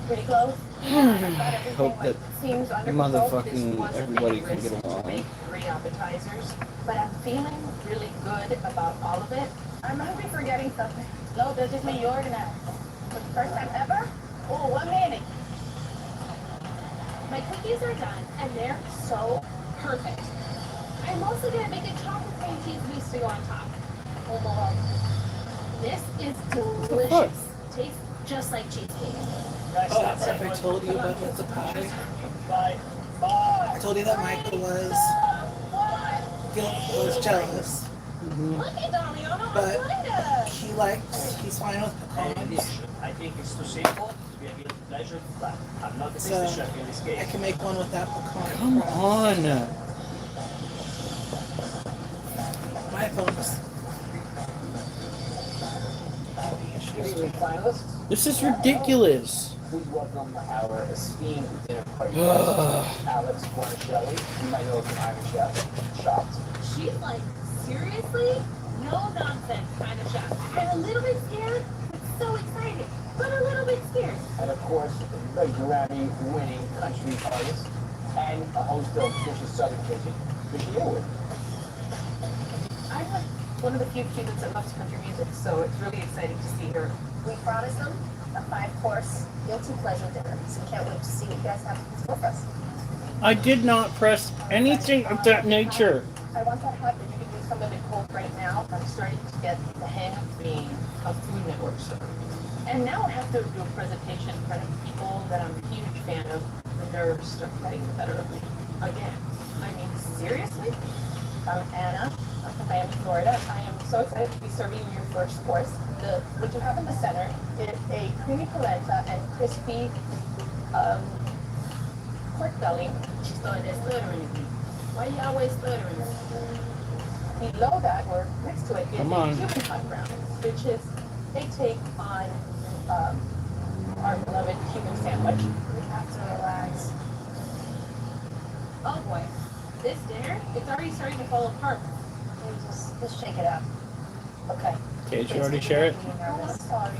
Pretty close. Hope that motherfucking everybody can get along. Make 3 appetizers, but I'm feeling really good about all of it. I might be forgetting something. No, this is me. You organize. For the first time ever? Oh, 1 minute. My cookies are done, and they're so perfect. I'm also gonna make a chocolate cream cheese mousse to go on top. Oh, wow. This is delicious. Tastes just like cheesecake. Have I told you about the pie? I told you that Michael was jealous. But he's fine with pecans. I think it's too simple to be a guilty pleasure, but I'm not the pastry chef in this case. I can make one without pecan. Come on. My bonus. This is ridiculous. We welcome our esteemed dinner party. Alex Guarnicelli, you might know from Irish Chef. Shocked. She's like, seriously? No nonsense kind of chef. I'm a little bit scared, but so excited. But a little bit scared. And of course, the Grammy-winning country artist and a host of British Southern Kitchen, Vicky Elwood. I'm like one of the few students that loves country music, so it's really exciting to see her. We promised them a 5-course guilty pleasure dinner, so can't wait to see what you guys have in store for us. I did not press anything of that nature. I want that hot, but you can do some of it cold right now. I'm starting to get the hang of being a Food Network star. And now I have to do a presentation in front of people that I'm a huge fan of. The nerves start getting the better of me again. I mean, seriously? I'm Anna. I'm from Miami, Florida. I am so excited to be serving you your first course. What you have in the center is a creamy polenta and crispy pork belly. She started stuttering. Why are you always stuttering? Below that, or next to it, is a Cuban hot brown, which is a take on our beloved Cuban sandwich. We have to relax. Oh boy, this dinner, it's already starting to fall apart. Just shake it up. Okay. Okay, did you already share it? Oh, I'm sorry.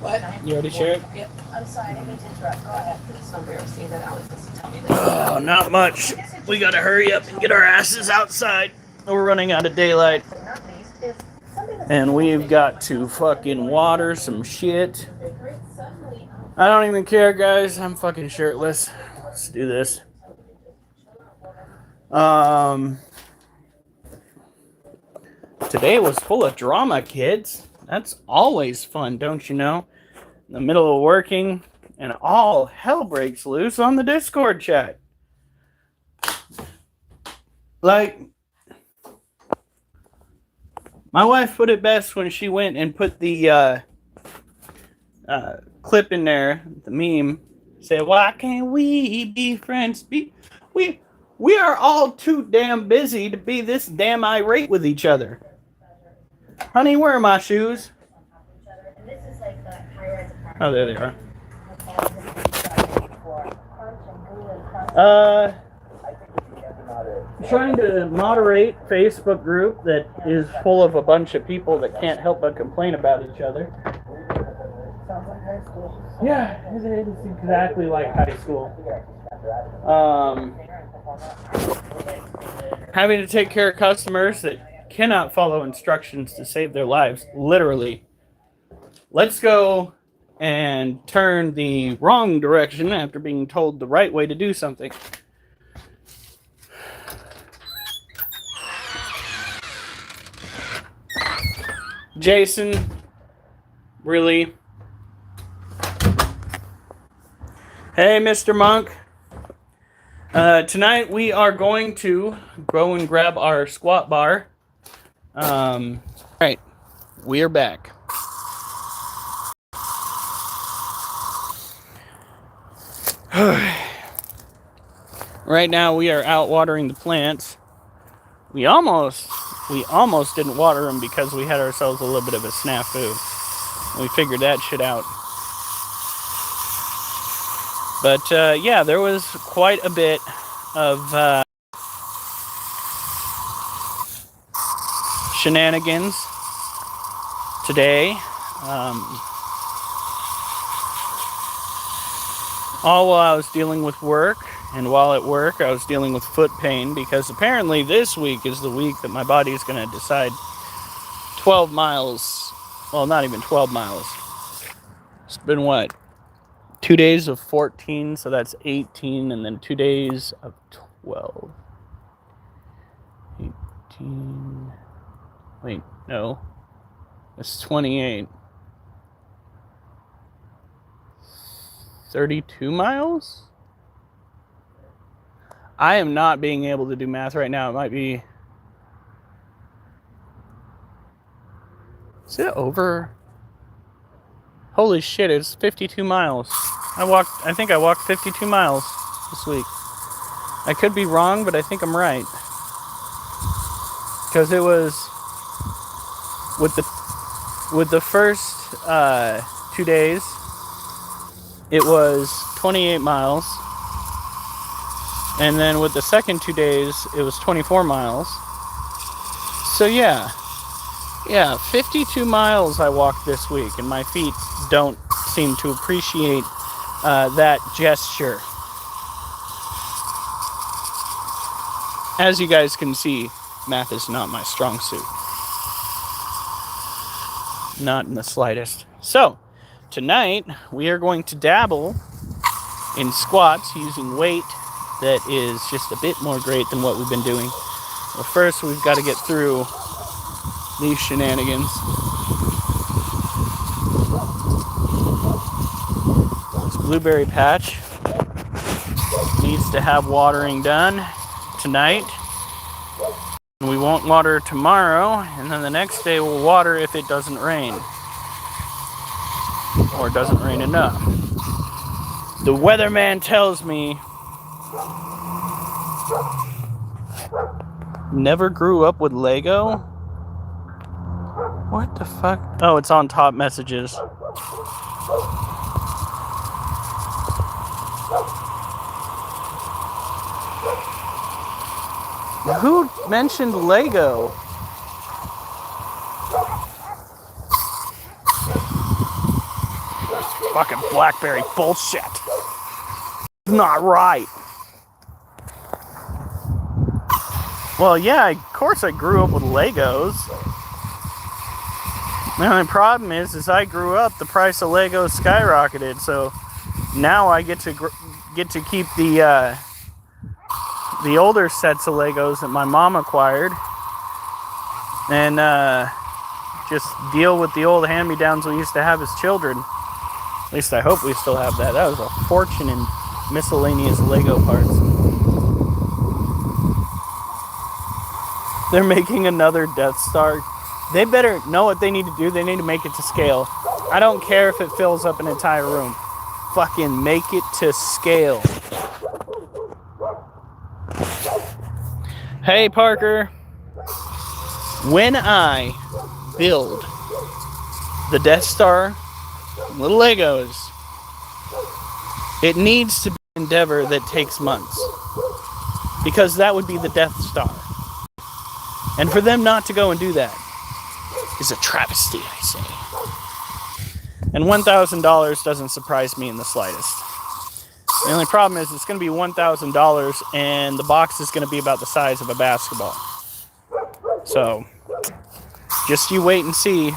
What? You already share it? Yep. I'm sorry, I didn't mean to interrupt. Go ahead. It's so embarrassing that Alex has to tell me this. Oh, not much. We gotta hurry up and get our asses outside. We're running out of daylight. And we've got to fucking water some shit. I don't even care, guys. I'm fucking shirtless. Let's do this. Today was full of drama, kids. That's always fun, don't you know? In the middle of working, and all hell breaks loose on the Discord chat. Like, my wife put it best when she went and put the clip in there, the meme. Said, "Why can't we be friends? We are all too damn busy to be this damn irate with each other." Honey, where are my shoes? Oh, there they are. Trying to moderate Facebook group that is full of a bunch of people that can't help but complain about each other. Sounds like high school. Yeah, it is exactly like high school. Having to take care of customers that cannot follow instructions to save their lives, literally. Let's go and turn the wrong direction after being told the right way to do something. Jason, really? Hey, Mr. Monk. Tonight we are going to go and grab our squat bar. Right, we are back. Right now we are out watering the plants. We almost didn't water them because we had ourselves a little bit of a snafu. We figured that shit out. But yeah, there was quite a bit of shenanigans today. All while I was dealing with work, and while at work I was dealing with foot pain, because apparently this week is the week that my body is going to decide 12 miles, well, not even 12 miles. It's been what? 2 days of 14, so that's 18, and then 2 days of 12. 18. Wait, no. It's 28. 32 miles? I am not being able to do math right now. It might be... Is it over? Holy shit, it's 52 miles. I think I walked 52 miles this week. I could be wrong, but I think I'm right. Because it was with the first 2 days, it was 28 miles. And then with the second 2 days, it was 24 miles. So yeah, 52 miles I walked this week, and my feet don't seem to appreciate that gesture. As you guys can see, math is not my strong suit. Not in the slightest. So, tonight we are going to dabble in squats using weight that is just a bit more great than what we've been doing. But first, we've got to get through these shenanigans. This blueberry patch needs to have watering done tonight. We won't water tomorrow, and then the next day we'll water if it doesn't rain. Or it doesn't rain enough. The weatherman tells me never grew up with Lego? What the fuck? Oh, it's on top messages. Who mentioned Lego? Fucking BlackBerry bullshit. Not right. Well, yeah, of course I grew up with Legos. The only problem is I grew up, the price of Legos skyrocketed, so now I get to keep the older sets of Legos that my mom acquired, and just deal with the old hand-me-downs we used to have as children. At least I hope we still have that. That was a fortune in miscellaneous Lego parts. They're making another Death Star. They better know what they need to do. They need to make it to scale. I don't care if it fills up an entire room. Fucking make it to scale. Hey, Parker. When I build the Death Star, little Legos, it needs to be an endeavor that takes months. Because that would be the Death Star. And for them not to go and do that is a travesty, I say. And $1,000 doesn't surprise me in the slightest. The only problem is it's going to be $1,000 and the box is going to be about the size of a basketball. So, just you wait and see.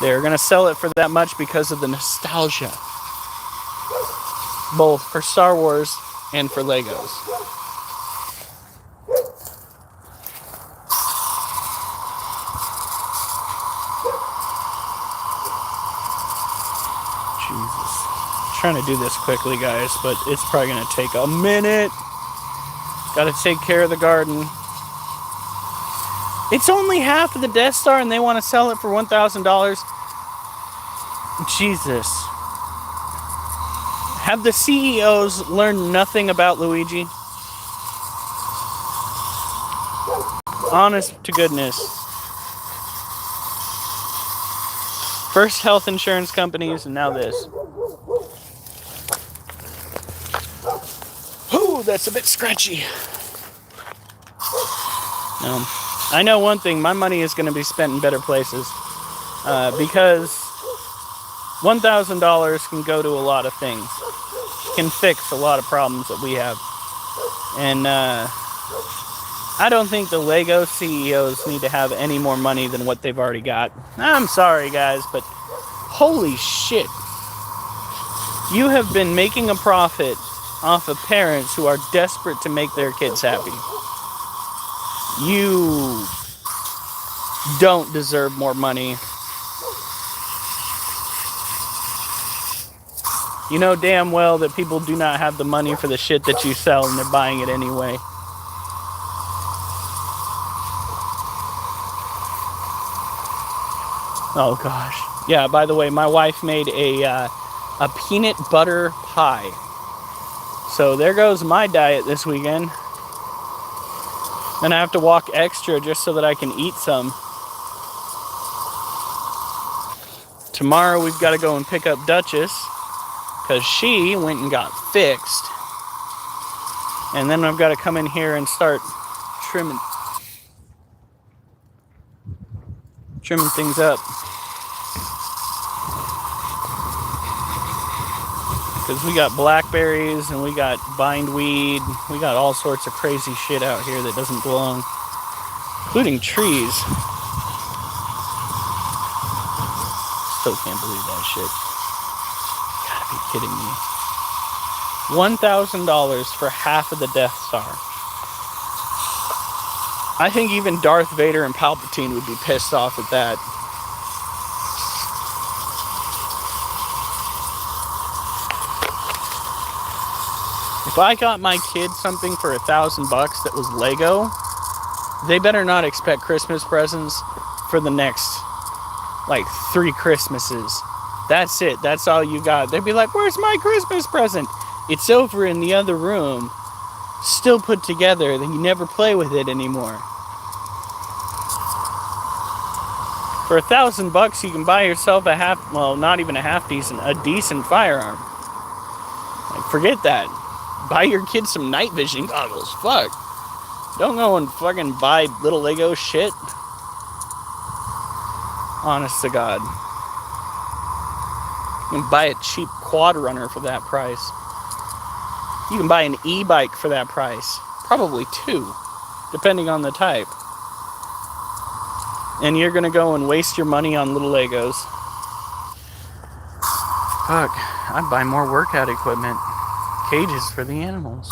They're going to sell it for that much because of the nostalgia. Both for Star Wars and for Legos. Trying to do this quickly, guys, but it's probably going to take a minute. Got to take care of the garden. It's only half of the Death Star and they want to sell it for $1,000. Jesus. Have the CEOs learned nothing about Luigi? Honest to goodness. First health insurance companies and now this. Ooh, that's a bit scratchy. I know one thing, my money is going to be spent in better places. Because $1,000 can go to a lot of things. Can fix a lot of problems that we have. And I don't think the Lego CEOs need to have any more money than what they've already got. I'm sorry, guys, but holy shit. You have been making a profit off of parents who are desperate to make their kids happy. You don't deserve more money. You know damn well that people do not have the money for the shit that you sell, and they're buying it anyway. Oh gosh. Yeah, by the way, my wife made a peanut butter pie. So there goes my diet this weekend. And I have to walk extra just so that I can eat some. Tomorrow we've got to go and pick up Duchess, because she went and got fixed. And then I've got to come in here and start trimming things up. Because we got blackberries and we got bindweed. We got all sorts of crazy shit out here that doesn't belong, including trees. Still can't believe that shit. Gotta be kidding me. $1,000 for half of the Death Star. I think even Darth Vader and Palpatine would be pissed off at that. If I got my kid something for $1,000 that was Lego, they better not expect Christmas presents for the next, like, 3 Christmases. That's it. That's all you got. They'd be like, where's my Christmas present? It's over in the other room, still put together, then you never play with it anymore. For $1,000, you can buy yourself not even a decent firearm. Like, forget that. Buy your kids some night vision goggles. Fuck. Don't go and fucking buy little Lego shit. Honest to God. You can buy a cheap quad runner for that price. You can buy an e-bike for that price. Probably 2, depending on the type. And you're gonna go and waste your money on little Legos. Fuck, I'd buy more workout equipment. Cages for the animals.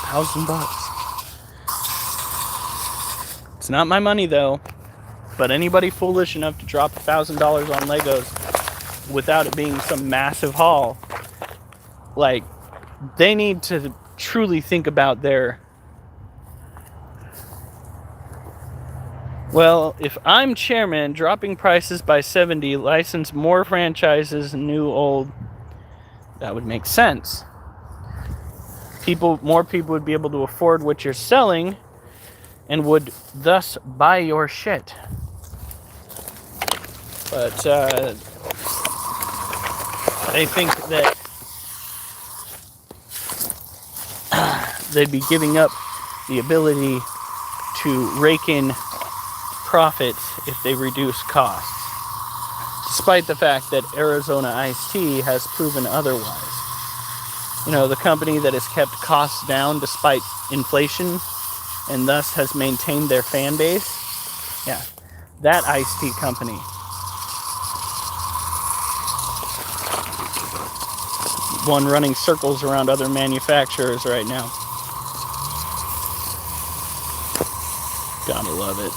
$1,000. It's not my money though. But anybody foolish enough to drop $1,000 on Legos without it being some massive haul, like, they need to truly think about their... Well, if I'm chairman, dropping prices by 70, license more franchises, new, old, that would make sense. More people would be able to afford what you're selling and would thus buy your shit. But they think that they'd be giving up the ability to rake in profits if they reduce costs, despite the fact that Arizona Iced Tea has proven otherwise. You know, the company that has kept costs down despite inflation and thus has maintained their fan base. Yeah, that iced tea company. One running circles around other manufacturers right now. Gotta love it.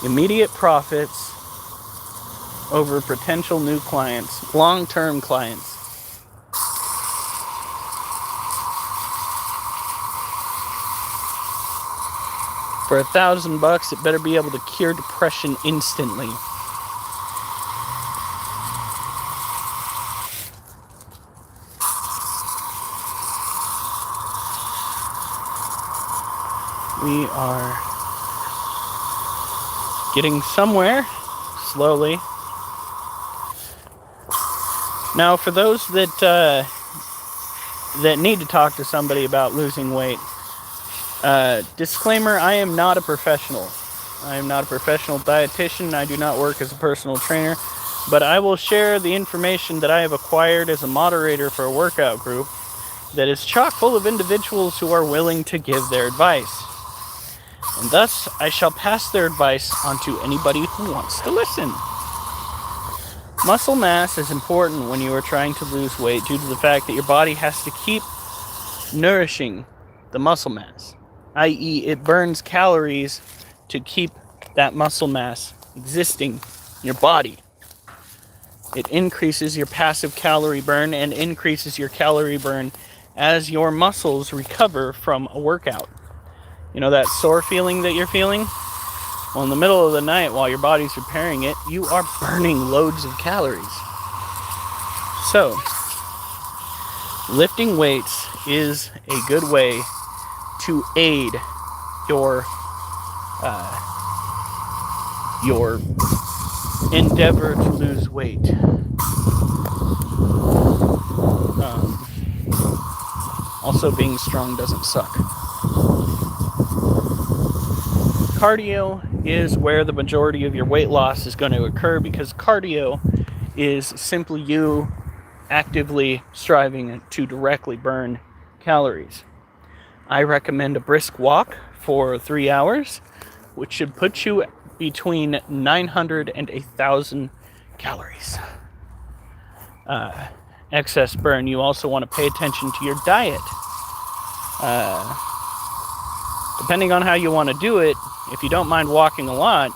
Immediate profits over potential new clients, long-term clients. For $1,000, it better be able to cure depression instantly. We are getting somewhere, slowly. Now, for those that that need to talk to somebody about losing weight. Disclaimer, I am not a professional. I am not a professional dietitian. I do not work as a personal trainer. But I will share the information that I have acquired as a moderator for a workout group that is chock full of individuals who are willing to give their advice. And thus, I shall pass their advice on to anybody who wants to listen. Muscle mass is important when you are trying to lose weight due to the fact that your body has to keep nourishing the muscle mass, i.e., it burns calories to keep that muscle mass existing in your body. It increases your passive calorie burn and increases your calorie burn as your muscles recover from a workout. You know that sore feeling that you're feeling? Well, in the middle of the night while your body's repairing it, you are burning loads of calories. So, lifting weights is a good way to aid your endeavor to lose weight. Also, being strong doesn't suck. Cardio is where the majority of your weight loss is going to occur, because cardio is simply you actively striving to directly burn calories. I recommend a brisk walk for 3 hours, which should put you between 900 and 1,000 calories. Excess burn. You also want to pay attention to your diet. Depending on how you want to do it, if you don't mind walking a lot,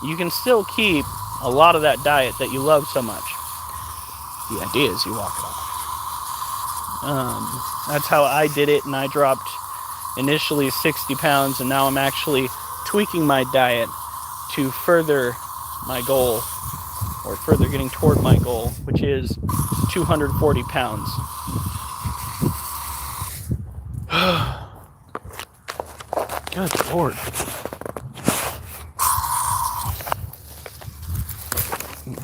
you can still keep a lot of that diet that you love so much. The idea is you walk it off. That's how I did it, and I dropped initially 60 pounds, and now I'm actually tweaking my diet to further my goal, or further getting toward my goal, which is 240 pounds. Good Lord.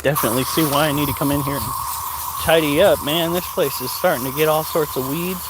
Definitely see why I need to come in here and tidy up, man. This place is starting to get all sorts of weeds.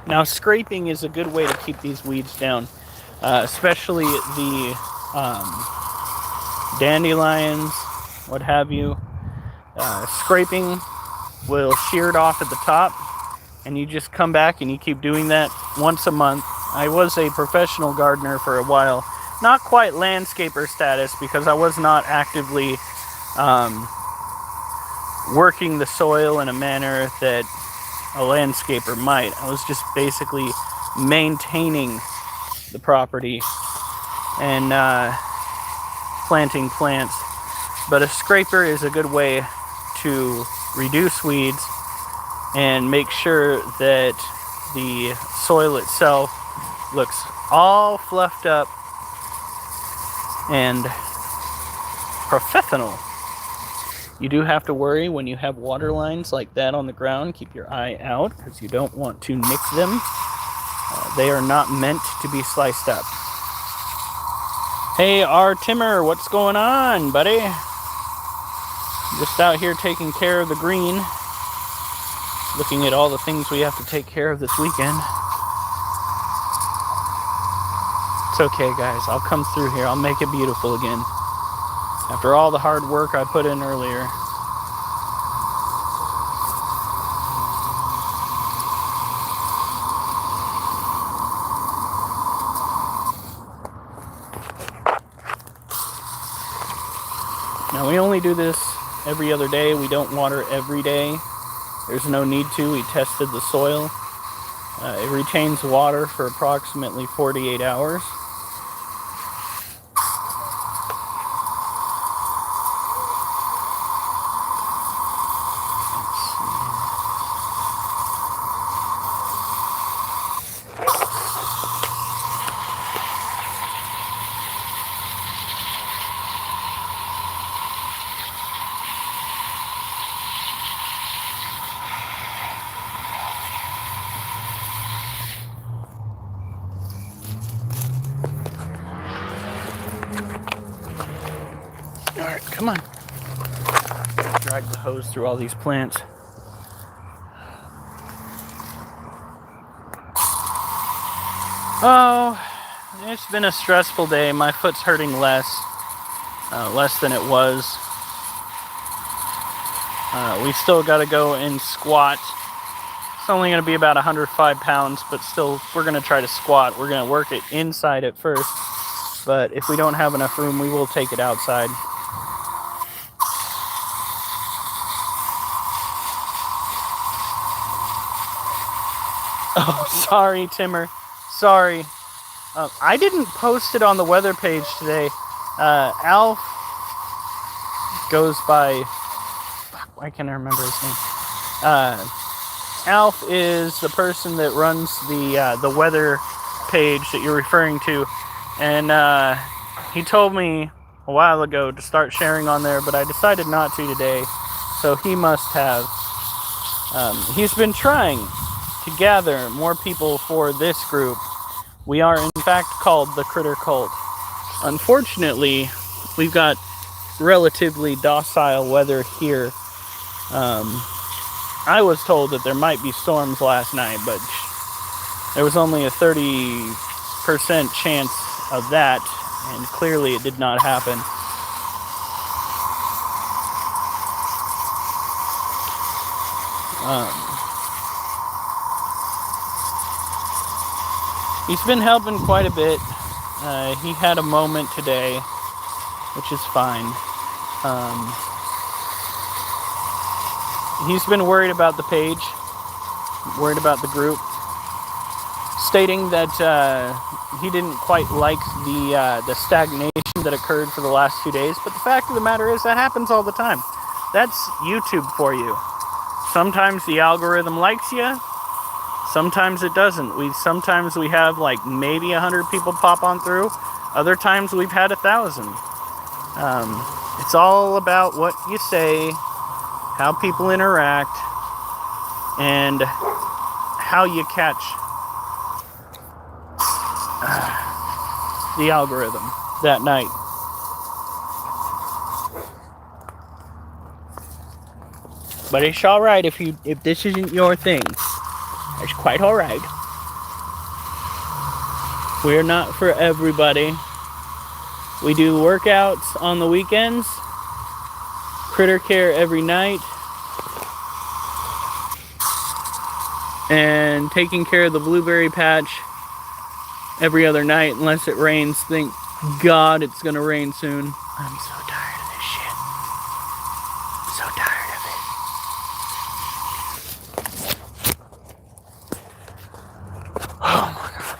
Now, scraping is a good way to keep these weeds down, especially the dandelions, what have you. Scraping will shear it off at the top, and you just come back and you keep doing that once a month. I was a professional gardener for a while, not quite landscaper status, because I was not actively working the soil in a manner that a landscaper might. I was just basically maintaining the property and planting plants. But a scraper is a good way to reduce weeds and make sure that the soil itself looks all fluffed up and professional. You do have to worry when you have water lines like that on the ground. Keep your eye out, because you don't want to nick them. They are not meant to be sliced up. Hey, R. Timmer, what's going on, buddy? Just out here taking care of the green. Looking at all the things we have to take care of this weekend. It's okay, guys. I'll come through here. I'll make it beautiful again. After all the hard work I put in earlier. Now, we only do this every other day. We don't water every day. There's no need to. We tested the soil. It retains water for approximately 48 hours. Come on. Drag the hose through all these plants. Oh, it's been a stressful day. My foot's hurting less than it was. We still got to go and squat. It's only going to be about 105 pounds, but still, we're going to try to squat. We're going to work it inside at first, but if we don't have enough room, we will take it outside. Oh, sorry, Timmer. Sorry. I didn't post it on the weather page today. Alf goes by... Why can't I remember his name? Alf is the person that runs the weather page that you're referring to. And he told me a while ago to start sharing on there, but I decided not to today. So he must have. He's been trying to gather more people for this group. We are in fact called the Critter Cult. Unfortunately, we've got relatively docile weather here. I was told that there might be storms last night, but there was only a 30% chance of that, and clearly it did not happen. He's been helping quite a bit. He had a moment today, which is fine. He's been worried about the page, worried about the group, stating that he didn't quite like the stagnation that occurred for the last 2 days. But the fact of the matter is that happens all the time. That's YouTube for you. Sometimes the algorithm likes you. Sometimes it doesn't. Sometimes we have like maybe 100 people pop on through. Other times we've had 1,000. It's all about what you say, how people interact, and how you catch the algorithm that night. But it's all right if this isn't your thing. It's quite all right. We're not for everybody. We do workouts on the weekends, critter care every night, and taking care of the blueberry patch every other night unless it rains. Thank God it's gonna rain soon. I'm so tired of this shit. I'm so tired of it. Oh my God.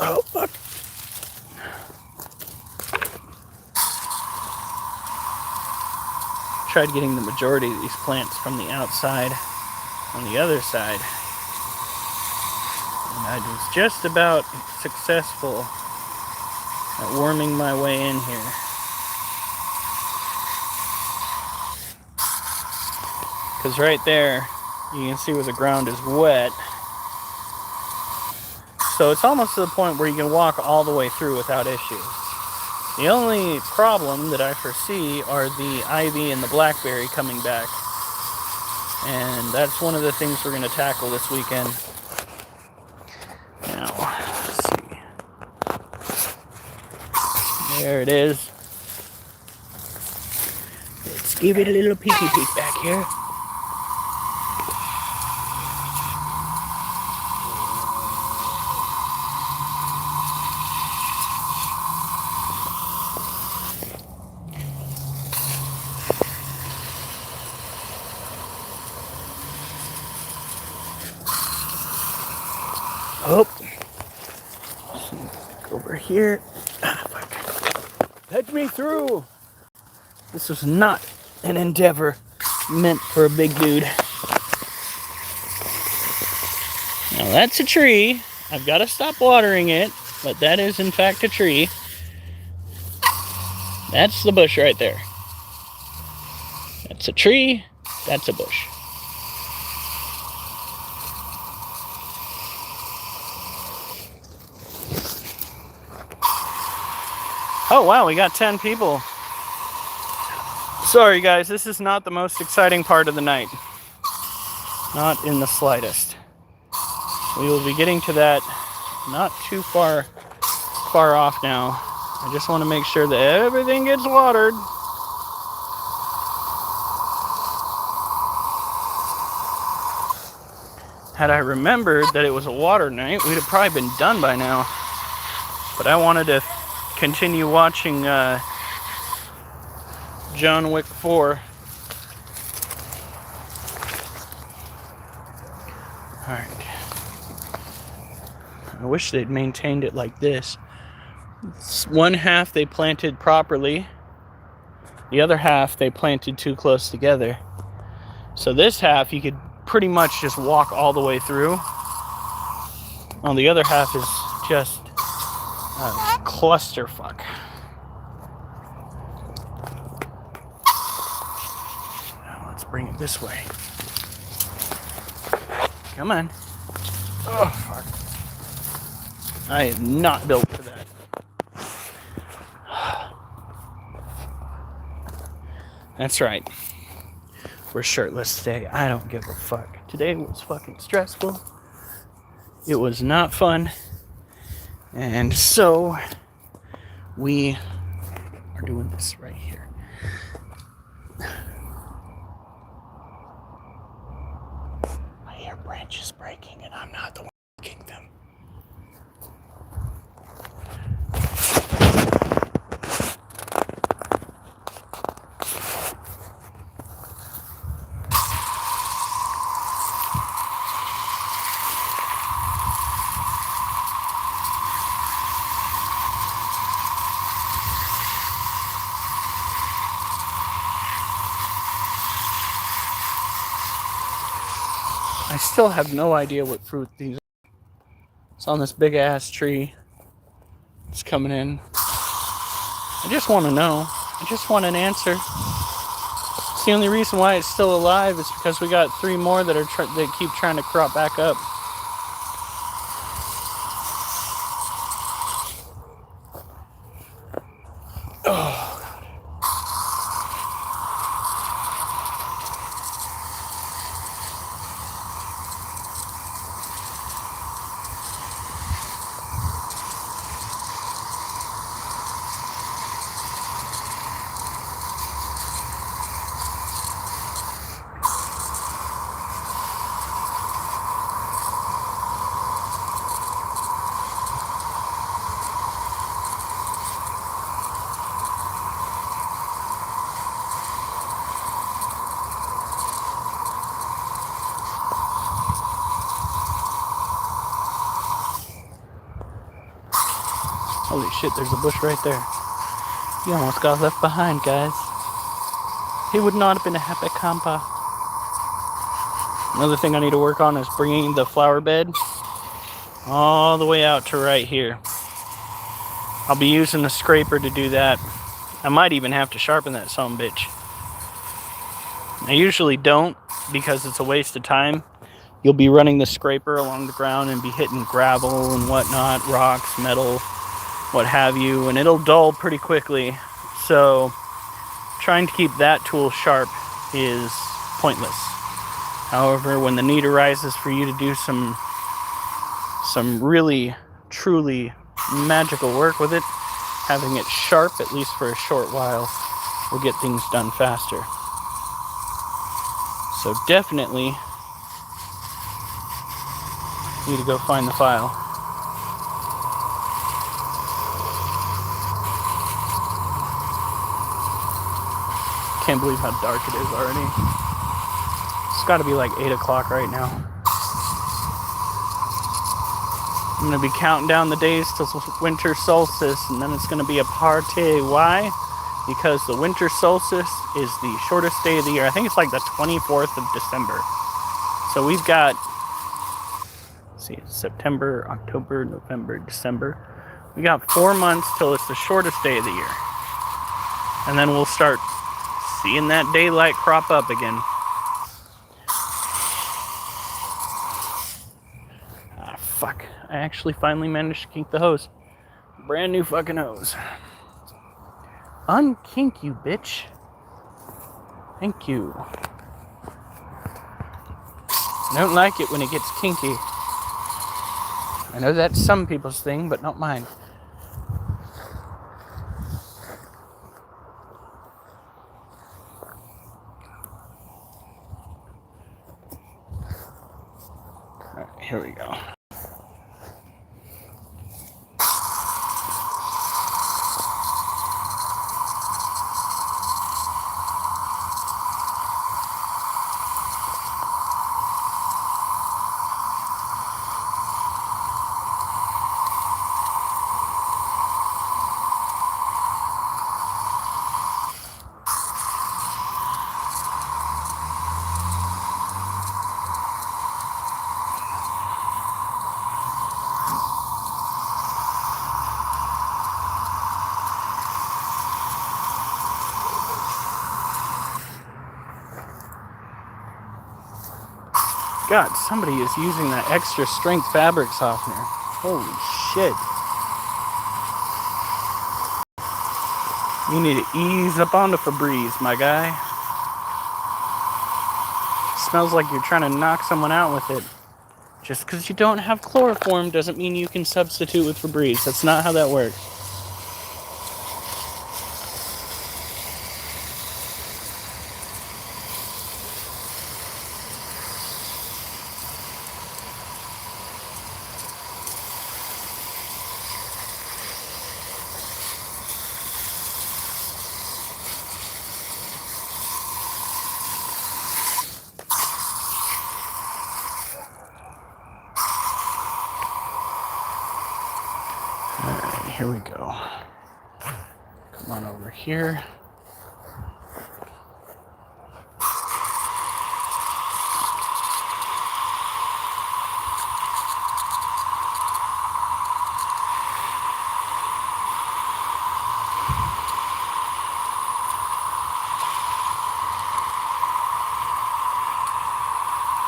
Oh, fuck. Tried getting the majority of these plants from the outside on the other side. And I was just about successful at worming my way in here. Because right there, you can see where the ground is wet. So it's almost to the point where you can walk all the way through without issues. The only problem that I foresee are the ivy and the blackberry coming back. And that's one of the things we're going to tackle this weekend. Now, let's see. There it is. Let's give it a little peeky peek back here. Oh, over here. Let me through. This was not an endeavor meant for a big dude. Now that's a tree. I've got to stop watering it. but that is in fact a tree. That's the bush right there. That's a tree. That's a bush. Oh wow, we got 10 people. Sorry guys, this is not the most exciting part of the night. Not in the slightest. We will be getting to that not too far off now. I just want to make sure that everything gets watered. Had I remembered that it was a water night, we'd have probably been done by now. But I wanted to continue watching John Wick 4. Alright. I wish they'd maintained it like this. One half they planted properly. The other half they planted too close together. So this half you could pretty much just walk all the way through. Well, the other half is just a clusterfuck. Now let's bring it this way. Come on. Oh, fuck. I am not built for that. That's right. We're shirtless today. I don't give a fuck. Today was fucking stressful. It was not fun. And so we are doing this right here. I hear branches breaking and I'm not the one breaking them. I still have no idea what fruit these are. It's on this big ass tree. It's coming in. I just want to know. I just want an answer. It's the only reason why it's still alive is because we got 3 more that are that keep trying to crop back up. Oh. Holy shit, there's a bush right there. He almost got left behind, guys. He would not have been a happy camper. Another thing I need to work on is bringing the flower bed all the way out to right here. I'll be using the scraper to do that. I might even have to sharpen that sumbitch. I usually don't because it's a waste of time. You'll be running the scraper along the ground and be hitting gravel and whatnot, rocks, metal, what have you, and it'll dull pretty quickly. So trying to keep that tool sharp is pointless. However, when the need arises for you to do some really, truly magical work with it, having it sharp, at least for a short while, will get things done faster. So definitely need to go find the file. Can't believe how dark it is already. It's got to be like 8 o'clock right now. I'm going to be counting down the days till winter solstice, and then it's going to be a party. Why? Because the winter solstice is the shortest day of the year. I think it's like the 24th of December. So we've got, let's see, September, October, November, December. We got 4 months till it's the shortest day of the year. And then we'll start seeing that daylight crop up again. Ah, fuck. I actually finally managed to kink the hose. Brand new fucking hose. Unkink you, bitch. Thank you. I don't like it when it gets kinky. I know that's some people's thing, but not mine. Alright, here we go. God, somebody is using that extra strength fabric softener. Holy shit. You need to ease up onto Febreze, my guy. Smells like you're trying to knock someone out with it. Just because you don't have chloroform doesn't mean you can substitute with Febreze. That's not how that works. Alright, here we go. Come on over here.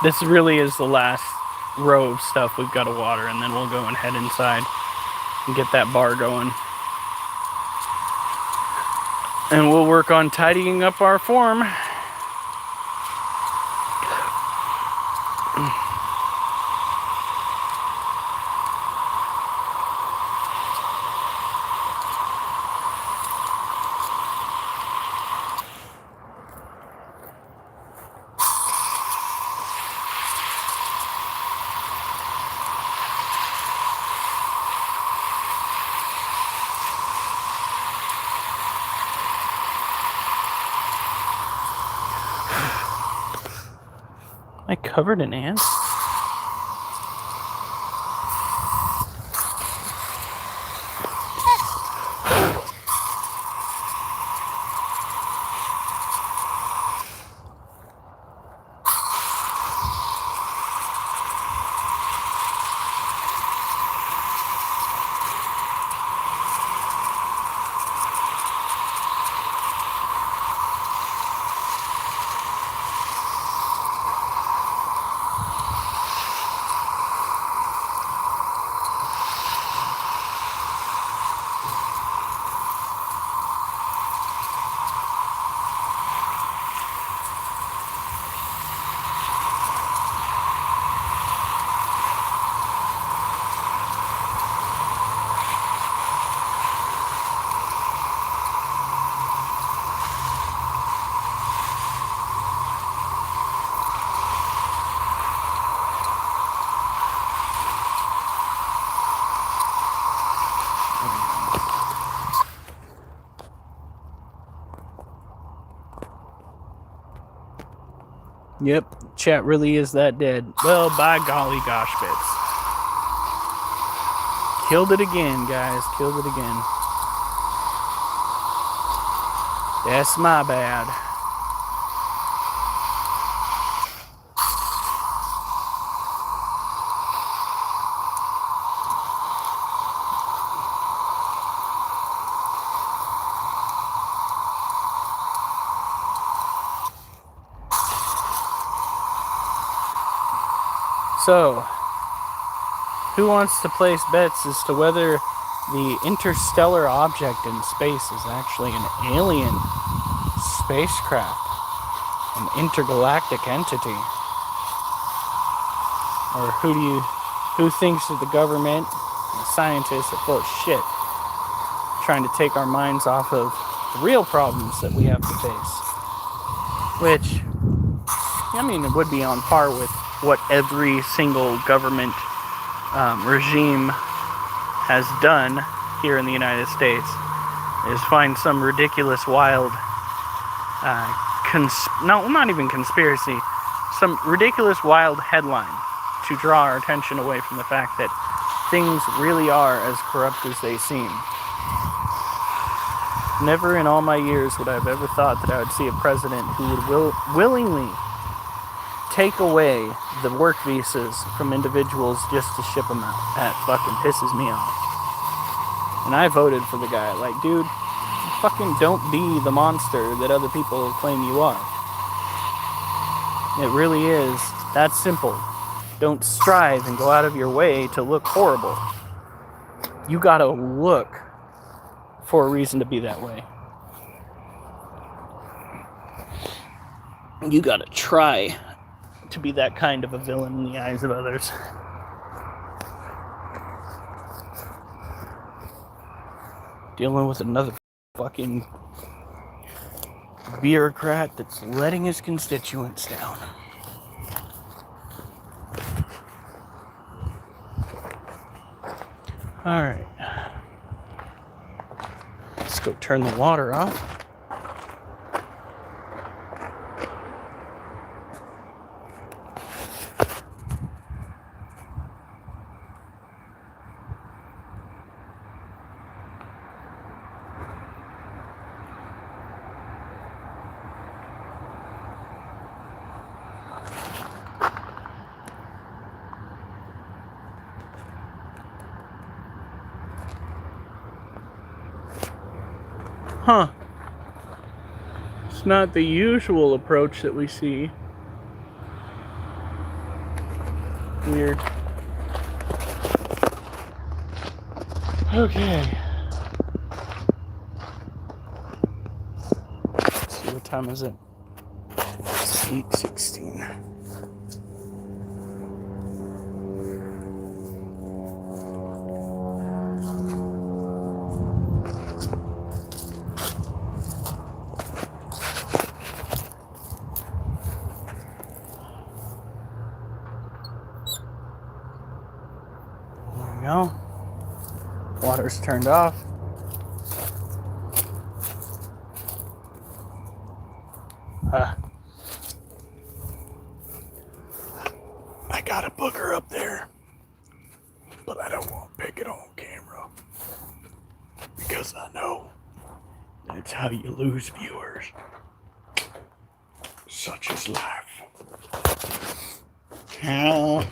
This really is the last row of stuff we've got to water, and then we'll go and head inside and get that bar going. And we'll work on tidying up our form. Am I covered in ants? Yep, chat really is that dead. Well, by golly gosh bits. Killed it again, guys. Killed it again. That's my bad. So, who wants to place bets as to whether the interstellar object in space is actually an alien spacecraft, an intergalactic entity? Or who thinks that the government and the scientists are full of shit, trying to take our minds off of the real problems that we have to face? Which, I mean, it would be on par with what every single government regime has done here in the United States, is find some ridiculous, wild, not even conspiracy, some ridiculous, wild headline to draw our attention away from the fact that things really are as corrupt as they seem. Never in all my years would I have ever thought that I would see a president who would willingly take away the work visas from individuals just to ship them out. That fucking pisses me off. And I voted for the guy. Like, dude, fucking don't be the monster that other people claim you are. It really is that simple. Don't strive and go out of your way to look horrible. You gotta look for a reason to be that way. You gotta try to be that kind of a villain in the eyes of others. Dealing with another fucking bureaucrat that's letting his constituents down. Alright. Let's go turn the water off. Huh. It's not the usual approach that we see. Weird. Okay. Let's see, what time is it? It's 8:16. Go. Water's turned off. I got a booger up there, but I don't want to pick it on camera because I know that's how you lose viewers. Such is life. All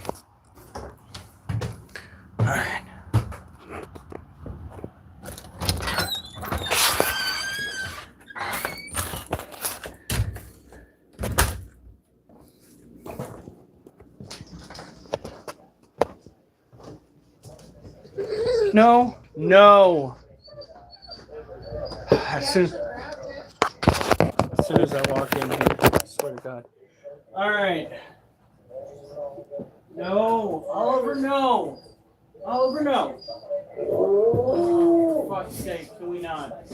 right. No. As soon as I walk in here, I swear to God. All right. No, Oliver, no. Oliver, no. Oh, for fuck's sake, can we not?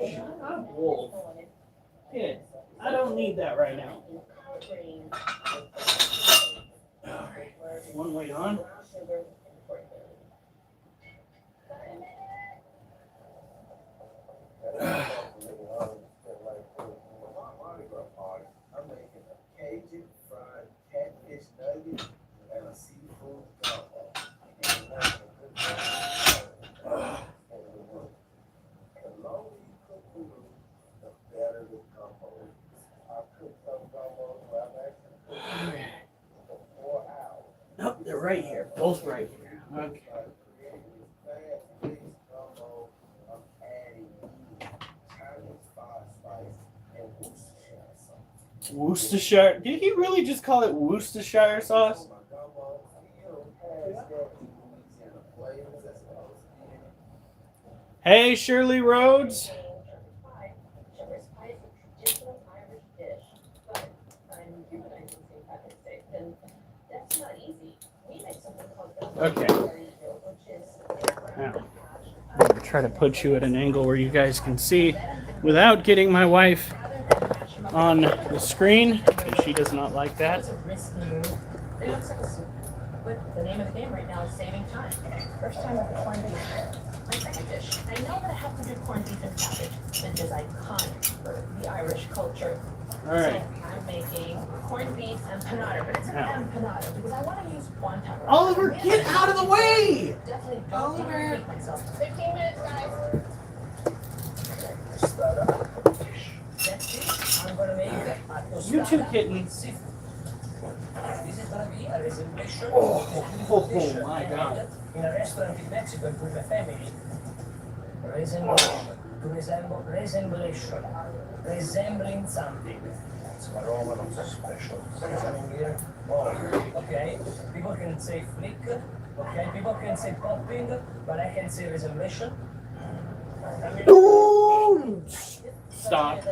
Shut up, Wolf. Kid, I don't need that right now. Alright, one weight on. Cajun fried catfish nuggets and a seafood gumbo. The longer you cook food, the better the gumbo is. both right here. Okay. Worcestershire. Did he really just call it Worcestershire sauce? Hey, Shirley Rhodes. Shepherd's pie is a traditional Irish dish, but I'm humanizing St. Patrick's Day, and that's not easy. We make something called Okay. which is Now, I'm going to try to put you at an angle where you guys can see without getting my wife on the screen, because she does not like that. It's a risky move. It looks like a soup, but the name of the game right now is saving time. First time with the corned beef. My second dish. I know that I have to do corned beef and cabbage, which is iconic for the Irish culture. All right. So I'm making corned beef and panada, but it's an empanada because I want to use wonton. Oliver, get out of the way! Definitely don't want to repeat myself. 15 minutes, guys. That's it. I'm gonna make You two kittens. This is gonna be a reservation. Oh my God. In a restaurant in Mexico with my family. Resembling something. It's my Roman, I'm so special. Something here. Okay, people can say flick. Okay, people can say popping, but I can say resemblation. Stop.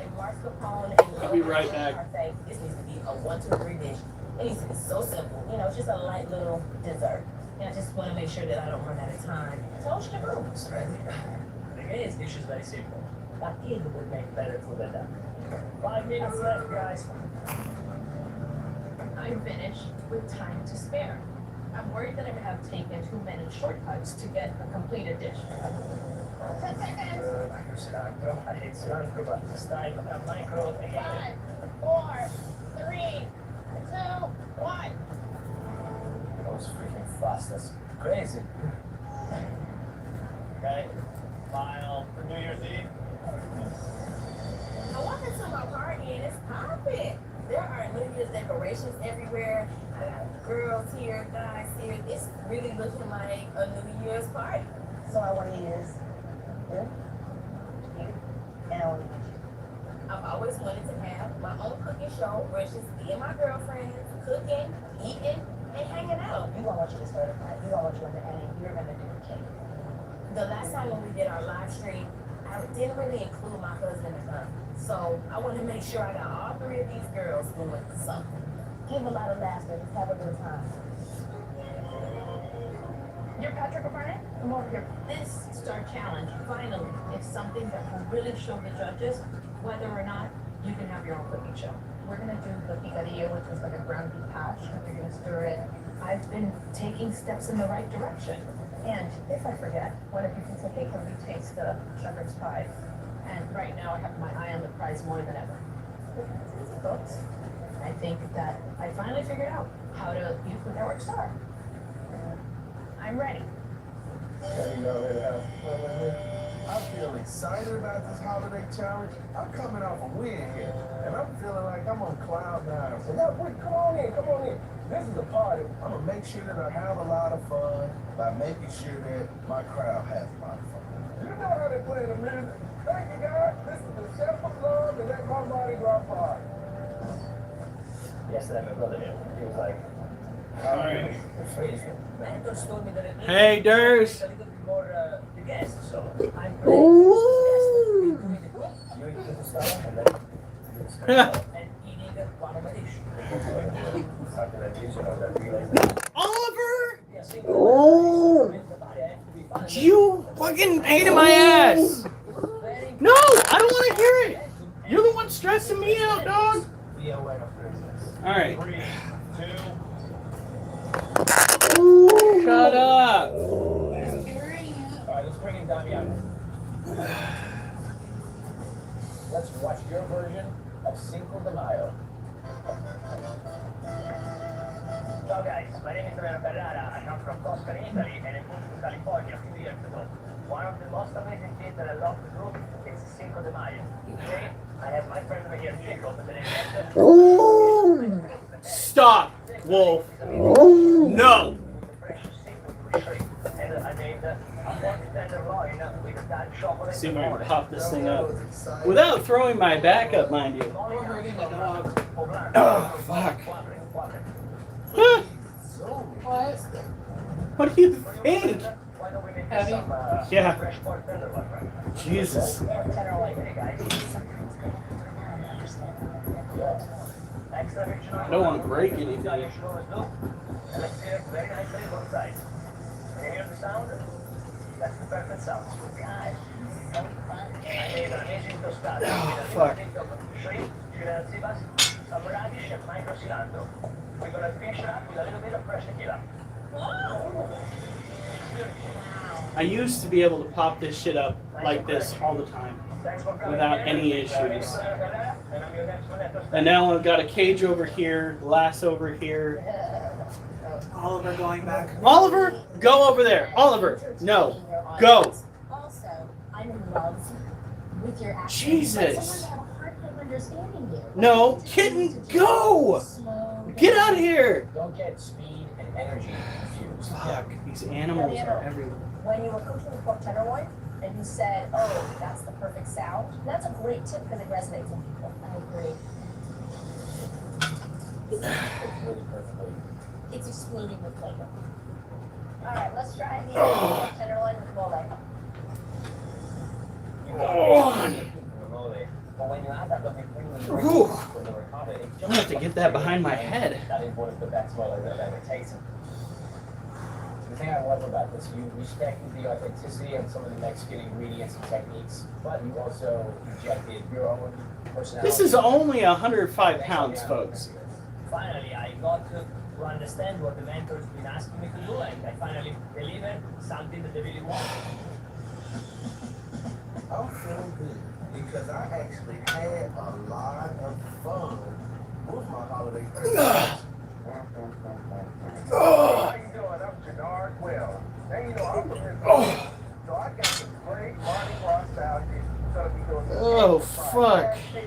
I'll be right back. This needs to be a 1, 2, 3 dish. It needs to be so simple. You know, it's just a light little dessert. And I just want to make sure that I don't run out of time. Toast your rooms. The Gay's dish is very simple. But it would make better food than that. 5 minutes left, guys. I'm finished with time to spare. I'm worried that I have taken too many shortcuts to get a completed dish. 10 seconds. I hate cilantro, but this time I'm micro. 5, 4, 3, 2, 1. That was freaking fast. That's crazy. Okay. File for New Year's Eve. I walked into my party and it's popping. There are New Year's decorations everywhere. I got girls here, guys here. It's really looking like a New Year's party. So I want to use you, and I want to use you. I've always wanted to have my own cooking show where it's just me and my girlfriends cooking, eating, and hanging out. You don't want you to start a party. You don't want you in the end. You're going to do a cake. The last time when we did our live stream, I didn't really include my husband and her. So I want to make sure I got all 3 of these girls doing something. Give a lot of laughter. Just have a good time. You're Patrick O'Brien? Come over here. This Star Challenge, finally, is something that will really show the judges whether or not you can have your own cooking show. We're going to do the picadillo, which is like a ground beef hash, and we're going to stir it. I've been taking steps in the right direction. And if I forget, one of you can take a taste the shepherd's pie. And right now I have my eye on the prize more than ever. Folks, I think that I finally figured out how to use the network star. I'm ready. I feel excited about this holiday challenge. I'm coming off a win here, and I'm feeling like I'm on cloud 9. So now, wait, come on in. This is a party. I'm gonna make sure that I have a lot of fun by making sure that my crowd has a lot of fun. You know how they play the music. Thank you, guys. This is the Chef of Love, and that's my Mardi Gras party. Yesterday, my brother here. He was like, Alright. crazy. Man just told me that it Hey, Durs. a little bit more the guests, so I'm ready. You eat the stuff and then and eating one of my dish. Something like this, you know, that realize Oliver! yeah, see, You fucking pain in my ass! No, I don't want to hear it! You're the one stressing me out, dog! be aware of business. Alright. 3, 2. Shut up! Alright, let's bring him down here. Let's watch your version of Cinco de Mayo. Ciao guys, my name is Tarantula. I come from Toscana, Italy, and I moved to California a few years ago. One of the most amazing things that I love to do is Cinco de Mayo. Today, I have my friend over here, Gecko, Stop, Wolf. No! tenderloin with dark chocolate. See if I can pop this thing up without throwing my back up, mind you. Oh, fuck. Huh. What do you think? Heavy? Yeah. Jesus. I I don't want to break anything. Very nicely both sides. Can you hear the sound? That's the perfect sound. God. I made an amazing tostada. Oh, fuck. Shrimp, shredded sibas, some radish, and micro cilantro. We're gonna finish it up with a little bit of fresh tequila. I used to be able to pop this shit up like this all the time without any issues. And now I've got a cage over here, glass over here. Oliver going back. Oliver, go over there. Oliver, no, go. Also, I'm in love with your accent. Jesus. I have a hard time understanding you. No, kitten, go. Slow. Get out of here. Don't get speed and energy confused. Fuck, these animals are everywhere. When you were cooking the pork tenderloin, and you said, "Oh, that's the perfect sound." That's a great tip because it resonates with people. I agree. It's really perfectly. It's exploding with flavor. All right, let's try the pork tenderloin with mole. But when you add that little ingredient, Ooh. when they recover, it I'm gonna have to get that behind my head. That is one of the best moles I've ever tasted. The thing I love about this, you respected the authenticity of some of the Mexican ingredients and techniques, but you also injected your own personality. This is only 105 pounds, folks. Finally, I got to understand what the mentor's been asking me to do, and I finally delivered something that they really want. I'm feeling good because I actually had a lot of fun with my holiday Christmas. How you doing? I'm Jannard Well. And you know, I'm from here. So I got some great Mardi Gras style dishes. We're going to be doing some Oh, fried fuck. catfish.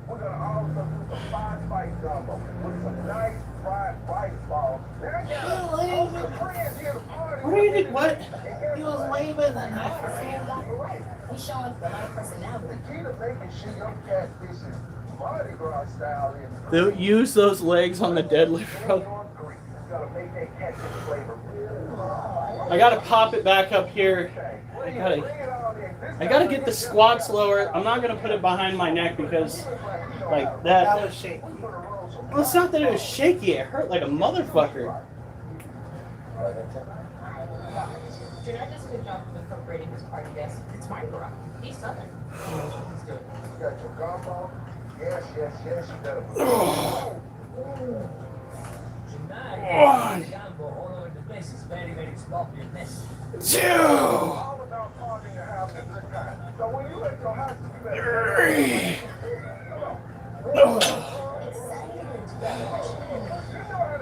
We're going to also do some fried spice gumbo with some nice fried rice balls. Now I got some friends here to party. What are you doing? What? He was waving and I He's showing a lot of personality. The key to making sure your catfish is Mardi Gras style is They'll use those legs on the deadlift rope. gotta make that catfish flavor. I gotta pop it back up here. I gotta get the squats lower. I'm not gonna put it behind my neck because, like that that. was shaky. Well, it's not that it was shaky. It hurt like a motherfucker. Jeanette does a good job of incorporating his party guests. It's Mardi Gras. He's Southern. He's good. You got your gumbo? Yes, you better. One. Jumbo all over the place is very, very sloppy and messy. Two. All about partying your house at good time. So when you at your house, you better. Three.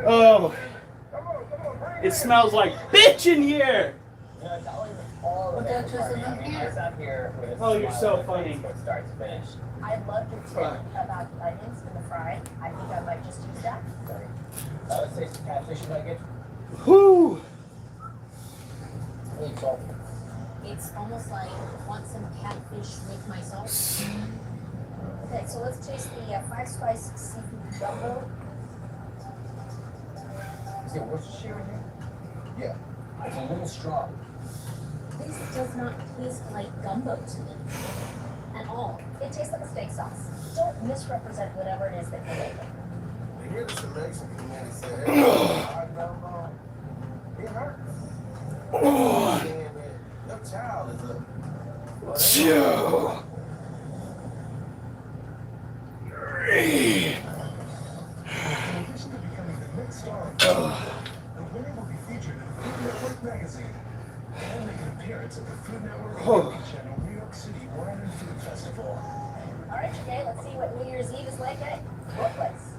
Oh, it smells like bitch in here. Oh, you're so funny. Start to finish. I love your tip about the onions and the fry. I think I might just use that. Let's say some catfish you like it. Whoo. Really salty. It's almost like want some catfish with my sauce. Okay, so let's taste the 5-spice seafood gumbo. Is it Worcestershire in here? Yeah. It's a little strong. This does not taste like gumbo to me at all. It tastes like a steak sauce. Don't misrepresent whatever it is that you're making. Here the selection committee said, hey, I gumbo. It hurts. Your child is a. Two. Three. The winner will be featured in Food Network magazine and make an appearance at the Food Network Reality Channel New York City Wine and Food Festival. All right, Jay, let's see what New Year's Eve is like at your place.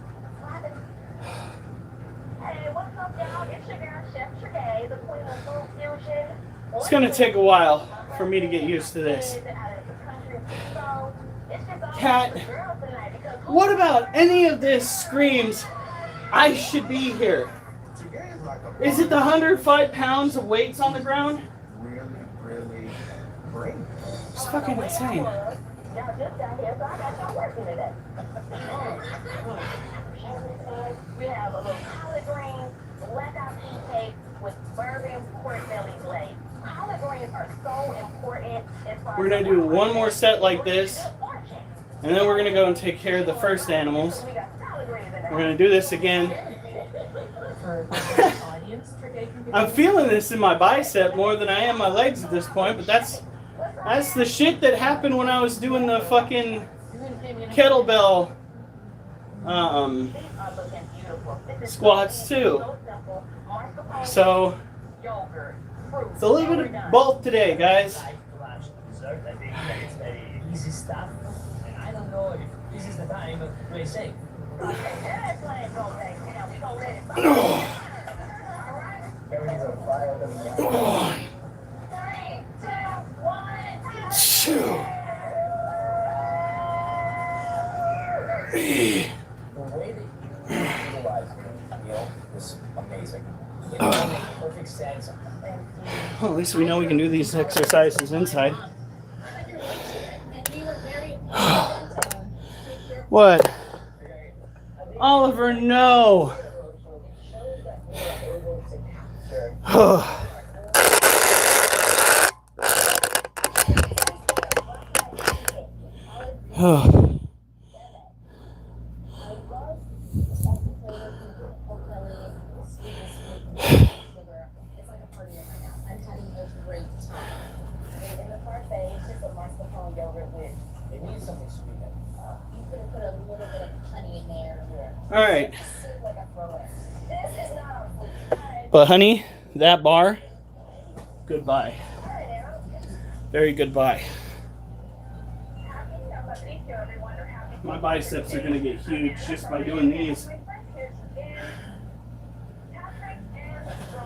Hey, what's up, y'all? It's your girl, Chef Trey, the queen of food fusion. It's gonna take a while for me to get used to this. Cat, what about any of this screams, I should be here? Today is like a Is it the 105 pounds of weights on the ground? really, really It's fucking insane. Y'all just got here, so I got y'all working today. We have a little collard greens, blackout tea cake with bourbon pork belly glaze. Collard greens are so important. We're gonna do one more set like this, and then we're gonna go and take care of the first animals. We're gonna do this again. I'm feeling this in my bicep more than I am my legs at this point, but that's the shit that happened when I was doing the fucking kettlebell squats too. So it's a little bit of both today, guys. I think that it's very easy stuff, and I don't know if this is the time to play safe. Everything's on fire. The way that you utilize the meal was amazing. It all made perfect sense. Well, at least we know we can do these exercises inside. What? Oliver, no. It needs something sweet. You could put a little bit of honey in there. All right. But honey, that bar, goodbye. Very goodbye. My biceps are gonna get huge just by doing these.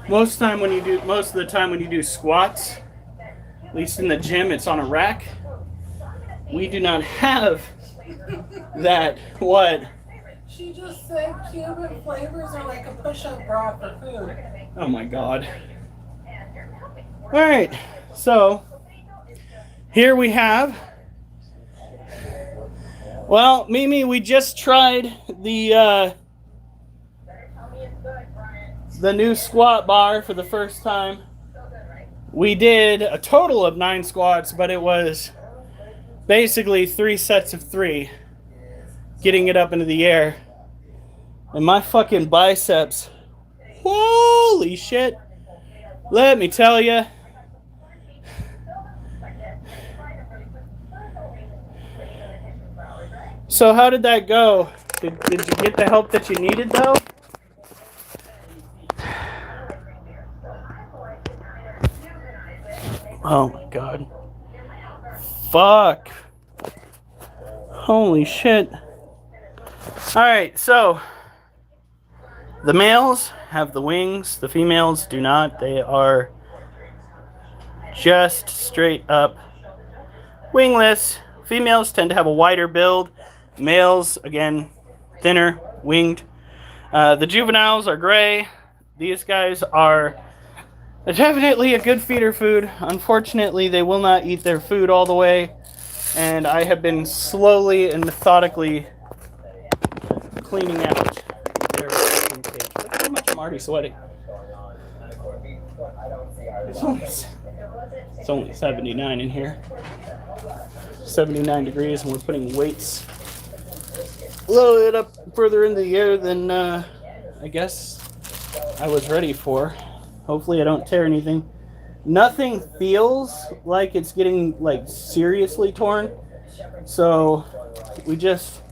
Most of the time when you do squats, at least in the gym, it's on a rack. We do not have that. What? She just said Cuban flavors are like a push-up bra for food. Oh my God. All right, so here we have. Well, Mimi, we just tried the new squat bar for the first time. We did a total of 9 squats, but it was basically 3 sets of 3, getting it up into the air. And my fucking biceps, holy shit, let me tell you. So how did that go? Did you get the help that you needed though? Oh my God. Fuck. Holy shit. Alright, so the males have the wings, the females do not. They are just straight up wingless. Females tend to have a wider build. Males, again, thinner, winged. The juveniles are gray. These guys are definitely a good feeder food. Unfortunately, they will not eat their food all the way. And I have been slowly and methodically cleaning out their resting cage. Look how much I'm already sweating. It's only 79 in here. 79 degrees, and we're putting weights a little bit up further in the air than I guess I was ready for. Hopefully I don't tear anything. Nothing feels like it's getting like seriously torn, so we just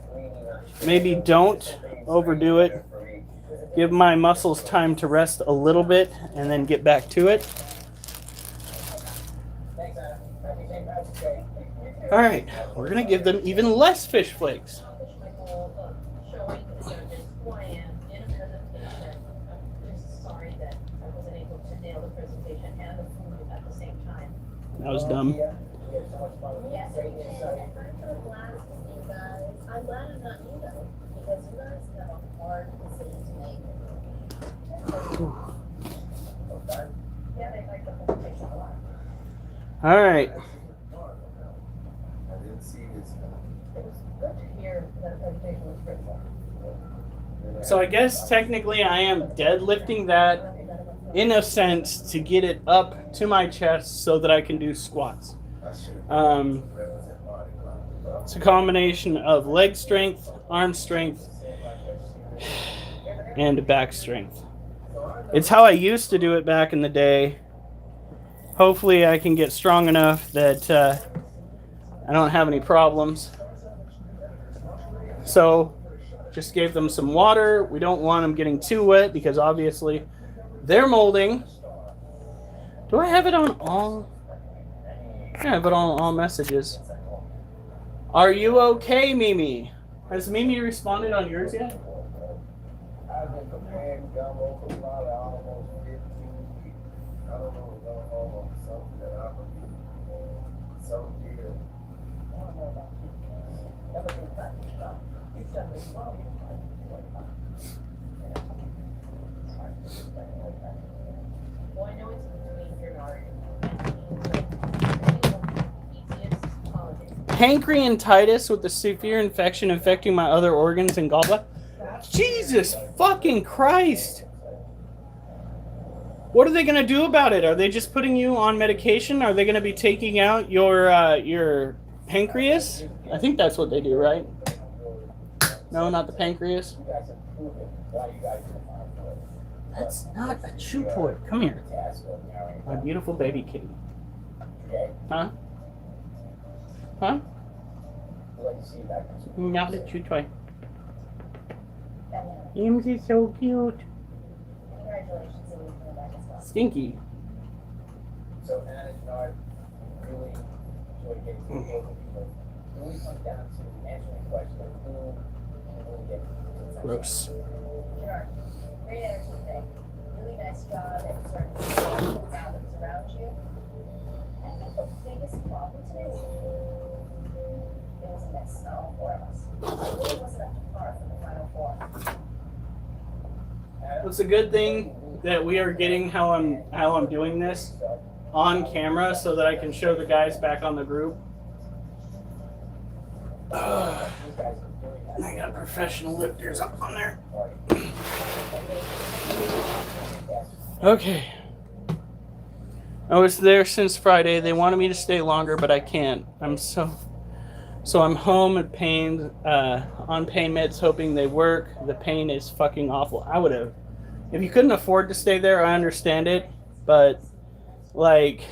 maybe don't overdo it. Give my muscles time to rest a little bit and then get back to it. All right, we're gonna give them even less fish flakes. That was dumb. Yes, I'm glad I'm not you though, because you guys have a hard decision to make. All right. So I guess technically I am deadlifting that in a sense to get it up to my chest so that I can do squats. It's a combination of leg strength, arm strength, and back strength. It's how I used to do it back in the day. Hopefully I can get strong enough that I don't have any problems. So just gave them some water. We don't want them getting too wet because obviously they're molding. Do I have it on all? Yeah, I have it on all messages. Are you okay, Mimi? Has Mimi responded on yours yet? I've been preparing gumbo for probably almost 15 years. I don't know what's going on something that I believe so dear. I don't know about you. Never been back to stop. You said me wrong. Well, I know it's between your yard Pancreatitis with the severe infection affecting my other organs and gallbladder. Jesus fucking Christ. What are they going to do about it? Are they just putting you on medication? Are they going to be taking out your pancreas? I think that's what they do, right? No, not the pancreas. That's not a chew toy. Come here. My beautiful baby kitty. Huh? Huh? Not a chew toy. Eames is so cute. Stinky. So Anna and I really enjoy getting to know people. When we come down to answering the question of who can really get Gross. Sure. Great energy today. Really nice job at certain problems around you. I think the biggest problem today was it was a mess on all four of us. It really wasn't up to par for the final four. It's a good thing that we are getting how I'm doing this on camera so that I can show the guys back on the group. I got professional lifters up on there. Okay. I was there since Friday. They wanted me to stay longer, but I can't. So I'm home at pain, on pain meds, hoping they work. The pain is fucking awful. I would have. If you couldn't afford to stay there, I understand it. But, like,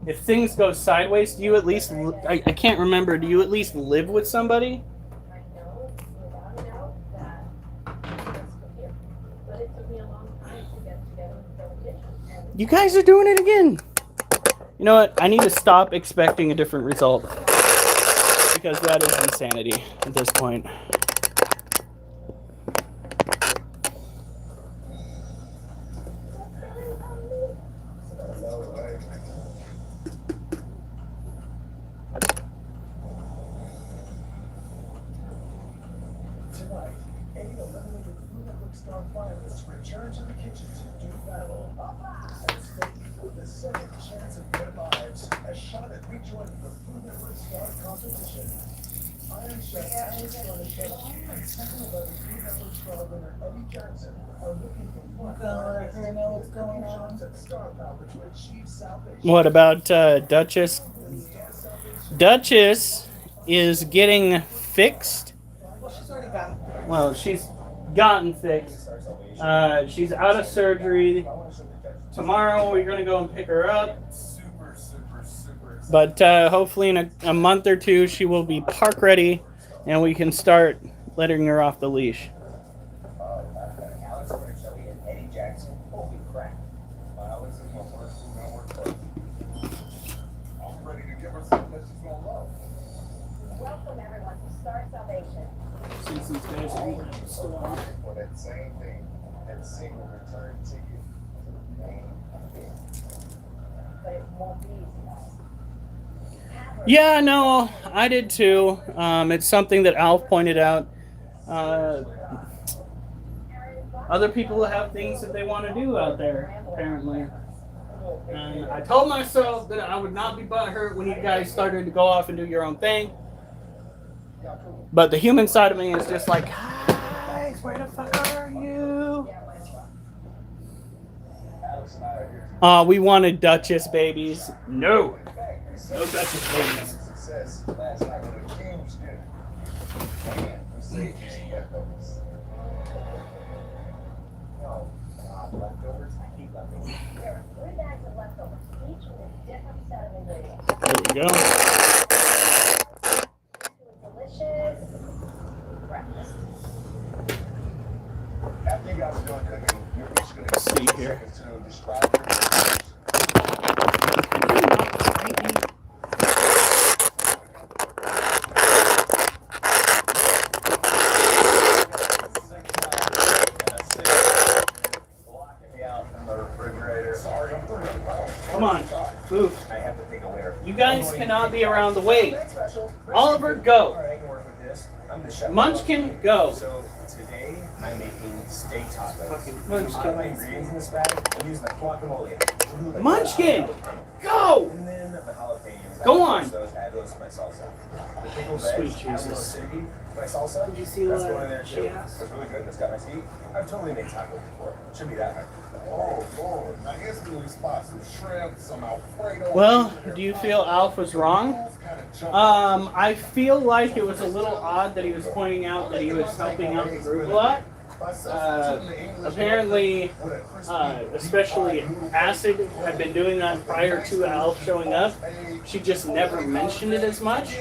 if things go sideways, do you at least, I can't remember, do you at least live with somebody? I know, without a doubt, that it's here. But it took me a long time to get together with the kitchen. And You guys are doing it again. You know what? I need to stop expecting a different result. Because that is insanity at this point. Tonight, 8/11 Food Network star finalists return to the kitchen to do battle. And stay with the second chance of their lives as Charlotte rejoins the Food Network star competition. Iron Chef Alex Garnichef and second-11 Food Network star winner Eddie Johnson are looking for one shots at star power to achieve salvation. What about Duchess? Duchess is getting fixed. Well, she's already got it. Well, she's gotten fixed. She's out of surgery. Tomorrow we're going to go and pick her up. But hopefully in a month or two she will be park ready and we can start letting her off the leash. Alex Garnichef and Eddie Jackson. Holy crap. Alex is my first Food Network player. I'm ready to give her something that she's going to love. Welcome everyone to Star Salvation. Since these guys are still on. For that same thing, that single return ticket to the main event. But it won't be easy. Yeah, no, I did too. It's something that Alf pointed out. Other people have things that they want to do out there, apparently. And I told myself that I would not be butthurt when you guys started to go off and do your own thing. But the human side of me is just like, guys, where the fuck are you? We wanted Duchess babies. No. No Duchess babies. Success last night on the King's dinner. Man, we saved you some leftovers. No, leftovers? I hate leftovers. There are 3 bags of leftovers, each with a different set of ingredients. There we go. Delicious breakfast. After you guys are done cooking, you're each going to See take here. seconds to describe your dishes. Come on. Move. I have to take a layer. You guys cannot be around the way. Oliver, go. Alright, I can work with this. I'm the chef. Munchkin, go. So today I'm making steak tacos. Fucking Out of my Munchkin. ingredients in this bag, I'm using the guacamole. Munchkin, go. And then the jalapenos. Go on. Add those to my salsa. The pickled Sweet veg, add a little Jesus. acidity to my salsa. Did you see That's what going in there she too. asked? It's really good and it's got nice heat. I've totally made tacos before. It shouldn't be that hard. Oh, Lord. Now, instantly spot some shrimp, some Alfredo. Well, do you feel Alf was wrong? I feel like it was a little odd that he was pointing out that he was helping out the group a lot. Apparently, especially Acid had been doing that prior to Alf showing up. She just never mentioned it as much.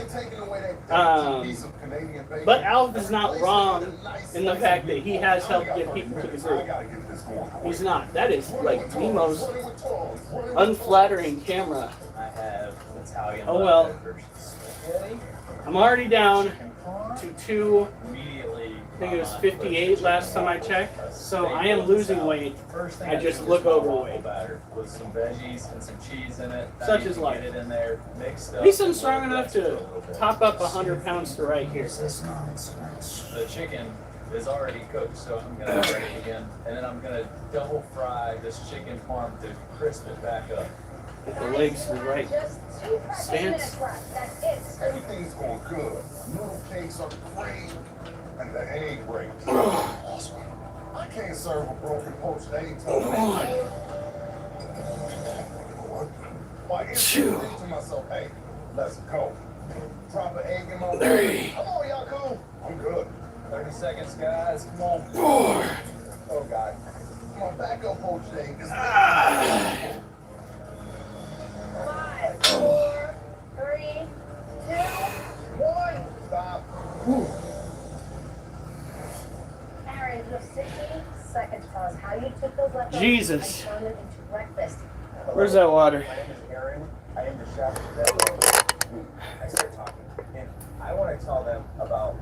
But Alf is not wrong in the fact that he has helped get people to the group. He's not. That is like the most unflattering camera. I have Italian Oh well. leftovers. I'm already down to 2. Immediately. I think it was 58 last time I checked. So I am losing weight. First thing I just do look is my waffle overweight. batter with some veggies and some cheese in it. Such You is can life. Get it in there, mixed up. At least I'm strong enough to top up 100 pounds to right here. The chicken is already cooked, so I'm gonna break it again, and then I'm gonna double fry this chicken parm to crisp it back up. Get the legs to the right Just 2 stance. minutes left. That's it. Everything's going good. Noodle cakes are great, and the egg break. Awesome. I can't serve a broken poached egg till Why instantly think to myself, hey, let's go. Drop an egg in my way. Come on, y'all cool. I'm good. 30 seconds, guys. Come on. Oh, God. Come on, back up, poached egg. 5, 4, 3, 2, 1. Stop. Aaron, you have 60 seconds to tell us how you took those leftovers Jesus. and turned them into breakfast. Where's that water? My name is Aaron. I am the chef. I start talking, and I want to tell them about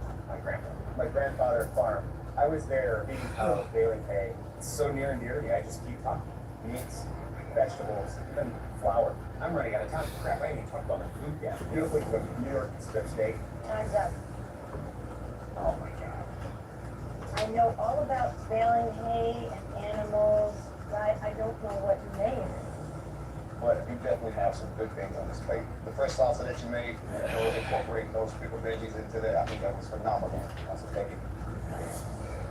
my grandfather's farm. I was there being cows, baling hay. It's so near and dear to me. I just keep talking. Meats, vegetables, even flour. I'm running out of time. Crap, I ain't even talked about my food yet. Beautifully cooked New York strip steak. Time's up. Oh my God. I know all about baling hay and animals, but I don't know what you name. But you definitely have some good things on this plate. The fresh salsa that you made, incorporating those pickled veggies into that, I think that was phenomenal. That's what you.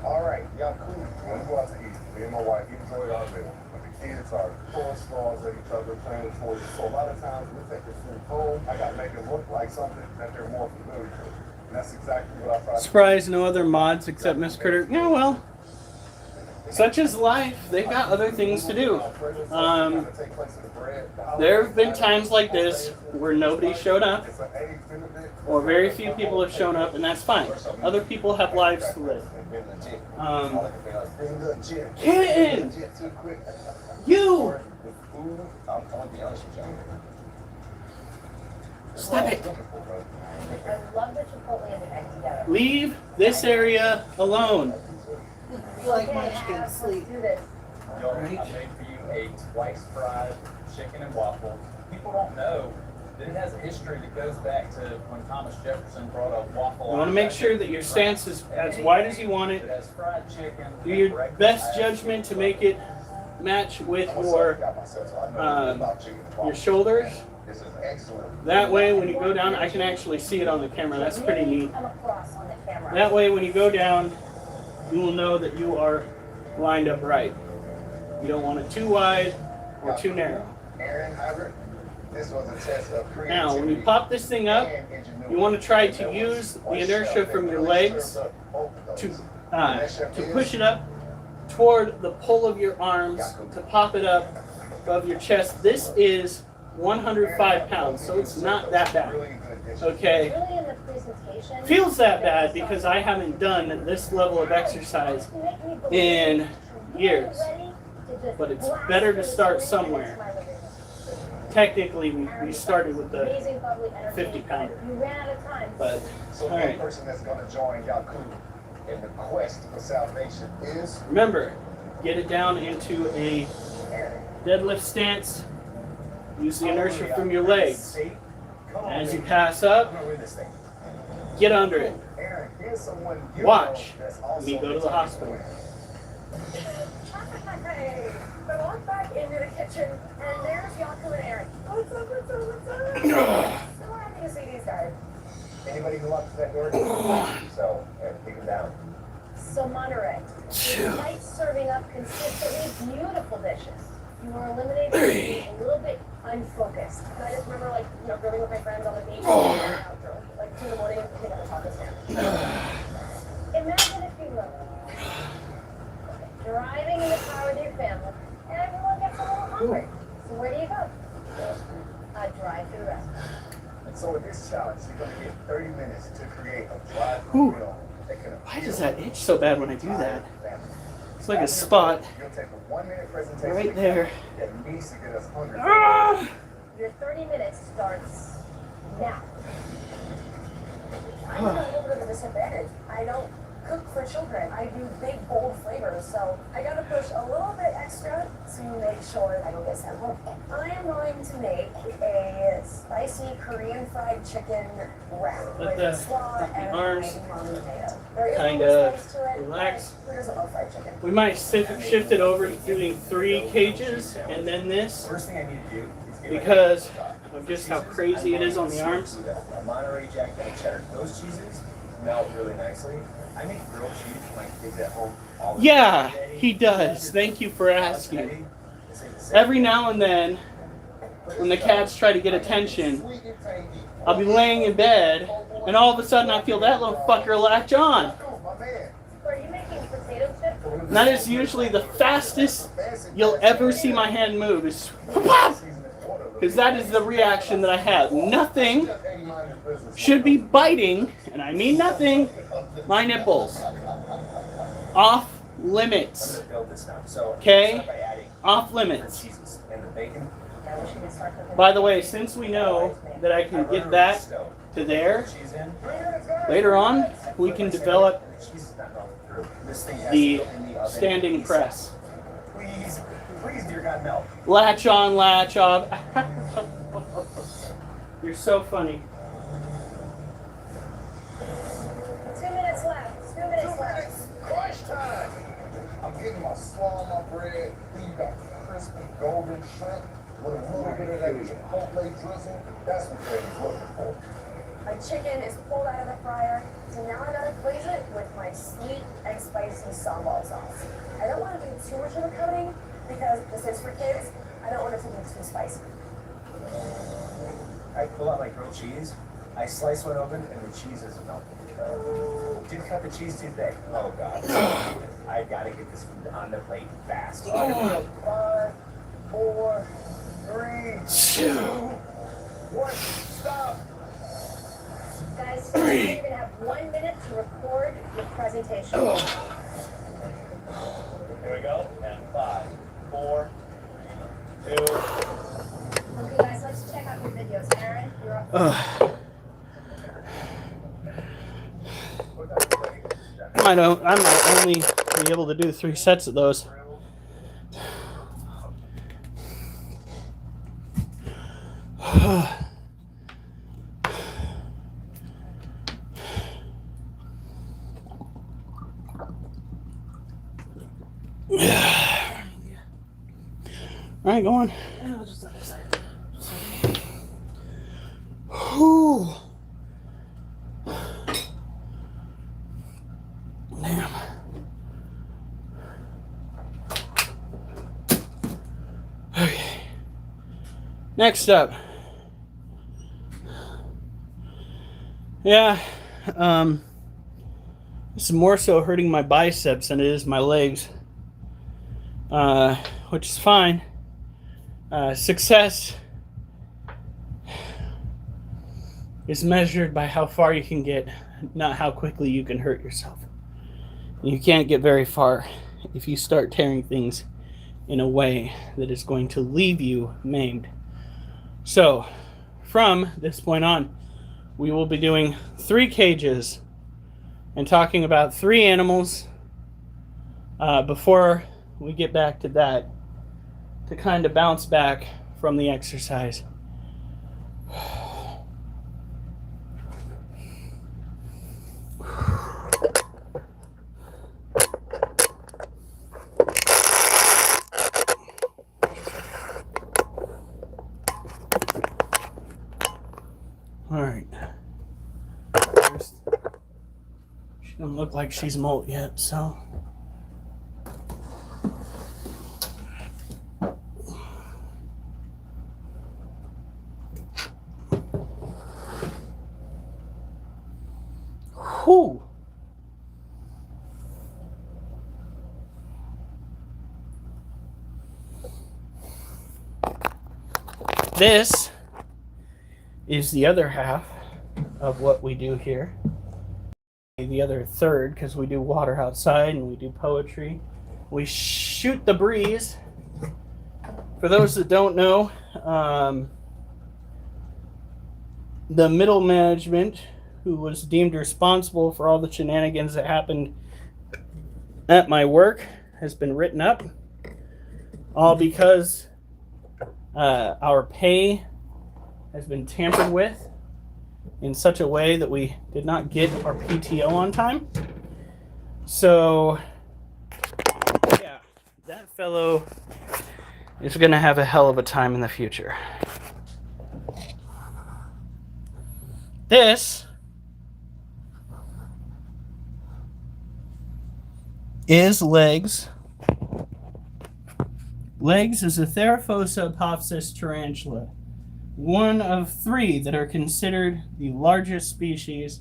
All right, y'all cool. We're gonna go out to eat. Me and my wife enjoyed our meal. But the kids are throwing straws at each other, playing with toys. So a lot of times we take this food home, I gotta make it look like something that they're more familiar with. And that's exactly what I try to do. Surprise, no other mods except Miss Critter. Yeah, well, such is life. They've got other things to do. There have been times like this where nobody showed up, or very few people have shown up, and that's fine. Other people have lives to live. Kitten! You! Stop it! I love the Chipotle and the egg together. Leave this area alone. Like Munchkin sleep. Let's do this. Yo, I made for you a twice fried chicken and waffle. People don't know that it has a history that goes back to when Thomas Jefferson brought a waffle. You want to make sure that your stance is as wide as you want It it. has fried chicken. Do your best judgment to make it match with your shoulders. That way, when you go down, I can actually see it on the camera. That's pretty neat. Come across on the camera. That way, when you go down, you will know that you are lined up right. You don't want it too wide or too narrow. Now, when you pop this thing up, you want to try to use the inertia from your legs to push it up toward the pull of your arms to pop it up above your chest. This is 105 pounds, so it's not that bad. Okay? Really in the presentation, Feels that bad because I haven't done this level of exercise in years. But it's better to start somewhere. Technically, we started with the 50-pounder. You ran out of time. But, So all right. the person that's going to join Yaku in the quest for salvation is Remember, get it down into a deadlift stance. Use the inertia from your legs. As you pass up, get under it. Aaron. Here's someone you Watch know that's also me go to the hospital. Hey, I walked back into the kitchen, and there's Yaku and Aaron. What's up, what's up, what's up? So happy to see these guys. Anybody who wants that word? So, take them down. So Monterey, despite serving up consistently beautiful dishes, you were eliminated for being a little bit unfocused. And I just remember, like, grilling with my friends on the beach, like 2 in the morning, we got a taco stand. Imagine if you were driving in the car with your family, and everyone gets a little hungry. So where do you go? A drive-through restaurant. And so with this challenge, you're going to get 30 minutes to create a drive-through meal that can Why does that itch so bad when I do that? It's like a spot You'll take a 1-minute presentation right there. that needs to get us hungry. Ah! Your 30 minutes starts now. I'm at a little bit of a disadvantage. I don't cook for children. I do big, bold flavors, so I gotta push a little bit extra to make sure I don't get sent home. I am going to make a spicy Korean fried chicken wrap Let with the slaw and arms mommy potato. There is a kinda little spice to it, relax. but who doesn't love fried chicken? We might shift it over to doing 3 cages and then this First thing I need to do is get because of just how crazy it is on the arms. A Monterey Jack and a cheddar. Those cheeses melt really nicely. I make grilled cheese for my kids at home all the Yeah, time. he does. Thank you for asking. Every now and then, when the cats try to get attention, I'll be laying in bed, and all of a sudden I feel that little fucker latch on. Are you making potato chips? And that is usually the fastest you'll ever see my hand move. Is because that is the reaction that I have. Nothing should be biting, and I mean nothing, my nipples. Off limits. Okay? Off limits. By the way, since we know that I can get that to there, later on, we can develop the standing press. Please, dear God, no. Latch on, latch off. You're so funny. 2 minutes left. 2 minutes left. Crunch time! I'm getting my slaw on my bread. Then you got crispy golden shrimp with a little bit of that chipotle drizzle. That's what Freddy's looking for. My chicken is pulled out of the fryer, so now I gotta glaze it with my sweet and spicy sambal sauce. I don't want to do too much of a coating because this is for kids. I don't want it to be too spicy. I pull out my grilled cheese, I slice one open, and the cheese is melted. Didn't cut the cheese too thick. Oh God. I gotta get this food on the plate fast. 5, 4, 3, 2, 1, stop! Guys, you're gonna have 1 minute to record your presentation. Here we go. And 5, 4, 2. Okay, guys, let's check out your videos. Aaron, you're up. I might only be able to do 3 sets of those. All right, go on. And I'll just other side. Whew. Damn. Okay. Next up. Yeah. This is more so hurting my biceps than it is my legs. Which is fine. Success is measured by how far you can get, not how quickly you can hurt yourself. You can't get very far if you start tearing things in a way that is going to leave you maimed. So, from this point on, we will be doing 3 cages and talking about 3 animals before we get back to that, to kind of bounce back from the exercise. All right. She doesn't look like she's molt yet, so. Whew. This is the other half of what we do here. The other third, because we do water outside and we do poetry. We shoot the breeze. For those that don't know, the middle management, who was deemed responsible for all the shenanigans that happened at my work, has been written up. All because our pay has been tampered with in such a way that we did not get our PTO on time. So, yeah, that fellow is going to have a hell of a time in the future. This is Legs. Legs is a Theraphosa apophysis tarantula, one of 3 that are considered the largest species: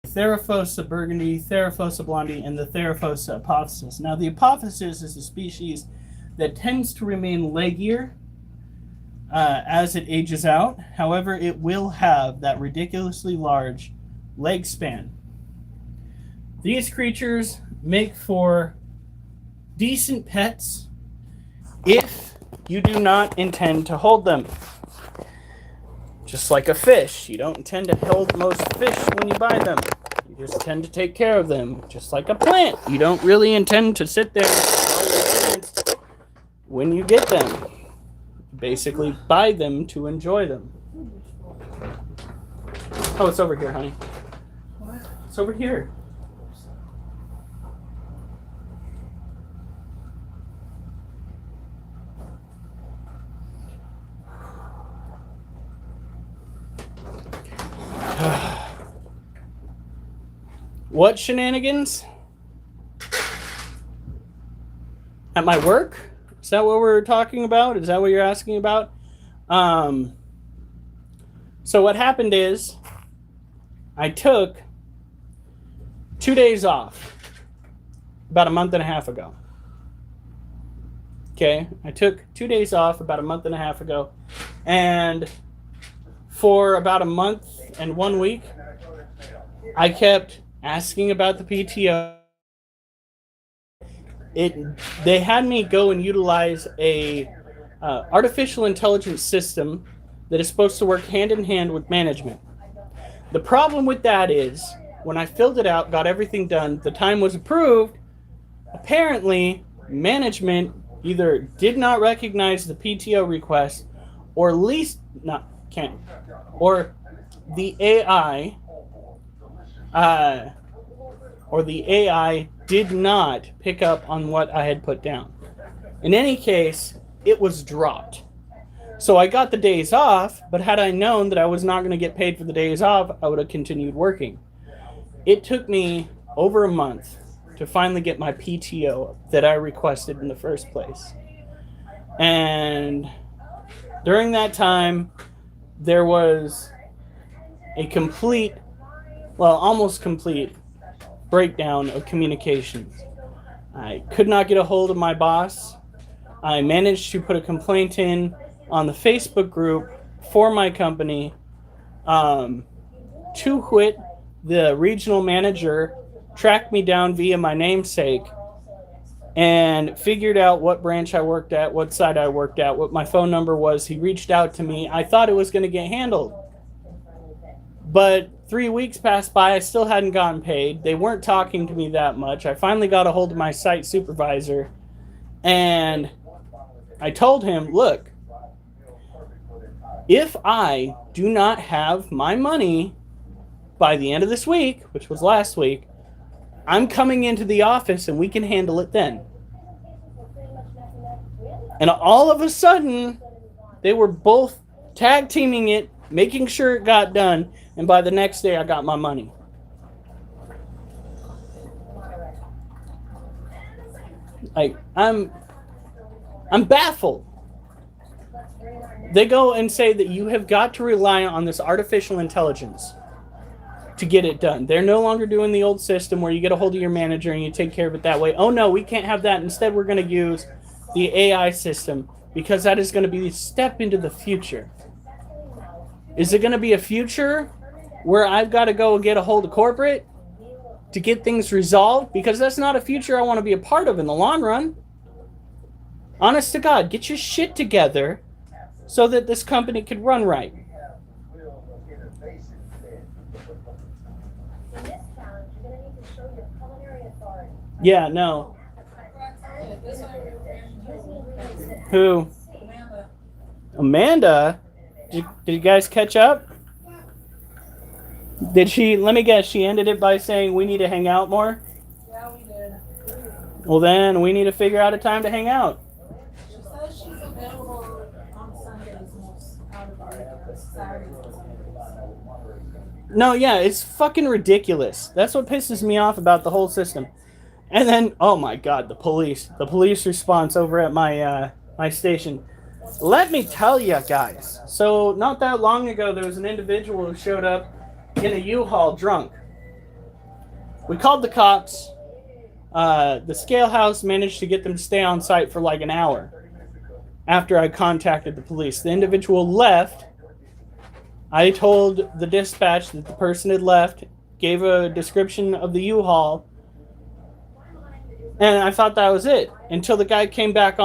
Theraphosa burgundy, Theraphosa blondie, and the Theraphosa apophysis. Now, the apophysis is a species that tends to remain leggier as it ages out. However, it will have that ridiculously large leg span. These creatures make for decent pets if you do not intend to hold them. Just like a fish, you don't intend to hold most fish when you buy them. You just tend to take care of them. Just like a plant, you don't really intend to sit there when you get them. You basically buy them to enjoy them. Oh, it's over here, honey. What? It's over here. What shenanigans? At my work? Is that what we're talking about? Is that what you're asking about? So what happened is I took 2 days off about a month and a half ago. Okay, I took 2 days off about a month and a half ago, and for about a month and 1 week, I kept asking about the PTO. They had me go and utilize a artificial intelligence system that is supposed to work hand in hand with management. The problem with that is, when I filled it out, got everything done, the time was approved, apparently management either did not recognize the PTO request, or at least or the AI did not pick up on what I had put down. In any case, it was dropped. So I got the days off, but had I known that I was not going to get paid for the days off, I would have continued working. It took me over a month to finally get my PTO that I requested in the first place. And during that time, there was a complete, well, almost complete breakdown of communications. I could not get a hold of my boss. I managed to put a complaint in on the Facebook group for my company. To quit, the regional manager tracked me down via my namesake and figured out what branch I worked at, what side I worked at, what my phone number was. He reached out to me. I thought it was going to get handled. But 3 weeks passed by. I still hadn't gotten paid. They weren't talking to me that much. I finally got a hold of my site supervisor, and I told him, look, if I do not have my money by the end of this week, which was last week, I'm coming into the office and we can handle it then. And all of a sudden, they were both tag teaming it, making sure it got done, and by the next day I got my money. Like, I'm baffled. They go and say that you have got to rely on this artificial intelligence to get it done. They're no longer doing the old system where you get a hold of your manager and you take care of it that way. Oh no, we can't have that. Instead, we're going to use the AI system because that is going to be a step into the future. Is it going to be a future where I've got to go and get a hold of corporate to get things resolved? Because that's not a future I want to be a part of in the long run. Honest to God, get your shit together so that this company could run right. Yeah, no. Who? Amanda? Did you guys catch up? Did she, let me guess, she ended it by saying we need to hang out more? Yeah, we did. Well then, we need to figure out a time to hang out. She says she's available on Sundays most out of our Saturdays and Sundays. No, yeah, it's fucking ridiculous. That's what pisses me off about the whole system. And then, oh my God, the police response over at my my station. Let me tell you guys. So not that long ago, there was an individual who showed up in a U-Haul drunk. We called the cops. The scale house managed to get them to stay on site for like an hour after I contacted the police. The individual left. I told the dispatch that the person had left, gave a description of the U-Haul, and I thought that was it until the guy came back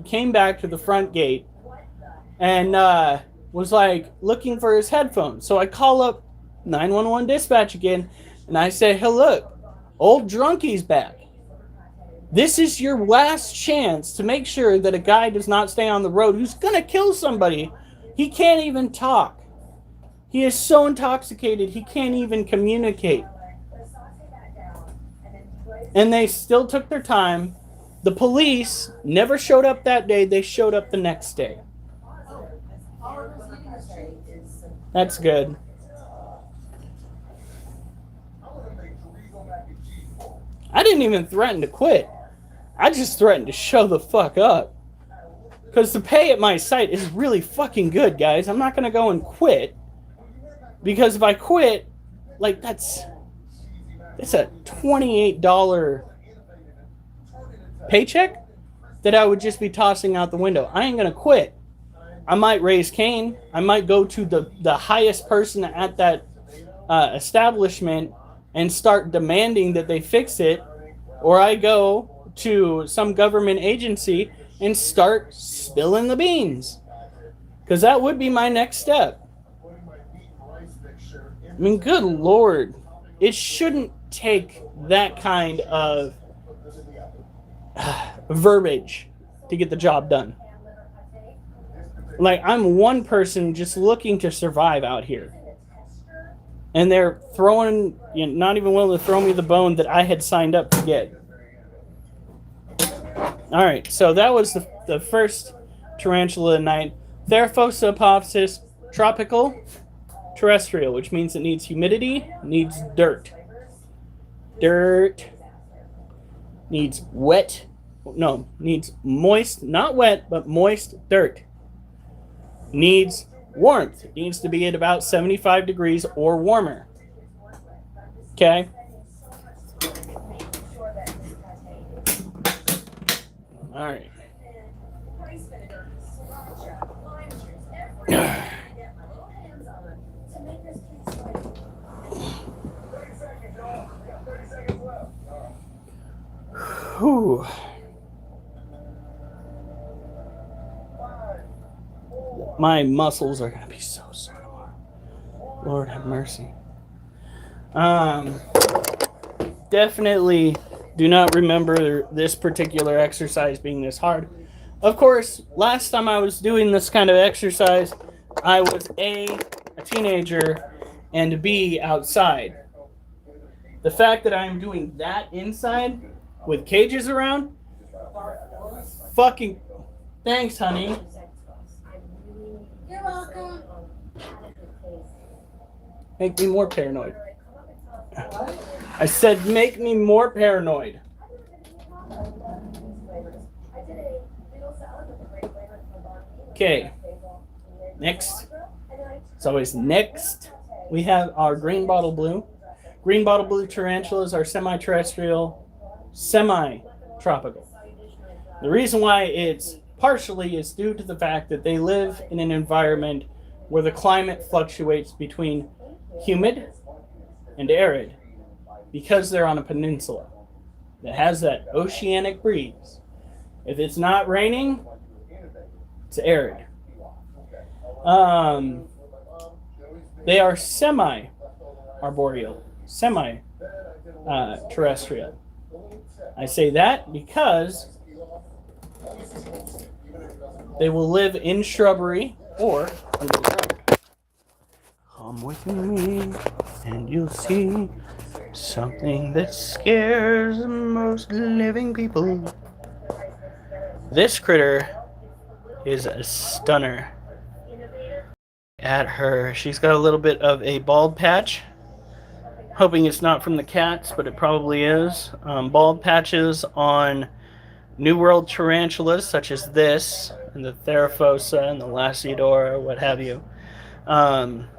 came back to the front gate and was like looking for his headphones. So I call up 911 dispatch again and I say, "Hey, look, old drunkie's back. This is your last chance to make sure that a guy does not stay on the road who's gonna kill somebody. He can't even talk. He is so intoxicated he can't even communicate." And they still took their time. The police never showed up that day. They showed up the next day. That's good. I didn't even threaten to quit. I just threatened to show the fuck up. Because the pay at my site is really fucking good, guys. I'm not going to go and quit. Because if I quit, like, that's a $28 paycheck that I would just be tossing out the window. I ain't going to quit. I might raise Cain. I might go to the highest person at that establishment and start demanding that they fix it. Or I go to some government agency and start spilling the beans. Because that would be my next step. I mean, good Lord. It shouldn't take that kind of verbiage to get the job done. Like, I'm one person just looking to survive out here. And they're throwing, not even willing to throw me the bone that I had signed up to get. Alright, so that was the first tarantula at night. Theraphosa tropical, terrestrial, which means it needs humidity, needs dirt. Needs wet. No, needs moist, not wet, but moist dirt. Needs warmth. It needs to be at about 75 degrees or warmer. Okay? All right. Whew. My muscles are going to be so sore tomorrow. Lord have mercy. Definitely do not remember this particular exercise being this hard. Of course, last time I was doing this kind of exercise, I was A, a teenager, and B, outside. The fact that I'm doing that inside with cages around, fucking thanks, honey. You're welcome. Make me more paranoid. I said make me more paranoid. Okay. Next. It's always next. We have our green bottle blue. Green bottle blue tarantulas are semi-terrestrial, semi-tropical. The reason why it's partially is due to the fact that they live in an environment where the climate fluctuates between humid and arid because they're on a peninsula that has that oceanic breeze. If it's not raining, it's arid. They are semi-arboreal, semi-terrestrial. I say that because they will live in shrubbery or under the ground. Come with me and you'll see something that scares most living people. This critter is a stunner. At her, she's got a little bit of a bald patch. Hoping it's not from the cats, but it probably is. Bald patches on New World tarantulas, such as this, and the Theraphosa, and the Lasiodora, what have you,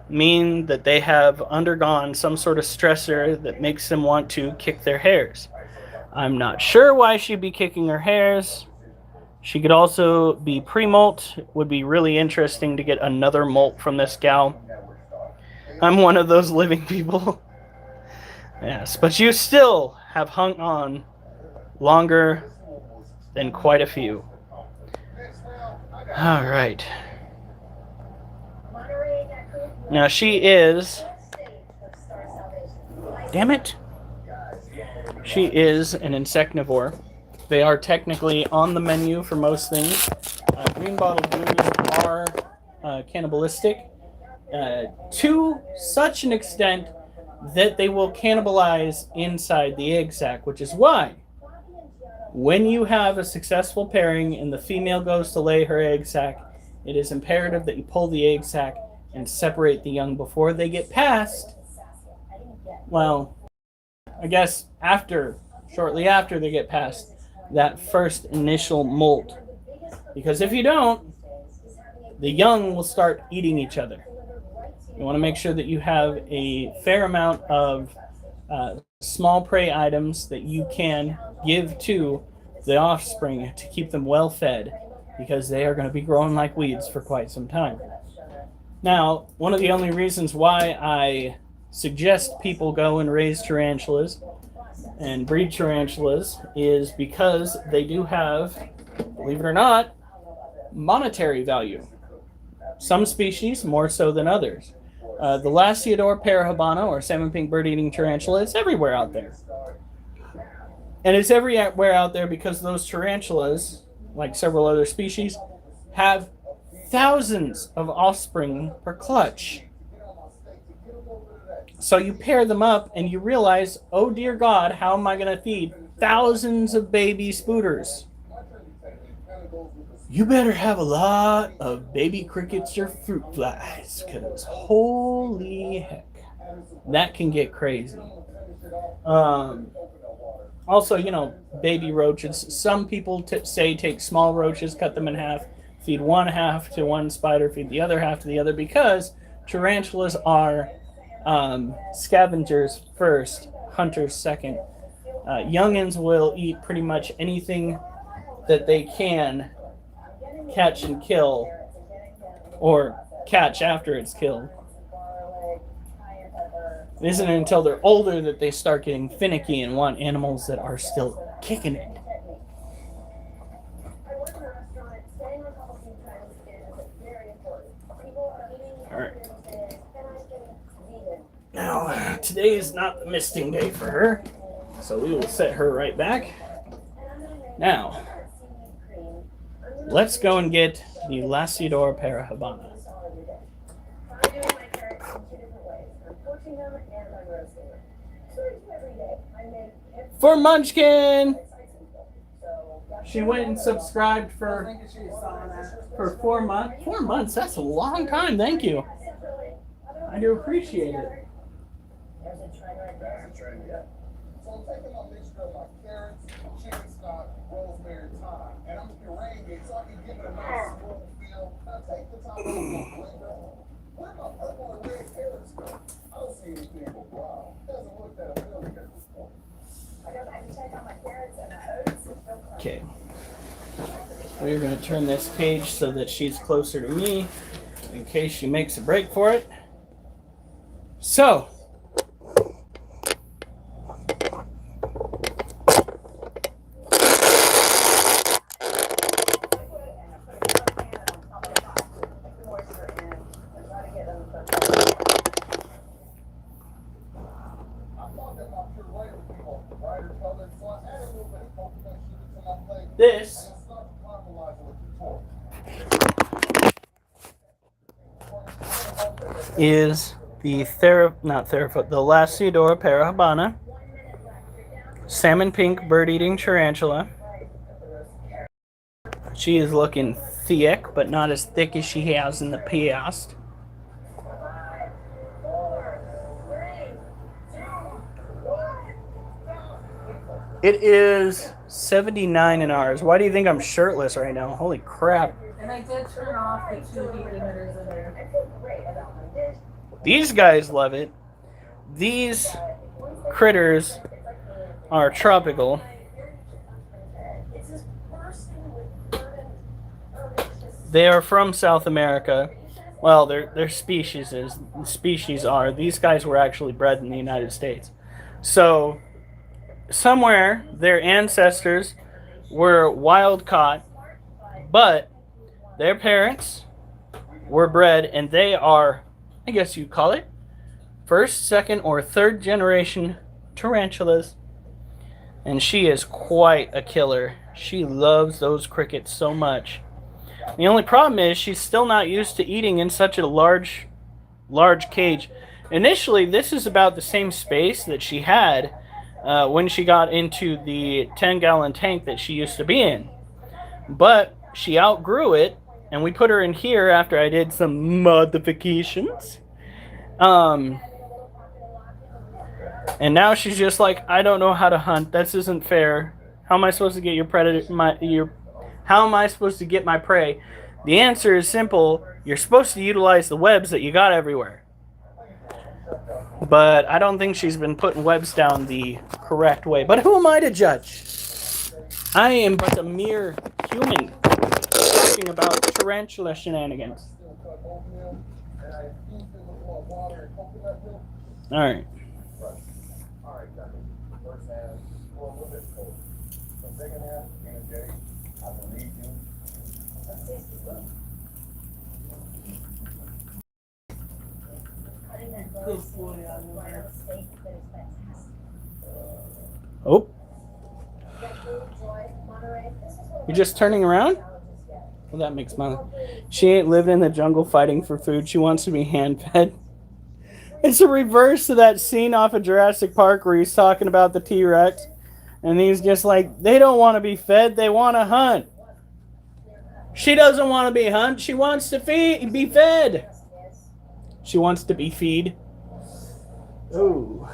mean that they have undergone some sort of stressor that makes them want to kick their hairs. I'm not sure why she'd be kicking her hairs. She could also be pre-molt. It would be really interesting to get another molt from this gal. I'm one of those living people. Yes, but you still have hung on longer than quite a few. All right. Now she is... Damn it. She is an insectivore. They are technically on the menu for most things. Green bottle blues are cannibalistic to such an extent that they will cannibalize inside the egg sac, which is why when you have a successful pairing and the female goes to lay her egg sac, it is imperative that you pull the egg sac and separate the young before they get past, well, I guess shortly after they get past that first initial molt. Because if you don't, the young will start eating each other. You want to make sure that you have a fair amount of small prey items that you can give to the offspring to keep them well fed, because they are going to be growing like weeds for quite some time. Now, one of the only reasons why I suggest people go and raise tarantulas and breed tarantulas is because they do have, believe it or not, monetary value. Some species more so than others. The Lasiodora parahabana, or salmon pink bird-eating tarantula, is everywhere out there. And it's everywhere out there because those tarantulas, like several other species, have thousands of offspring per clutch. So you pair them up and you realize, oh dear God, how am I going to feed thousands of baby spooters? you better have a lot of baby crickets or fruit flies, because holy heck, that can get crazy. Also, baby roaches. Some people say take small roaches, cut them in half, feed one half to one spider, feed the other half to the other, because tarantulas are scavengers first, hunters second. Youngins will eat pretty much anything that they can catch and kill, or catch after it's killed. It isn't until they're older that they start getting finicky and want animals that are still kicking it. Alright. Now, today is not the misting day for her, so we will set her right back. Now, let's go and get the Lacidor para Habana. For Munchkin! She went and subscribed for 4 months. 4 months? That's a long time. Thank you. I do appreciate it. So I'm taking my mixture of my carrots, chicken stock, rosemary, thyme, and I'm pureeing it so I can give it a nice smooth feel. Now take the top off my blender. Where my purple and red carrots go? I don't see anything but brown. Doesn't look that appealing at this point. I go back and check out my carrots and my oats. Okay. We're going to turn this page so that she's closer to me in case she makes a break for it. So, this is the Lacidor para Habana, salmon pink bird-eating tarantula. She is looking thick, but not as thick as she has in the past. It is 79 in ours. Why do you think I'm shirtless right now? Holy crap. And I did turn off the 2 heat emitters in there. These guys love it. These critters are tropical. They are from South America. Well, their species are. These guys were actually bred in the United States. So, somewhere their ancestors were wild caught, but their parents were bred, and they are, I guess you'd call it, first, second, or third generation tarantulas. And she is quite a killer. She loves those crickets so much. The only problem is she's still not used to eating in such a large cage. Initially, this is about the same space that she had when she got into the 10-gallon tank that she used to be in. But she outgrew it, and we put her in here after I did some modifications. And now she's just like, I don't know how to hunt. This isn't fair. How am I supposed to get how am I supposed to get my prey? The answer is simple. You're supposed to utilize the webs that you got everywhere. But I don't think she's been putting webs down the correct way. But who am I to judge? I am but a mere human talking about tarantula shenanigans. Alright. Oh. You're just turning around? Well, that makes my... She ain't living in the jungle fighting for food. She wants to be hand-fed. It's a reverse of that scene off of Jurassic Park where he's talking about the T-Rex. And he's just like, they don't want to be fed, they want to hunt. She doesn't want to be hunt. She wants to be fed. She wants to be feed. Ooh,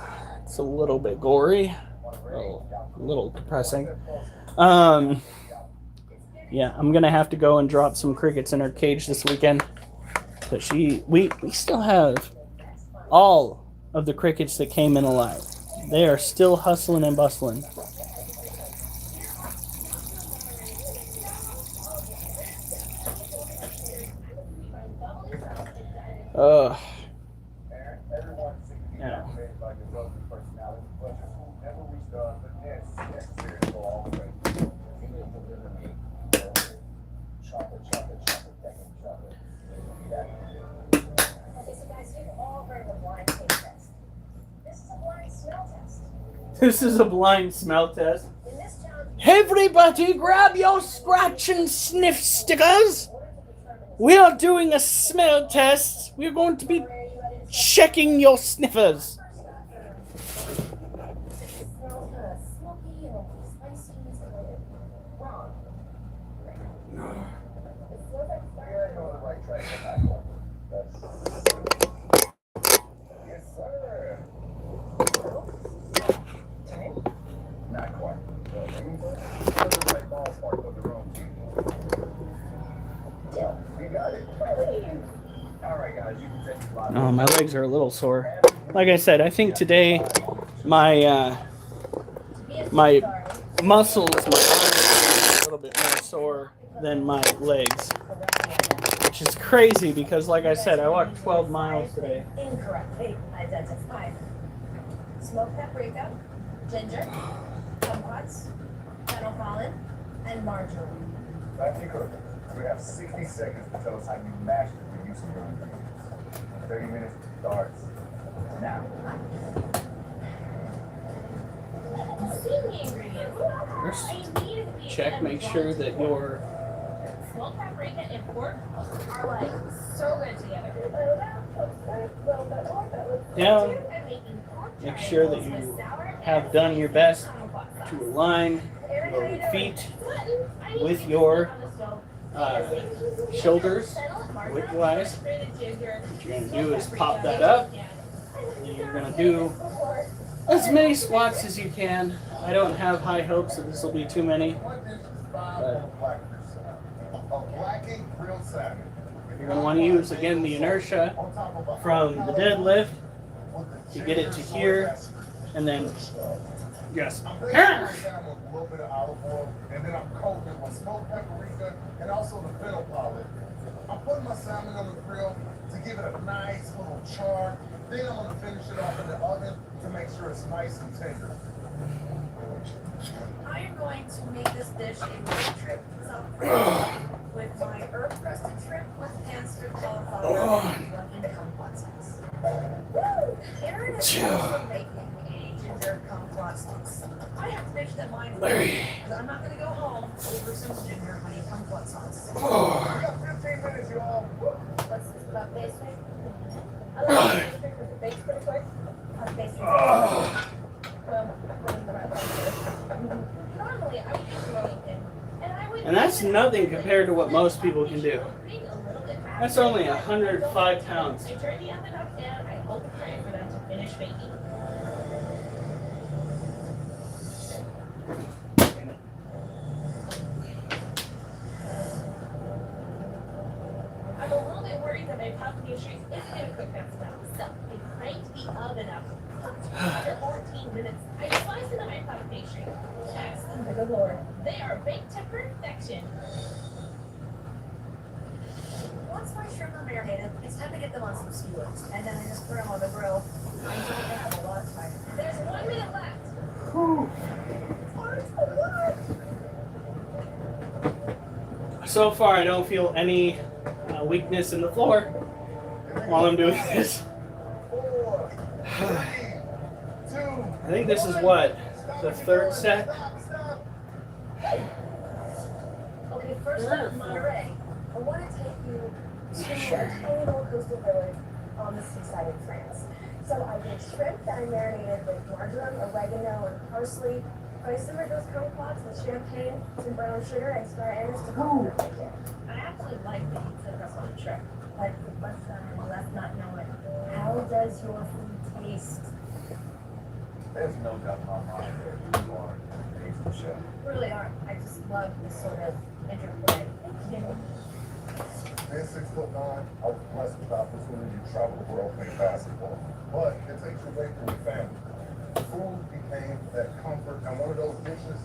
it's a little bit gory. A little depressing. Yeah, I'm gonna have to go and drop some crickets in her cage this weekend. But we still have all of the crickets that came in alive. They are still hustling and bustling. Yeah. This is a blind smell test. Everybody grab your scratch and sniff stickers. We are doing a smell test. We're going to be checking your sniffers. Oh, my legs are a little sore. Like I said, I think today my muscles, my arms are a little bit more sore than my legs, which is crazy because, like I said, I walked 12 miles today. Incorrectly identified. Smoked paprika, ginger, kumquats, fennel pollen, and marjoram. Matthew Cook, we have 60 seconds to tell us how you mastered the use of your ingredients. 30 minutes starts now. Check, make sure that your Smoked paprika and pork are like so good together. make sure that you have done your best to align your feet with your shoulders width-wise. What you're going to do is pop that up. And you're going to do as many squats as you can. I don't have high hopes that this will be too many. But you're going to want to use, again, the inertia from the deadlift to get it to here. And then just... a little bit of olive oil, and then I'm coating it with smoked paprika and also the fennel pollen. I'm putting my salmon on the grill to give it a nice little char. Then I'm going to finish it off in the oven to make sure it's nice and tender. I am going to make this dish a road trip with my herb-crusted shrimp with pan-strip cauliflower and kumquat sauce. Aaron is also making a ginger kumquat sauce. I have to make sure that mine is because I'm not going to go home over some ginger honey kumquat sauce. We got 15 minutes, y'all. What's this about pastry? I like pastry because it bakes pretty quick. Pastry. Normally, I would be throwing in, And that's nothing compared to what most people can do. That's only 105 pounds. I turn the oven up and I open fire for them to finish baking. I'm a little bit worried that my puff pastry isn't going to cook fast enough. So I cranked the oven up for 14 minutes. I sliced into my puff pastry. Excellent. Good Lord. They are baked to perfection. Once my shrimp are marinated, it's time to get them on some skewers. And then I just put them on the grill. I don't have a lot of time. There's 1 minute left. So far, I don't feel any weakness in the floor while I'm doing this. I think this is what? The third set? Okay, first up, Monterey. I want to take you to a tiny little coastal village on the seaside in France. So I did shrimp that I marinated with marjoram, oregano, and parsley. I simmered those kumquats with champagne, some brown sugar, and star anise to complement my kick. I actually like that you took us on a trip. But let's not know it. How does your food taste? There's no doubt in my mind that you are an amazing chef. Really are. I just love this sort of interplay. Being 6'9", I was blessed with the opportunity to travel the world playing basketball. But it takes you away from your family. Food became that comfort, and one of those dishes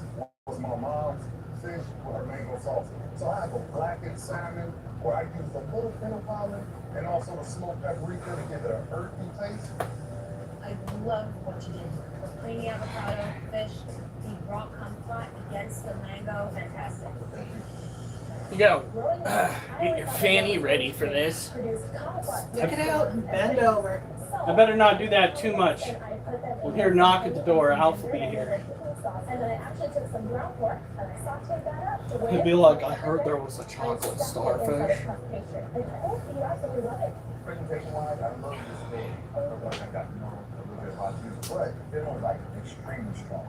was my mom's fish with her mango salsa. So I have a blackened salmon where I use a little bit of olive and also the smoked paprika to give it an earthy taste. I love what you did with plain avocado, fish, the raw kumquat against the mango. Fantastic. Yo, get your fanny ready for this. Stick it out and bend over. I better not do that too much. We'll hear a knock at the door. Alf will be here. And then I actually took some ground pork and I sauteed that up. He'll be like, I heard there was a chocolate starfish. Presentation-wise, I love this thing. I feel like I got to know a little bit about you, but it was like extremely strong.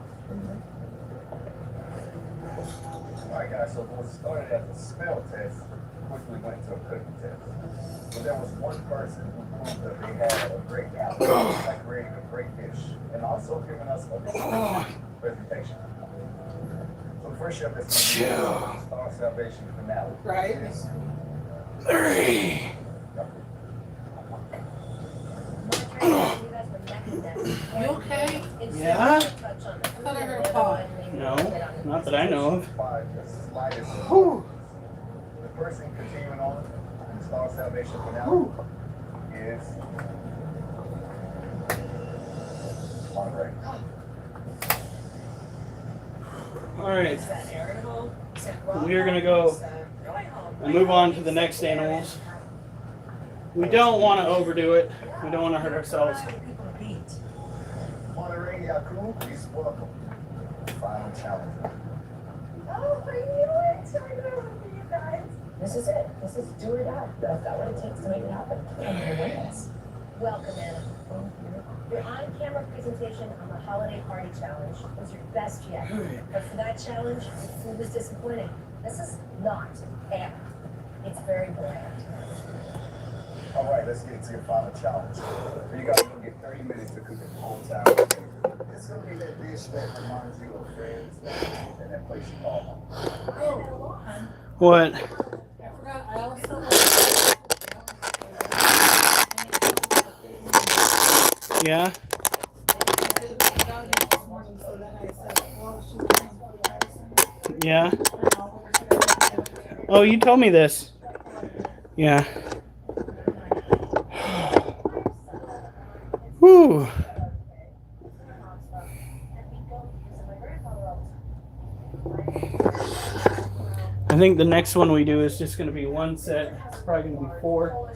Alright guys, so what started as a smell test quickly went to a cooking test. But there was one person who proved that they had a great palate, like creating a great dish, and also giving us a great presentation. So the first chef is Star Salvation finale. Right. Is 3. You okay? Yeah? I thought I heard a pop. No, not that I know of. by the slightest. Whew. The person continuing on in the Star Salvation finale is Monterey. Alright. We are going to go and move on to the next animals. We don't want to overdo it. We don't want to hurt ourselves. Monterey Yaku, please welcome the final challenger. Oh, I knew it! I knew it would be you guys. This is it. This is do or die. I've got what it takes to make it happen. I'm gonna win this. Welcome, Anna. Your on-camera presentation on the Holiday Party Challenge was your best yet. But for that challenge, your food was disappointing. This is not Anna. It's very bland. All right, let's get to your final challenge. You guys are gonna get 30 minutes to cook a whole town. It's gonna be that dish that reminds you of friends and that place you call home. What? I forgot. I also. Yeah? Yeah? Oh, you told me this. Yeah. Whew. I think the next one we do is just going to be one set. It's probably going to be 4.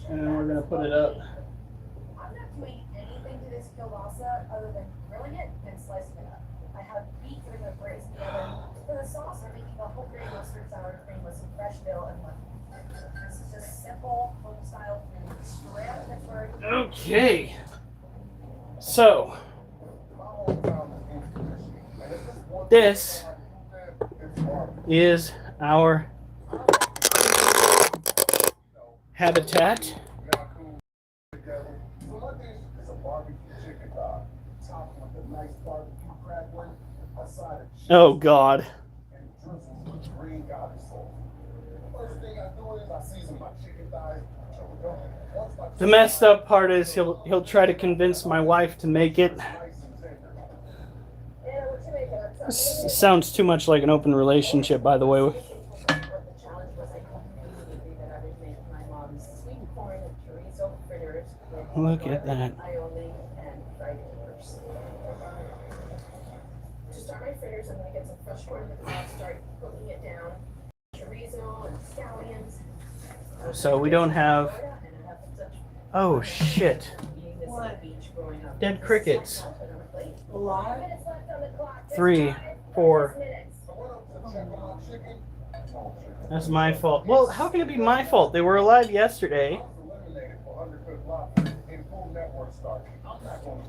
And then we're going to put it up. I'm not doing anything to this kielbasa other than grilling it and slicing it up. I have beef that I'm going to braise together. For the sauce, I'm making a whole grain mustard sour cream with some fresh dill and lemon. This is just simple, home-style food, straight out of Pittsburgh. Okay. So, this is our habitat. Oh God. The messed up part is he'll try to convince my wife to make it. This sounds too much like an open relationship, by the way. Look at that. To start my fritters, I'm going to get some fresh corn in the pot, start cooking it down. Chorizo and scallions. So we don't have... Oh, shit. Dead crickets. 3, 4. That's my fault. Well, how can it be my fault? They were alive yesterday.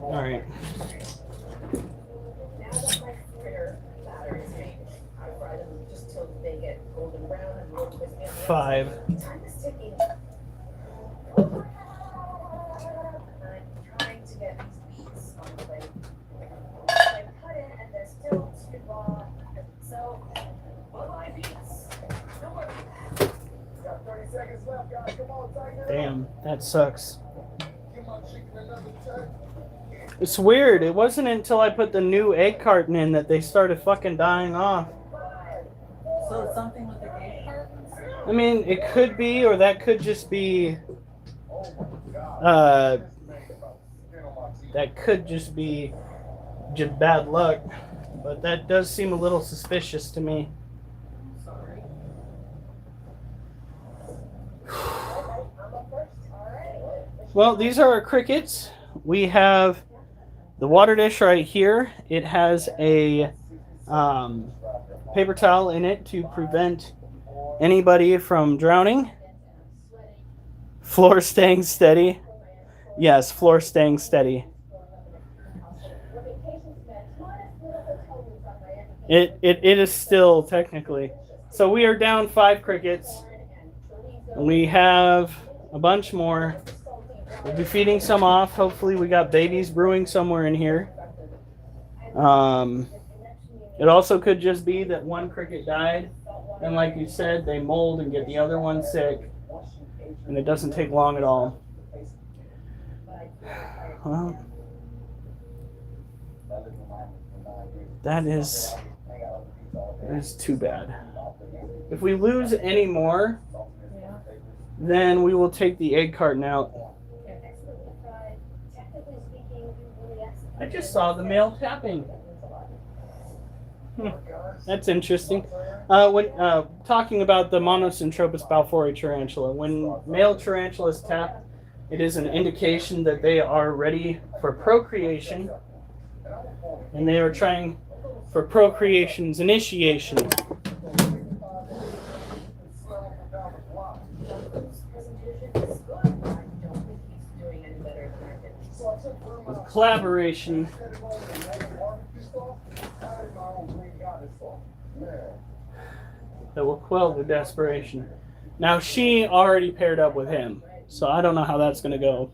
Alright. 5. Time is ticking. I'm trying to get these beets on the plate. I cut in and they're still too raw. So, bye-bye beets. No more beets. Got 30 seconds left, guys. Come on, tighten it up. Damn, that sucks. Give my chicken another touch. It's weird. It wasn't until I put the new egg carton in that they started fucking dying off. So it's something with the egg cartons? I mean, it could be, or that could just be, that could just be just bad luck. But that does seem a little suspicious to me. Sorry. Well, these are our crickets. We have the water dish right here. It has a paper towel in it to prevent anybody from drowning. Floor staying steady. Yes, floor staying steady. It is still technically. So we are down 5 crickets. We have a bunch more. We'll be feeding some off. Hopefully we got babies brewing somewhere in here. It also could just be that one cricket died. And like you said, they mold and get the other one sick. And it doesn't take long at all. Well, that is too bad. If we lose any more, then we will take the egg carton out. I just saw the male tapping. That's interesting. When talking about the Monosynthropus balfouri tarantula, when male tarantulas tap, it is an indication that they are ready for procreation, and they are trying for procreation's initiation. With collaboration. That will quell the desperation. Now she already paired up with him, so I don't know how that's going to go.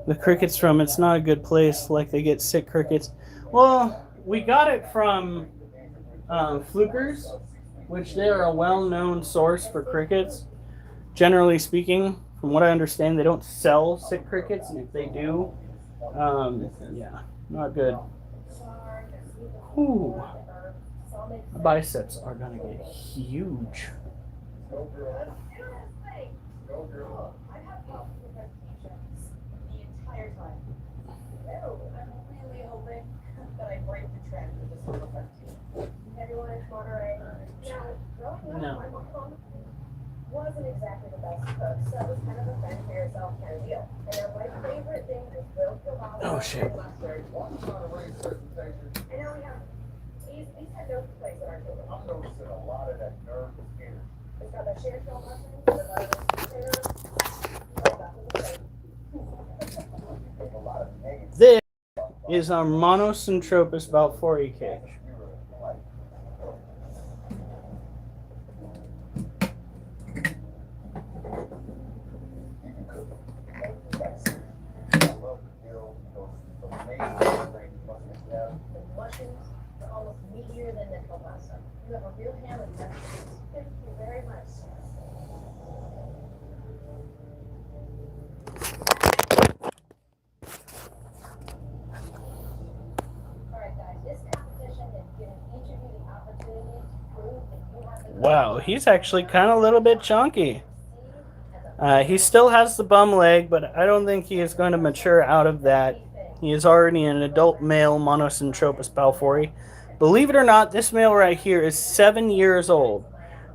The crickets from It's Not a Good Place, like they get sick crickets. Well, we got it from Flukers, which they are a well-known source for crickets. Generally speaking, from what I understand, they don't sell sick crickets, and if they do, yeah, not good. Ooh. My biceps are gonna get huge. No. Wasn't exactly the best cook, so it was kind of a fend for yourself kind of deal. And my favorite thing is grilled kebab. Oh shit. And now we have these had no place in our children. I'm noticing a lot of that nerve here. It's got the shared shell mushroom, the This is our Monosynthropus balfouri cage. mushrooms are almost meatier than the kielbasa. You have a real ham and that. Thank you very much. Alright guys, this competition is giving each of you the opportunity to prove that you have the Wow, he's actually kind of a little bit chunky. He still has the bum leg, but I don't think he is going to mature out of that. He is already an adult male Monosynthropus balfouri. Believe it or not, this male right here is 7 years old.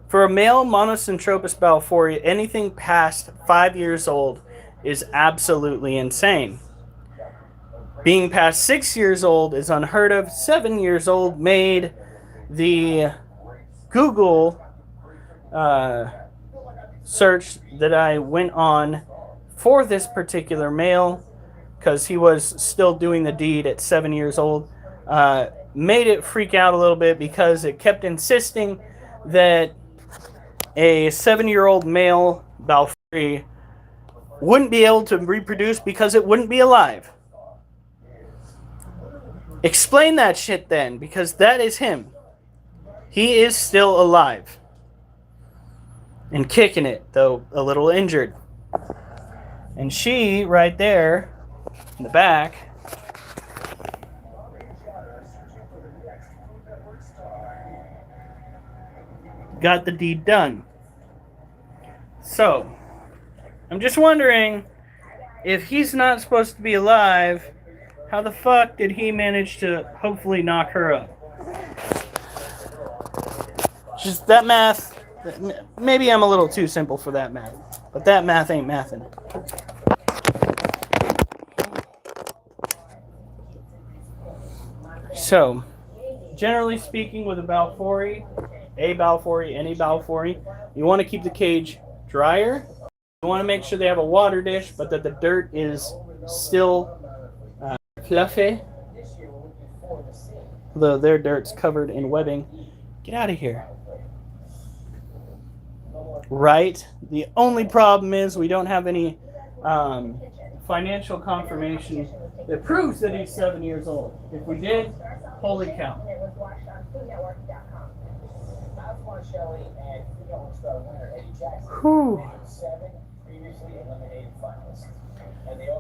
For a male Monosynthropus balfouri, anything past 5 years old is absolutely insane. Being past 6 years old is unheard of. 7 years old made the Google search that I went on for this particular male, because he was still doing the deed at 7 years old, made it freak out a little bit because it kept insisting that a 7-year-old male Balfouri wouldn't be able to reproduce because it wouldn't be alive. Explain that shit then, because that is him. He is still alive. And kicking it, though a little injured. And she, right there, in the back, got the deed done. So, I'm just wondering, if he's not supposed to be alive, how the fuck did he manage to hopefully knock her up? Just that math, maybe I'm a little too simple for that math, but that math ain't mathin'. So, generally speaking, with a Balfouri, any Balfouri, you want to keep the cage drier. You want to make sure they have a water dish, but that the dirt is still fluffy. Though their dirt's covered in webbing. Get out of here. Right? The only problem is we don't have any financial confirmation that proves that he's 7 years old. If we did, holy cow. Whew.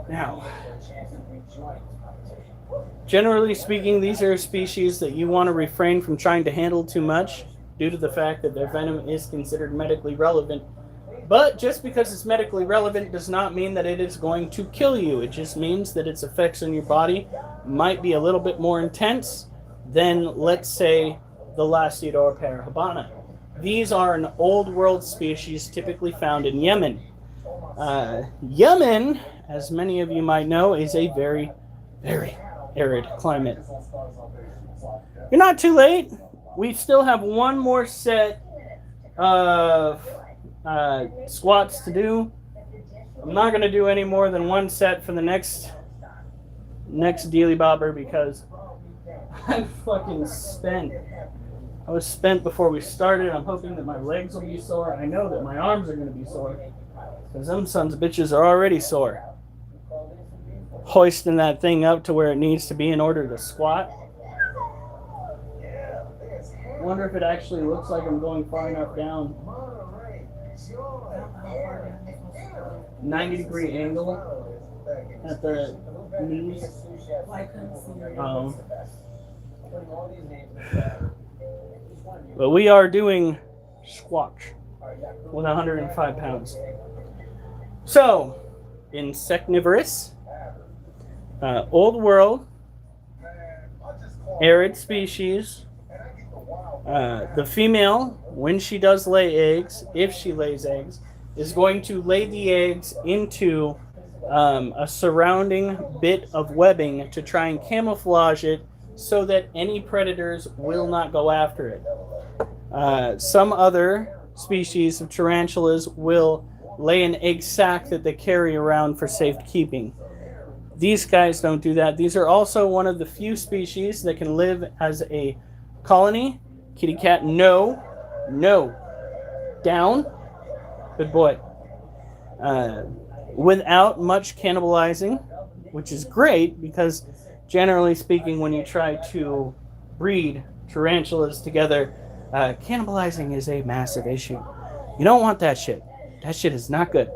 Now, generally speaking, these are species that you want to refrain from trying to handle too much due to the fact that their venom is considered medically relevant. But just because it's medically relevant does not mean that it is going to kill you. It just means that its effects on your body might be a little bit more intense than, let's say, the Lasiodora parahabana. These are an old world species typically found in Yemen. Yemen, as many of you might know, is a very, very arid climate. You're not too late. We still have one more set of squats to do. I'm not going to do any more than one set for the next dealy bobber because I'm fucking spent. I was spent before we started. I'm hoping that my legs will be sore. I know that my arms are going to be sore because them sons of bitches are already sore. Hoisting that thing up to where it needs to be in order to squat. I wonder if it actually looks like I'm going far enough down. 90-degree angle at the knees. But we are doing squash with 105 pounds. So, insectivorous, old world, arid species. The female, when she does lay eggs, if she lays eggs, is going to lay the eggs into a surrounding bit of webbing to try and camouflage it so that any predators will not go after it. Some other species of tarantulas will lay an egg sac that they carry around for safekeeping. These guys don't do that. These are also one of the few species that can live as a colony. Kitty cat, no. Down. Good boy. Without much cannibalizing, which is great because generally speaking, when you try to breed tarantulas together, cannibalizing is a massive issue. You don't want that shit. That shit is not good.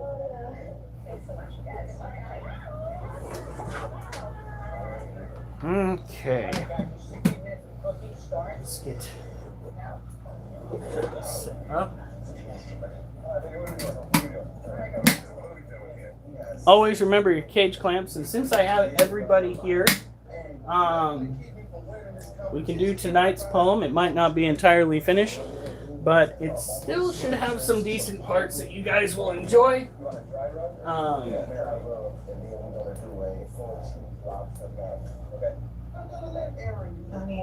Okay. Let's get set up. Always remember your cage clamps, and since I have everybody here, we can do tonight's poem. It might not be entirely finished, but it still should have some decent parts that you guys will enjoy.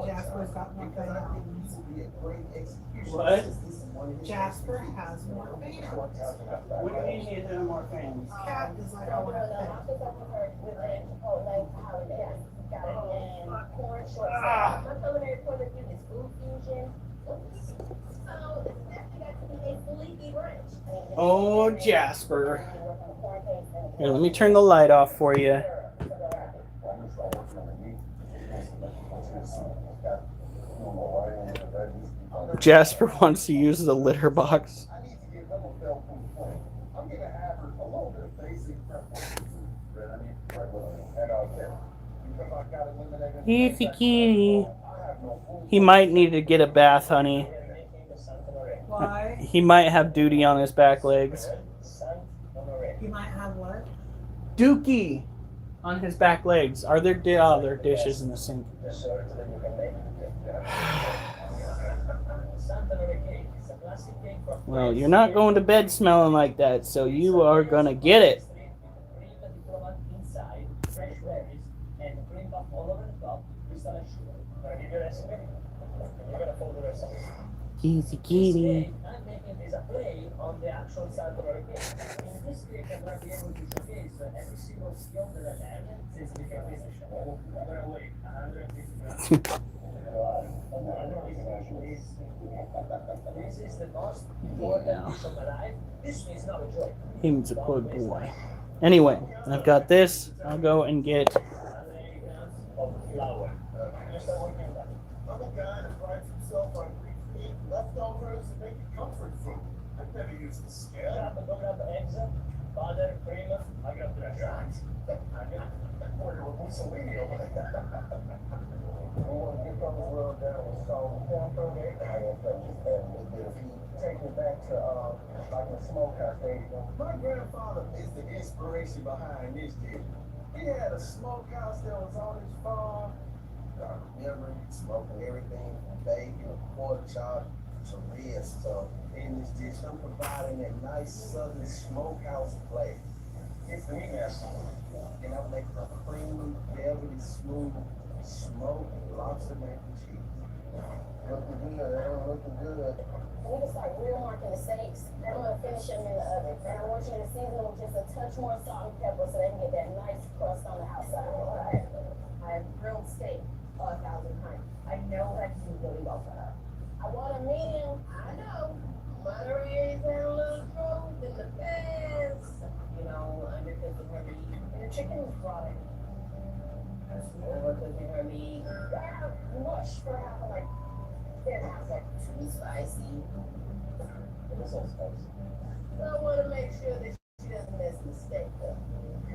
Jasper's got more fans. What? Jasper has more fans. What do you mean he has more fans? Cat is like, I want to My culinary point of view is food fusion. So Oh, Jasper. Here, let me turn the light off for you. Jasper wants to use the litter box. Easy kitty. He might need to get a bath, honey. Why? He might have duty on his back legs. You might have what? Dookie on his back legs. Are there other dishes in the sink? Well, you're not going to bed smelling like that, so you are gonna get it. Easy kitty. On the actual side of our cake. In this cake, I'm not able to showcase every single skill that I've learned since becoming business chef. I'm gonna weigh 150 grams. This is the most important dish of my life. This is not a joke. He's a good boy. Anyway, I've got this. I'll go and get. 180 grams of flour. Just start working on that. I'm a guy that prides himself on recreating leftovers and making comfort food. I've never used a scale. Don't grab the eggs, butter, cream. I grab the restaurants. I'm working with Mussolini over there. We want to get those rolled down with salt and pepper. I don't touch this bad a little bit of heat. Take it back to like a smokehouse day. My grandfather is the inspiration behind this dish. He had a smokehouse that was on his farm. I remember smoking everything from bacon, quarter chop, to red stuff. In this dish, I'm providing a nice southern smokehouse flavor. It's the meat master. And I'm making a creamy, velvety, smooth, smoked lobster mac and cheese. Looking good, looking good. We can start real marking the steaks. Then I'm gonna finish them in the oven. And I want you to season them with just a touch more salt and pepper so they can get that nice crust on the outside. Alright. I have grilled steak, 1,000 honey. I know that you really well for her. I want a medium. I know. Monterey's had a little trouble in the past. You know, undercooking her meat. And the chicken was rotting. Overcooking her meat. Mush for half of like. That was like too spicy. It was so spicy. So I want to make sure that she doesn't miss the steak though.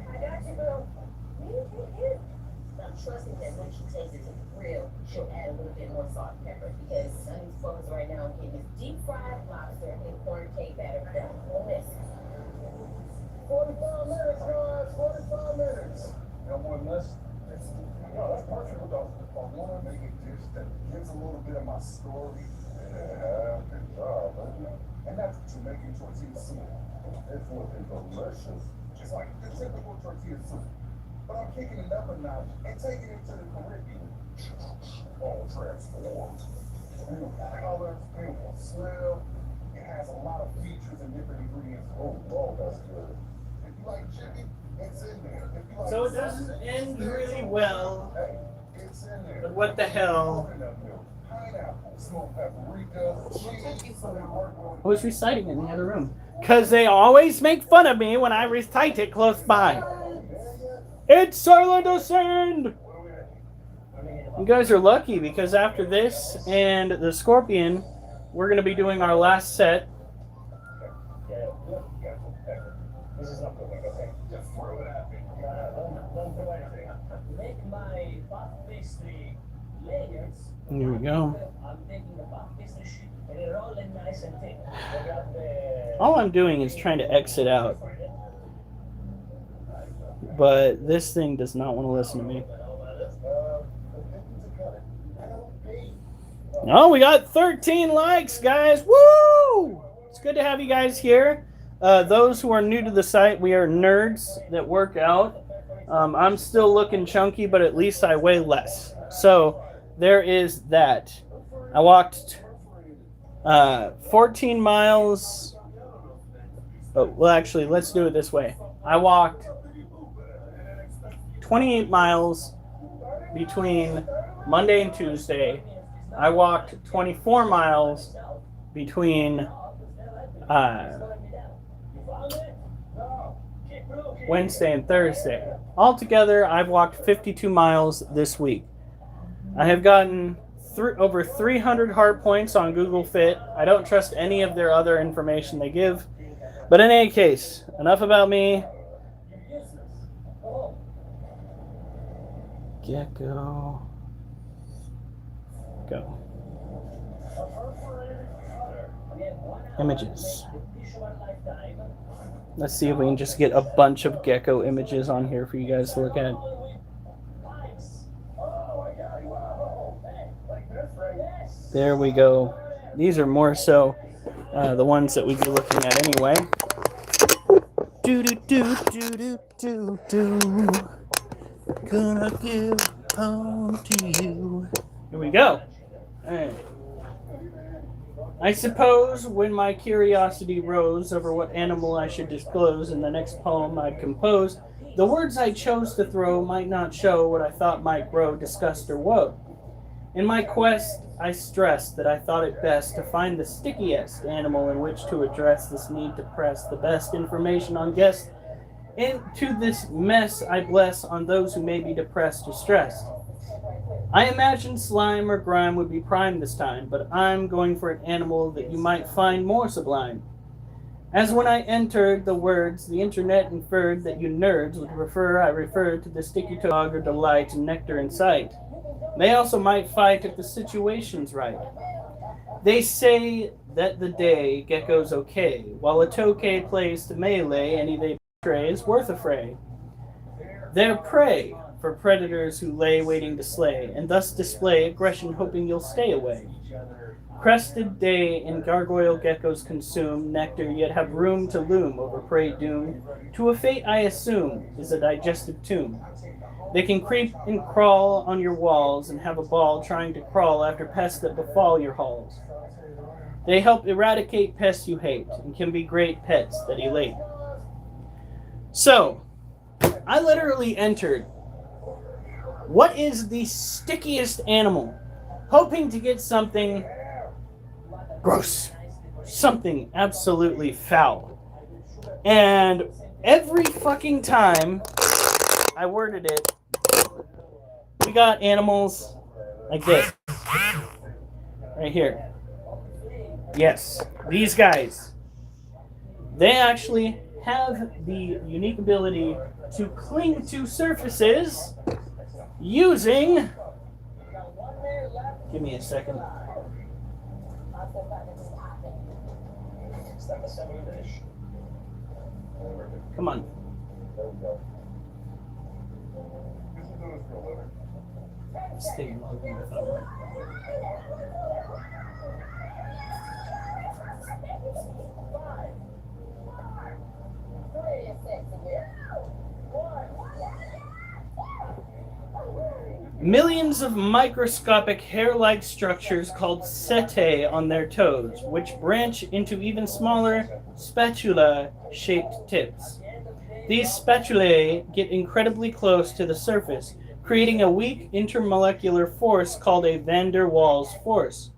I got you, girl. I'm trusting that when she takes it to the grill, she'll add a little bit more salt and pepper because I need to focus right now on getting this deep fried lobster and corn cake batter done. Won't miss. 45 minutes, guys. 45 minutes. You know what, that's perfect with those. I want to make a dish that gives a little bit of my story. Yeah, good job, man. And that's what you're making tortilla soup. It's looking delicious. Just like the typical tortilla soup. But I'm kicking it up a notch and taking it to the Caribbean. All transformed. Beautiful colors, beautiful smell. It has a lot of features and different ingredients. Oh, that's good. If you like chicken, it's in there. If you like So it doesn't end really well. Hey, it's in there. But what the hell? Pineapple, smoked paprika, cheese. I was reciting in the other room. Because they always make fun of me when I recite it close by. It's Silent Ascend! You guys are lucky because after this and the Scorpion, we're going to be doing our last set. This is not cooking, okay? Just throw it at me. Don't do anything. Make my puff pastry layers. Here we go. I'm taking the puff pastry sheet and they roll it nice and thick. I got the... All I'm doing is trying to exit out. But this thing does not want to listen to me. Oh, we got 13 likes, guys. Woo! It's good to have you guys here. Those who are new to the site, we are nerds that work out. I'm still looking chunky, but at least I weigh less. So there is that. I walked 14 miles. Oh, well, actually, let's do it this way. I walked 28 miles between Monday and Tuesday. I walked 24 miles between Wednesday, and Thursday. Altogether, I've walked 52 miles this week. I have gotten over 300 heart points on Google Fit. I don't trust any of their other information they give. But in any case, enough about me. Gecko. Go. Images. Let's see if we can just get a bunch of Gecko images on here for you guys to look at. There we go. These are more so the ones that we'd be looking at anyway. Do do do do do do do. Gonna give home to you. Here we go. All right. I suppose when my curiosity rose over what animal I should disclose in the next poem I'd compose, the words I chose to throw might not show what I thought might grow disgust or woe. In my quest, I stressed that I thought it best to find the stickiest animal in which to address this need to press the best information on guests. Into this mess I bless on those who may be depressed or stressed. I imagined slime or grime would be prime this time, but I'm going for an animal that you might find more sublime. As when I entered the words, the internet inferred that you nerds would prefer I referred to the sticky dog or delight and nectar in sight. They also might fight if the situation's right. They say that the day Gecko's okay, while a tokay plays to melee any they betray is worth a fray. They're prey for predators who lay waiting to slay, and thus display aggression hoping you'll stay away. Crested day and gargoyle geckos consume nectar, yet have room to loom over prey doom. To a fate I assume is a digestive tomb. They can creep and crawl on your walls and have a ball trying to crawl after pests that befall your halls. They help eradicate pests you hate and can be great pets that elate. So, I literally entered, what is the stickiest animal? Hoping to get something gross. Something absolutely foul. And every fucking time I worded it, we got animals like this. Right here. Yes, these guys. They actually have the unique ability to cling to surfaces using... Give me a second. Come on. Stay moving with them. Millions of microscopic hair-like structures called setae on their toes, which branch into even smaller spatula-shaped tips. These spatulae get incredibly close to the surface, creating a weak intermolecular force called a van der Waals force.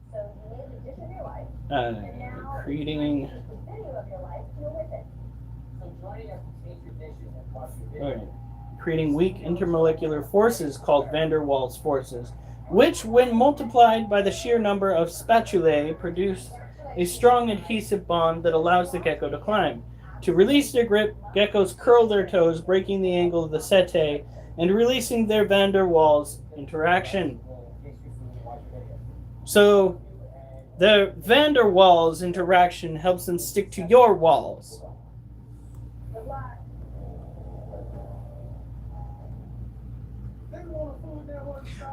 Creating weak intermolecular forces called van der Waals forces, which, when multiplied by the sheer number of spatulae, produce a strong adhesive bond that allows the gecko to climb. To release their grip, geckos curl their toes, breaking the angle of the setae and releasing their van der Waals interaction. So, the van der Waals interaction helps them stick to your walls.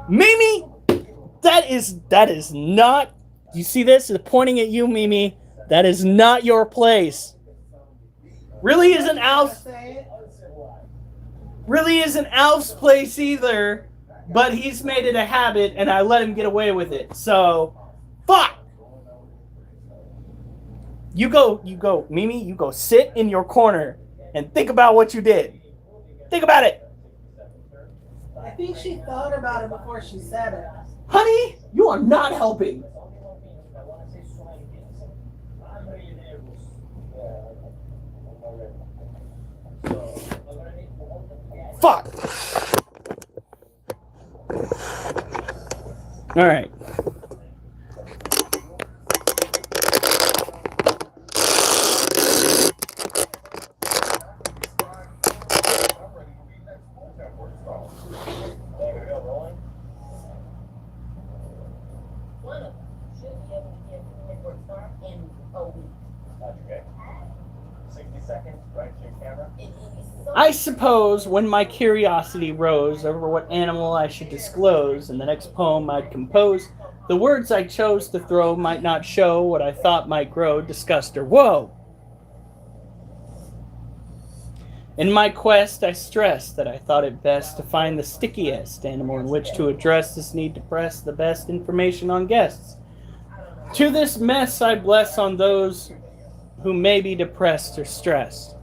Mimi, that is not. You see this? It's pointing at you, Mimi. That is not your place. Really isn't Alf's place either. But he's made it a habit, and I let him get away with it. So, fuck. You go, Mimi. You go sit in your corner and think about what you did. Think about it. I think she thought about it before she said it. Honey, you are not helping. Fuck! Alright. One of them should be able to get Food Network Star in a week. Okay. 60 seconds, right to your camera. I suppose when my curiosity rose over what animal I should disclose in the next poem I'd compose, the words I chose to throw might not show what I thought might grow, disgust or woe. In my quest, I stressed that I thought it best to find the stickiest animal in which to address this need to press the best information on guests. To this mess I bless on those who may be depressed or stressed.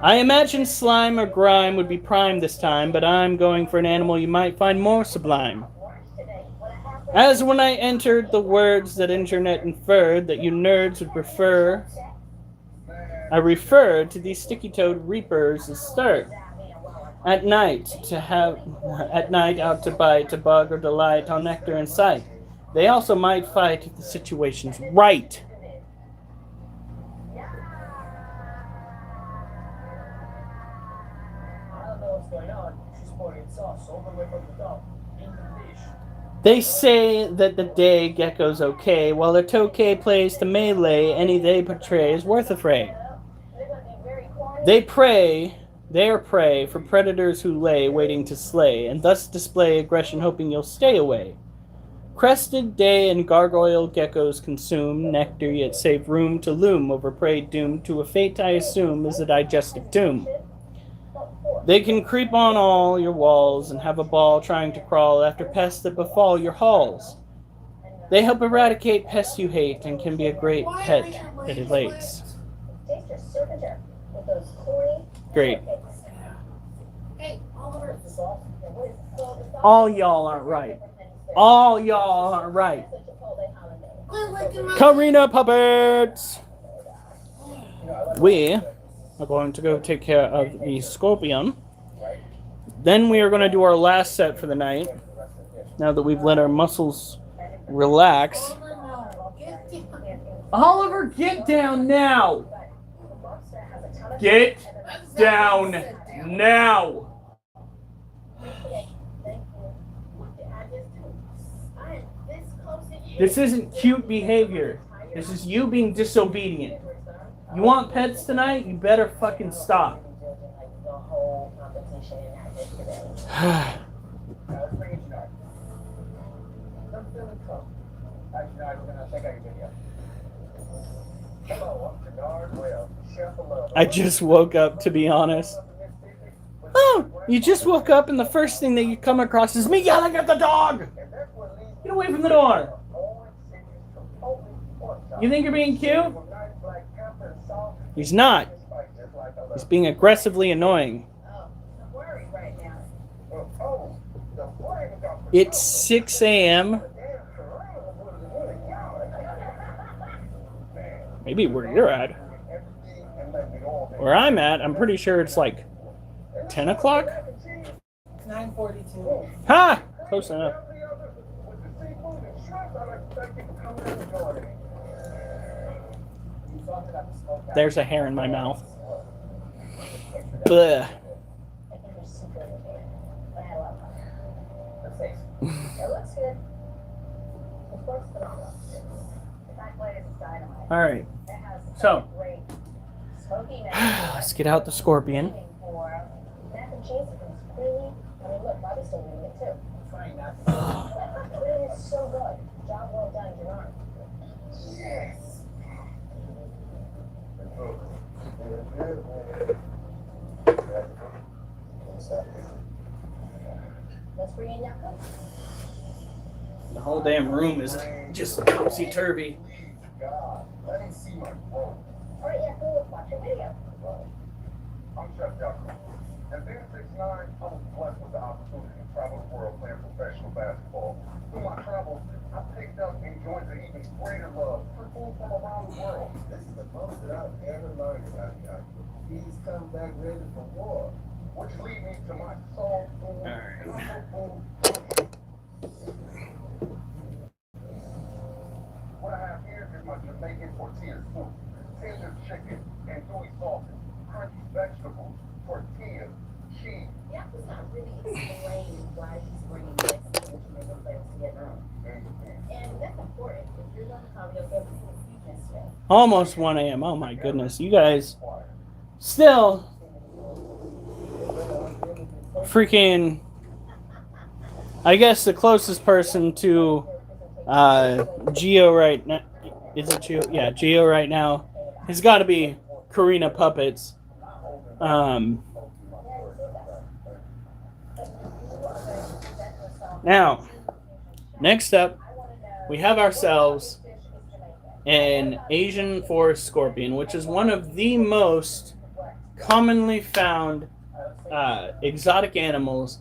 I imagine slime or grime would be prime this time, but I'm going for an animal you might find more sublime. As when I entered the words that internet inferred that you nerds would prefer, I referred to these sticky-toed reapers as start. At night out to bite, to bug or delight on nectar and sight. They also might fight if the situation's right. They say that the day Gecko's okay, while their tokay plays to melee, any they portray is worth a fray. They are prey for predators who lay waiting to slay, and thus display aggression hoping you'll stay away. Crested day and gargoyle geckos consume nectar, yet save room to loom over prey doomed to a fate I assume is a digestive tomb. They can creep on all your walls and have a ball trying to crawl after pests that befall your halls. They help eradicate pests you hate and can be a great pet that elates. Great. All y'all aren't right. All y'all aren't right. Karina Puppets! We are going to go take care of the scorpion. Then we are going to do our last set for the night. Now that we've let our muscles relax. Oliver, get down now! Get down now! This isn't cute behavior. This is you being disobedient. You want pets tonight? You better fucking stop. I just woke up, to be honest. Oh, you just woke up and the first thing that you come across is me yelling at the dog! Get away from the door! You think you're being cute? He's not. He's being aggressively annoying. It's 6 a.m. Maybe where you're at. Where I'm at, I'm pretty sure it's like 10 o'clock? 9:42. Ha! Close enough. There's a hair in my mouth. Bleh. Alright. So, let's get out the scorpion. The whole damn room is just topsy-turvy. Let me see my phone. I'm Chef Gecko. At being 6'9", I was blessed with the opportunity to travel the world playing professional basketball. Through my travels, I picked up and joined an even greater love for food from around the world. This is the most that I've ever learned about Gecko. He's come back ready for war. which lead me to my soul. Alright. What I have here is my Jamaican tortilla soup, tender chicken, and gooey sausage, crunchy vegetables, tortilla, cheese. Yeah, it's not really explain why he's bringing Mexican and Jamaican flavors together. And that's important. If you're learning karaoke, everything is fusion today. Almost 1 a.m. Oh my goodness. You guys still freaking, I guess the closest person to Geo right now, is it Geo? Yeah, Geo right now has got to be Karina Puppets. Now, next up, we have ourselves an Asian forest scorpion, which is one of the most commonly found exotic animals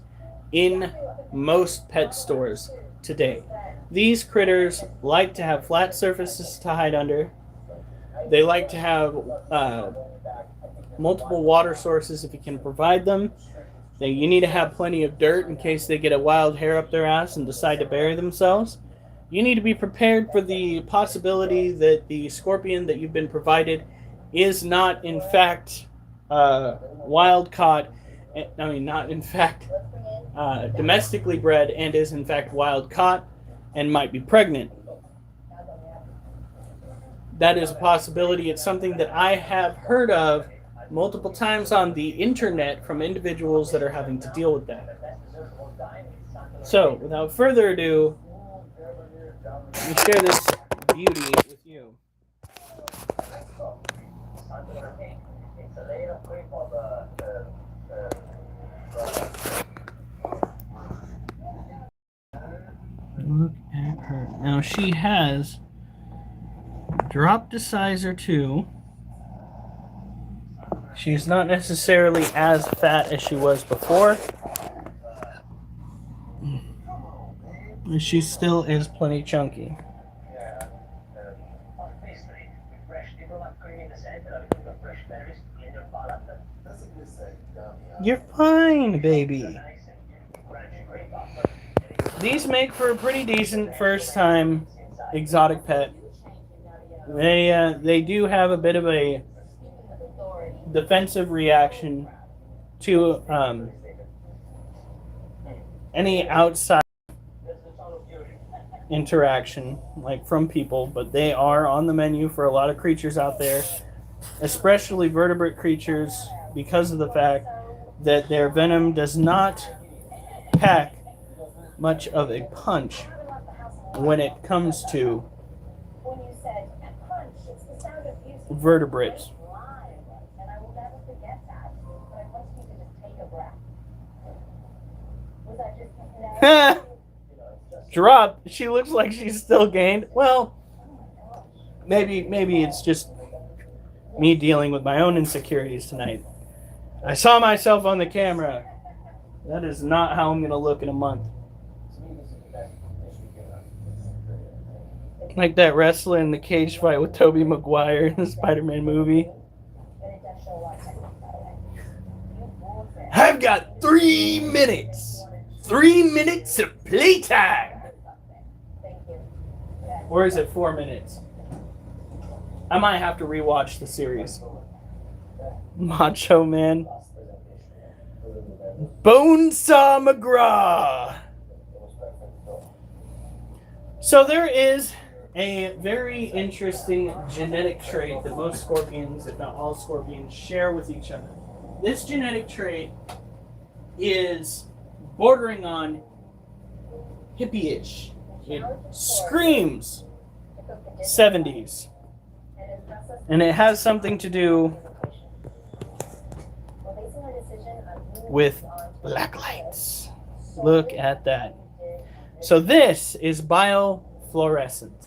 in most pet stores today. These critters like to have flat surfaces to hide under. They like to have multiple water sources if you can provide them. You need to have plenty of dirt in case they get a wild hair up their ass and decide to bury themselves. You need to be prepared for the possibility that the scorpion that you've been provided is not in fact wild caught. I mean, not in fact domestically bred and is in fact wild caught and might be pregnant. That is a possibility. It's something that I have heard of multiple times on the internet from individuals that are having to deal with that. So, without further ado, let me share this beauty with you. Look at her. Now she has dropped a size or two. She's not necessarily as fat as she was before. She still is plenty chunky. You're fine, baby. These make for a pretty decent first-time exotic pet. They do have a bit of a defensive reaction to any outside interaction, like from people, but they are on the menu for a lot of creatures out there, especially vertebrate creatures, because of the fact that their venom does not pack much of a punch when it comes to vertebrates. Drop. She looks like she's still gained. Well, maybe it's just me dealing with my own insecurities tonight. I saw myself on the camera. That is not how I'm going to look in a month. Like that wrestler in the cage fight with Tobey Maguire in the Spider-Man movie. I've got 3 minutes. 3 minutes of playtime. Or is it 4 minutes? I might have to rewatch the series. Macho Man. Bonesaw McGraw. So there is a very interesting genetic trait that most scorpions, if not all scorpions, share with each other. This genetic trait is bordering on hippie-ish. It screams 70s. And it has something to do with black lights. Look at that. So this is biofluorescence.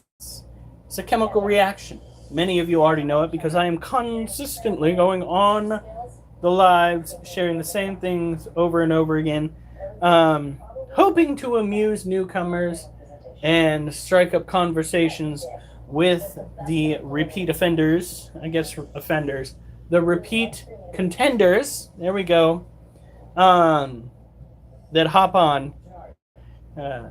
It's a chemical reaction. Many of you already know it because I am consistently going on the lives, sharing the same things over and over again, hoping to amuse newcomers and strike up conversations with the repeat offenders, the repeat contenders, there we go, that hop on. Uh,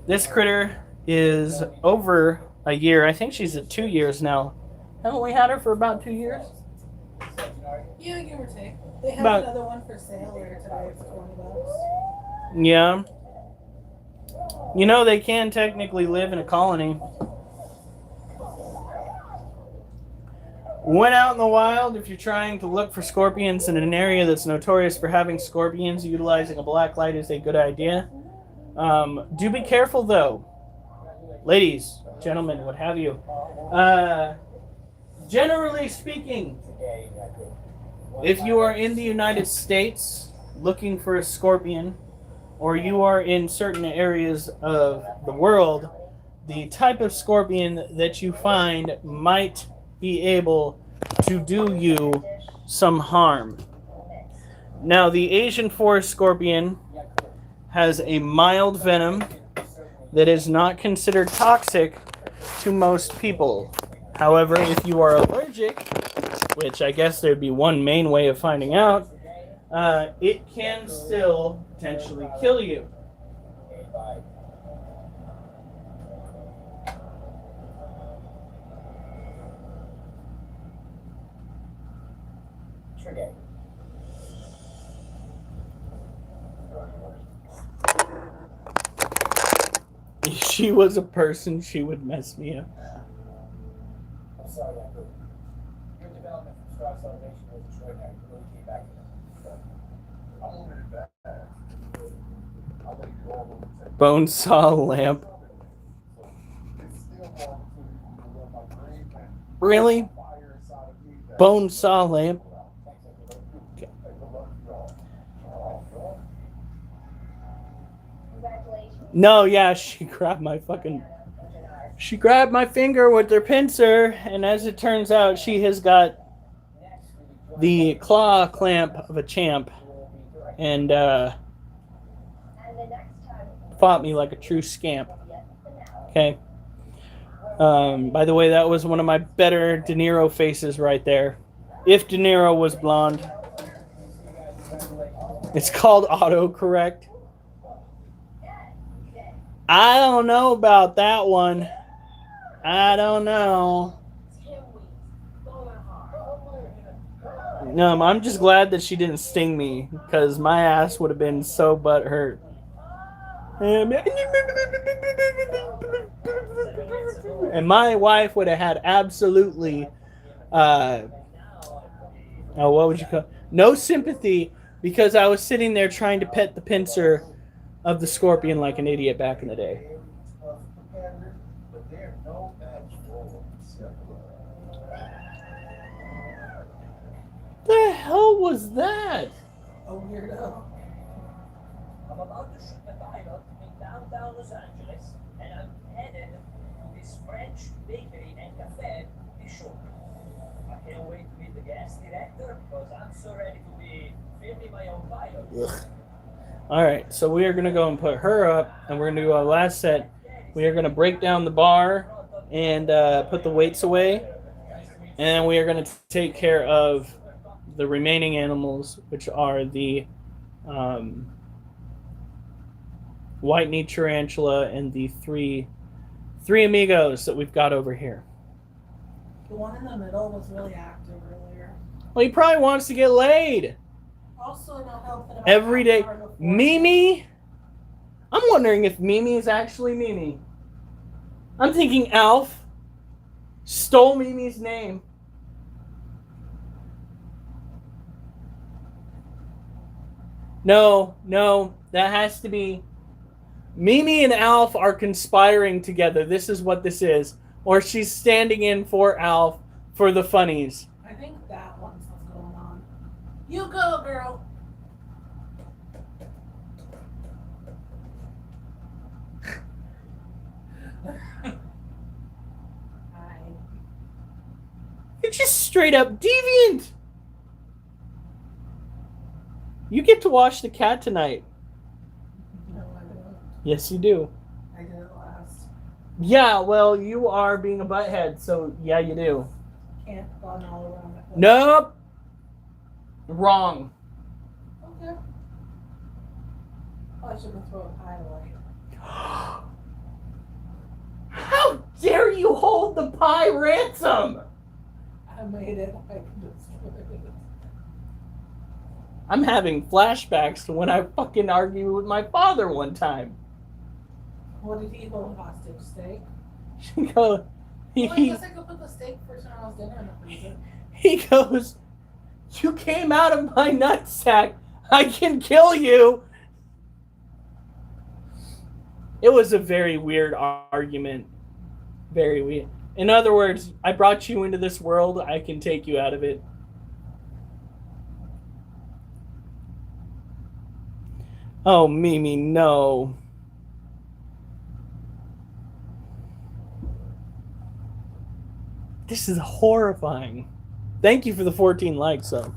this critter is over a year. I think she's at 2 years now. Haven't we had her for about 2 years? Yeah, give or take. They have About- another one for sale later today for $20. Yeah. You know, they can technically live in a colony. Went out in the wild. If you're trying to look for scorpions in an area that's notorious for having scorpions, utilizing a black light is a good idea. Do be careful though. Ladies, gentlemen, what have you. Generally speaking, if you are in the United States looking for a scorpion, or you are in certain areas of the world, the type of scorpion that you find might be able to do you some harm. Now, the Asian forest scorpion has a mild venom that is not considered toxic to most people. However, if you are allergic, which I guess there'd be one main way of finding out, it can still potentially kill you. If she was a person, she would mess me up. I'm sorry, Gecko. Your development from Star Celebration was extraordinary. You really came back to them. I'm moving it back. I'll let you all over. Bone saw lamp. It's still more opportunity to live my dream and Really? fire inside of me. Bone saw lamp? Take a look, y'all. Congratulations. No, yeah, she grabbed my fucking... She grabbed my finger with her pincer, and as it turns out, she has got the claw clamp of a champ, and And the next time, fought me like a true scamp. Okay. By the way, that was one of my better De Niro faces right there. If De Niro was blonde. It's called autocorrect. I don't know about that one. I don't know. No, I'm just glad that she didn't sting me, because my ass would have been so butthurt. And my wife would have had absolutely, what would you call it? No sympathy, because I was sitting there trying to pet the pincer of the scorpion like an idiot back in the day. But they're no match for The hell was that? A weirdo. I'm about to shoot a pilot in downtown Los Angeles, and I'm headed to this French bakery and cafe shortly. I can't wait to meet the guest director because I'm so ready to be filming my own pilot. Alright, so we are going to go and put her up, and we're going to do our last set. We are going to break down the bar and put the weights away, and we are going to take care of the remaining animals, which are the white-kneed tarantula and the three amigos that we've got over here. The one in the middle was really active earlier. Well, he probably wants to get laid Also, no help that about every day. half an hour before. Mimi? I'm wondering if Mimi is actually Mimi. I'm thinking Alf stole Mimi's name. No, that has to be... Mimi and Alf are conspiring together. This is what this is. Or she's standing in for Alf for the funnies. I think that one's what's going on. You go, girl. Hi. You're just straight up deviant. You get to watch the cat tonight. No, I don't. Yes, you do. I did it last. Yeah, well, you are being a butthead, so yeah, you do. Can't run all around it. Nope. Wrong. Probably should have thrown a pie away. How dare you hold the pie ransom? I made it. I can destroy it. I'm having flashbacks to when I fucking argued with my father one time. What did he hold hostage? Steak? He goes, Well, I guess I could put the steak for tomorrow's dinner in the freezer. he goes, you came out of my nutsack. I can kill you. It was a very weird argument. Very weird. In other words, I brought you into this world. I can take you out of it. Oh, Mimi, no. This is horrifying. Thank you for the 14 likes, though.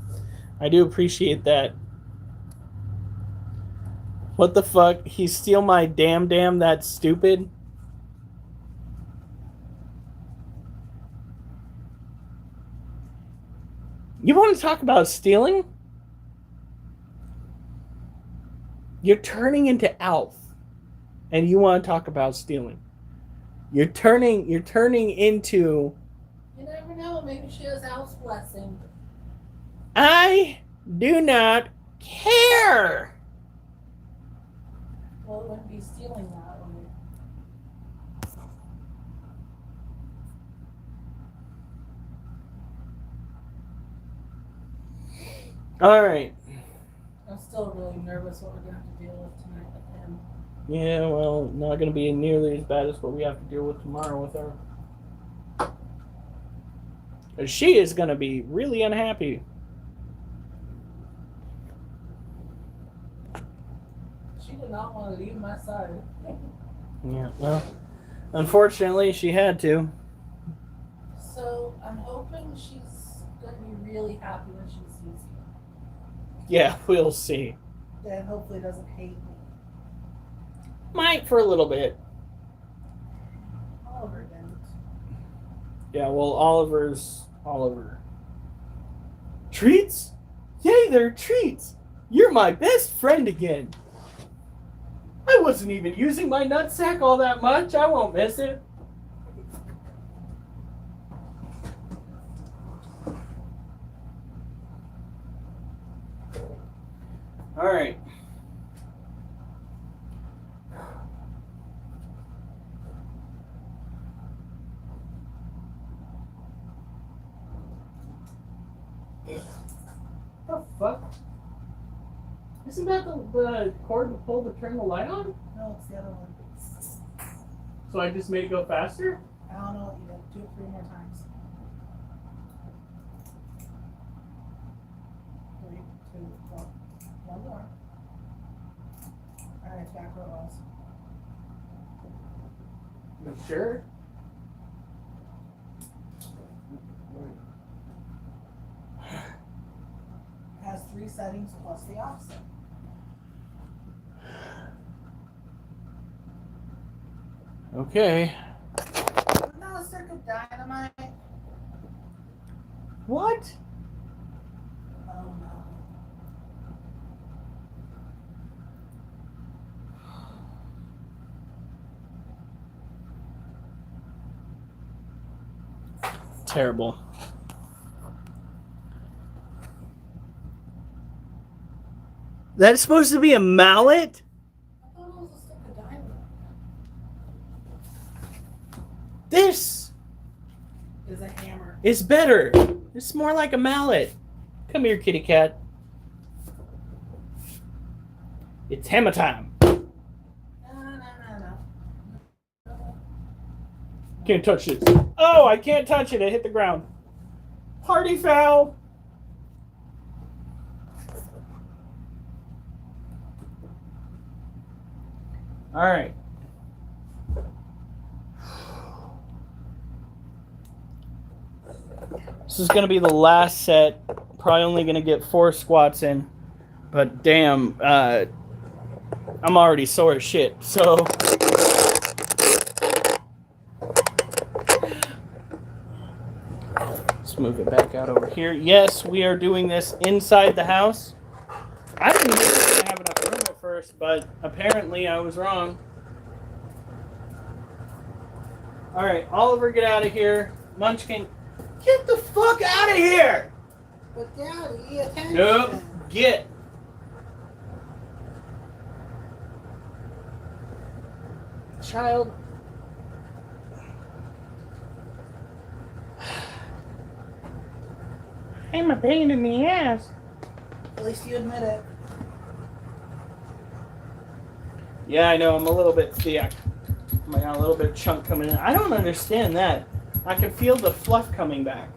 I do appreciate that. What the fuck? He steal my damn, that's stupid? You want to talk about stealing? You're turning into Alf, and you want to talk about stealing. You're turning into... You never know. Maybe she has Al's blessing. I do not care. Well, it wouldn't be stealing that, would it? All right. I'm still really nervous what we're going to have to deal with tonight with him. Yeah, well, not going to be nearly as bad as what we have to deal with tomorrow with her. Because she is going to be really unhappy. She did not want to leave my side. Yeah, well, unfortunately, she had to. So I'm hoping she's going to be really happy when she sees you. Yeah, we'll see. Then hopefully doesn't hate me. Might for a little bit. Oliver didn't. Yeah, well, Oliver. Treats? Yay, they're treats. You're my best friend again. I wasn't even using my nutsack all that much. I won't miss it. All right. What the fuck? Isn't that the cord to pull to turn the light on? No, it's the other one. So I just made it go faster? I don't know what you did. Do it 3 more times. 3, 2, 1. One more. Alright, back where it was. You sure? It has 3 settings plus the offset. Okay. Another stick of dynamite. What? Oh no. Terrible. That's supposed to be a mallet? I thought it was a stick of dynamite. This Is a hammer. is better. It's more like a mallet. Come here, kitty cat. It's hammer time. No. Can't touch this. Oh, I can't touch it. It hit the ground. Party foul. All right. This is going to be the last set. Probably only going to get 4 squats in. But damn, I'm already sore as shit. So let's move it back out over here. Yes, we are doing this inside the house. I didn't even have enough room at first. course, but apparently I was wrong. Alright, Oliver, get out of here. Munchkin, get the fuck out of here! But Daddy, attention. Nope, get. Child. I'm a pain in the ass. At least you admit it. Yeah, I know, I'm a little bit thick. I got a little bit of chunk coming in. I don't understand that. I can feel the fluff coming back.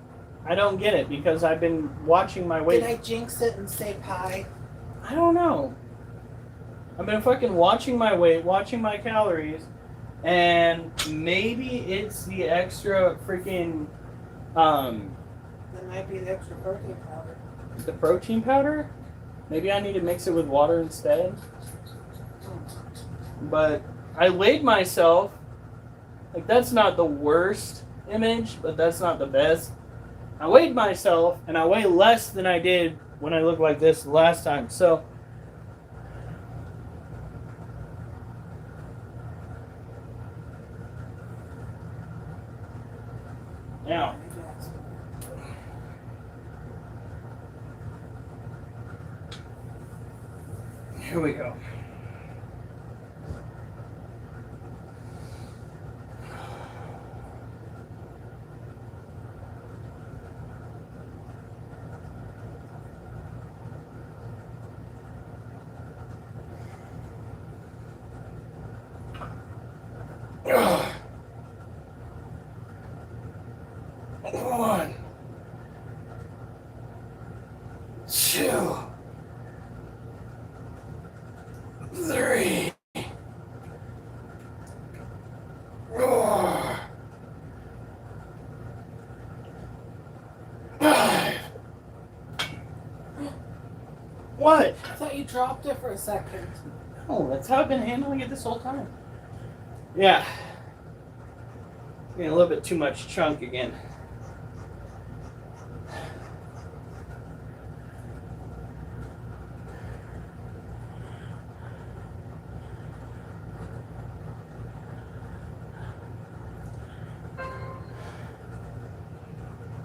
I don't get it because I've been watching my weight. Did I jinx it and say pie? I don't know. I've been fucking watching my weight, watching my calories, and maybe it's the extra freaking, That might be the extra protein powder. the protein powder? Maybe I need to mix it with water instead. But I weighed myself. Like, that's not the worst image, but that's not the best. I weighed myself, and I weigh less than I did when I looked like this last time. So, now, here we go. One, two, three, four, five. What? I thought you dropped it for a second. No, that's how I've been handling it this whole time. Yeah. Getting a little bit too much chunk again.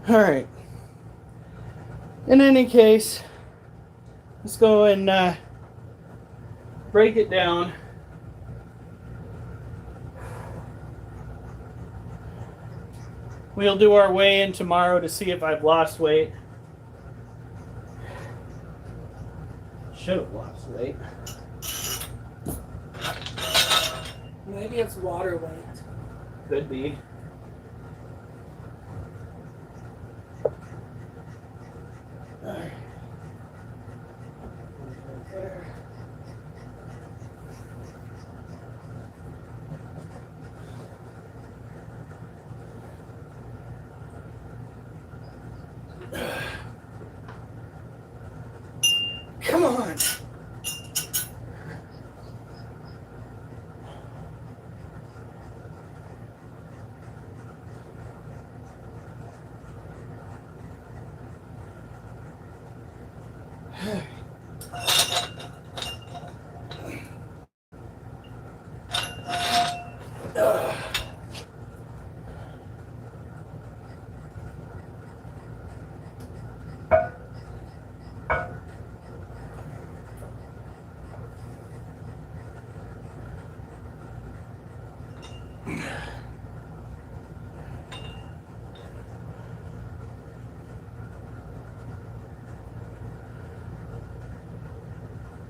All right. In any case, let's go and break it down. We'll do our weigh-in tomorrow to see if I've lost weight. Should have lost weight. Maybe it's water weight. Could be. Alright. Come on.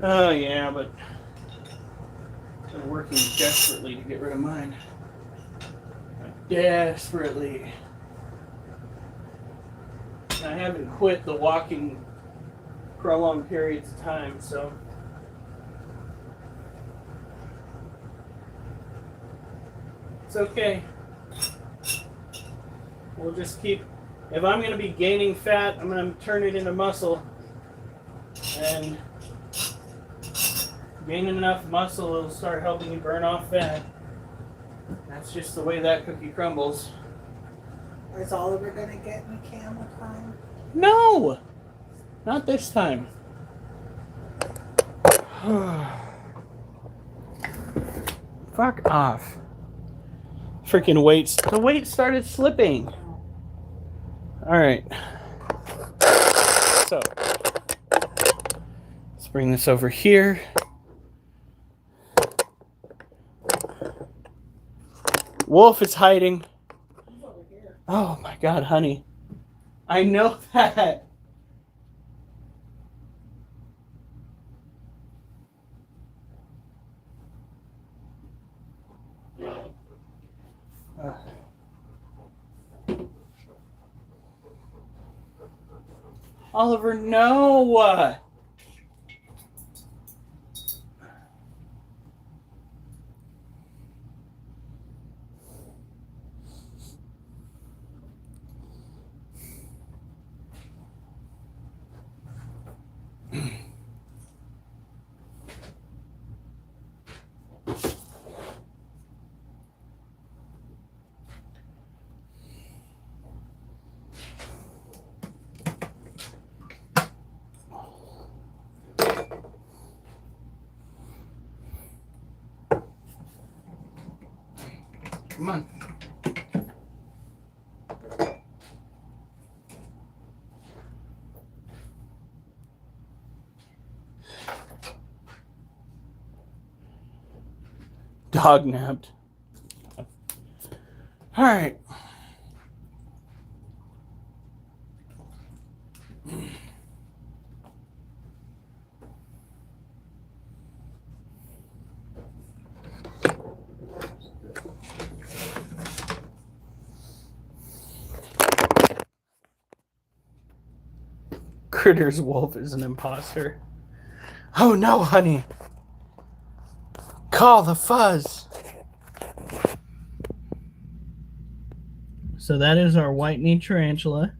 Oh yeah, but I'm working desperately to get rid of mine. Desperately. I haven't quit the walking prolonged periods of time, so it's okay. We'll just keep, if I'm going to be gaining fat, I'm going to turn it into muscle. And gaining enough muscle will start helping you burn off fat. That's just the way that cookie crumbles. Is Oliver gonna get in the camera time? No! Not this time. Fuck off. Freaking weights. The weight started slipping. Alright. So, let's bring this over here. Wolf is hiding. Oh my god, honey. I know that. Oliver, no! Come on. Dog napped. All right. Critter's wolf is an imposter. Oh no, honey. Call the fuzz. So that is our white-knee tarantula.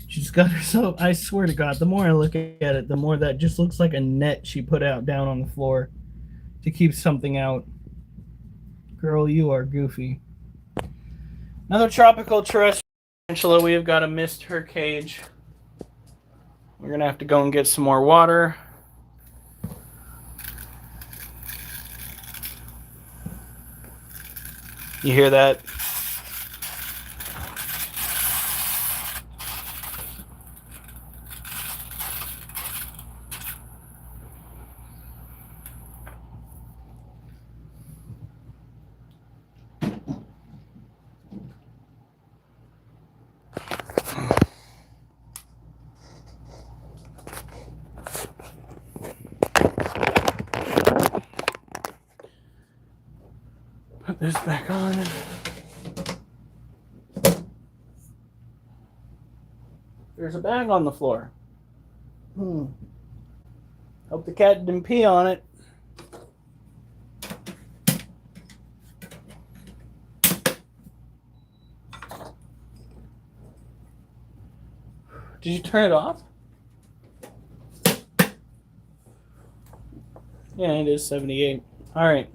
She's got herself, I swear to God, the more I look at it, the more that just looks like a net she put out down on the floor to keep something out. Girl, you are goofy. Another tropical terrestrial tarantula. We have got a missed her cage. We're going to have to go and get some more water. You hear that? Put this back on. There's a bag on the floor. Hope the cat didn't pee on it. Did you turn it off? Yeah, it is 78. All right.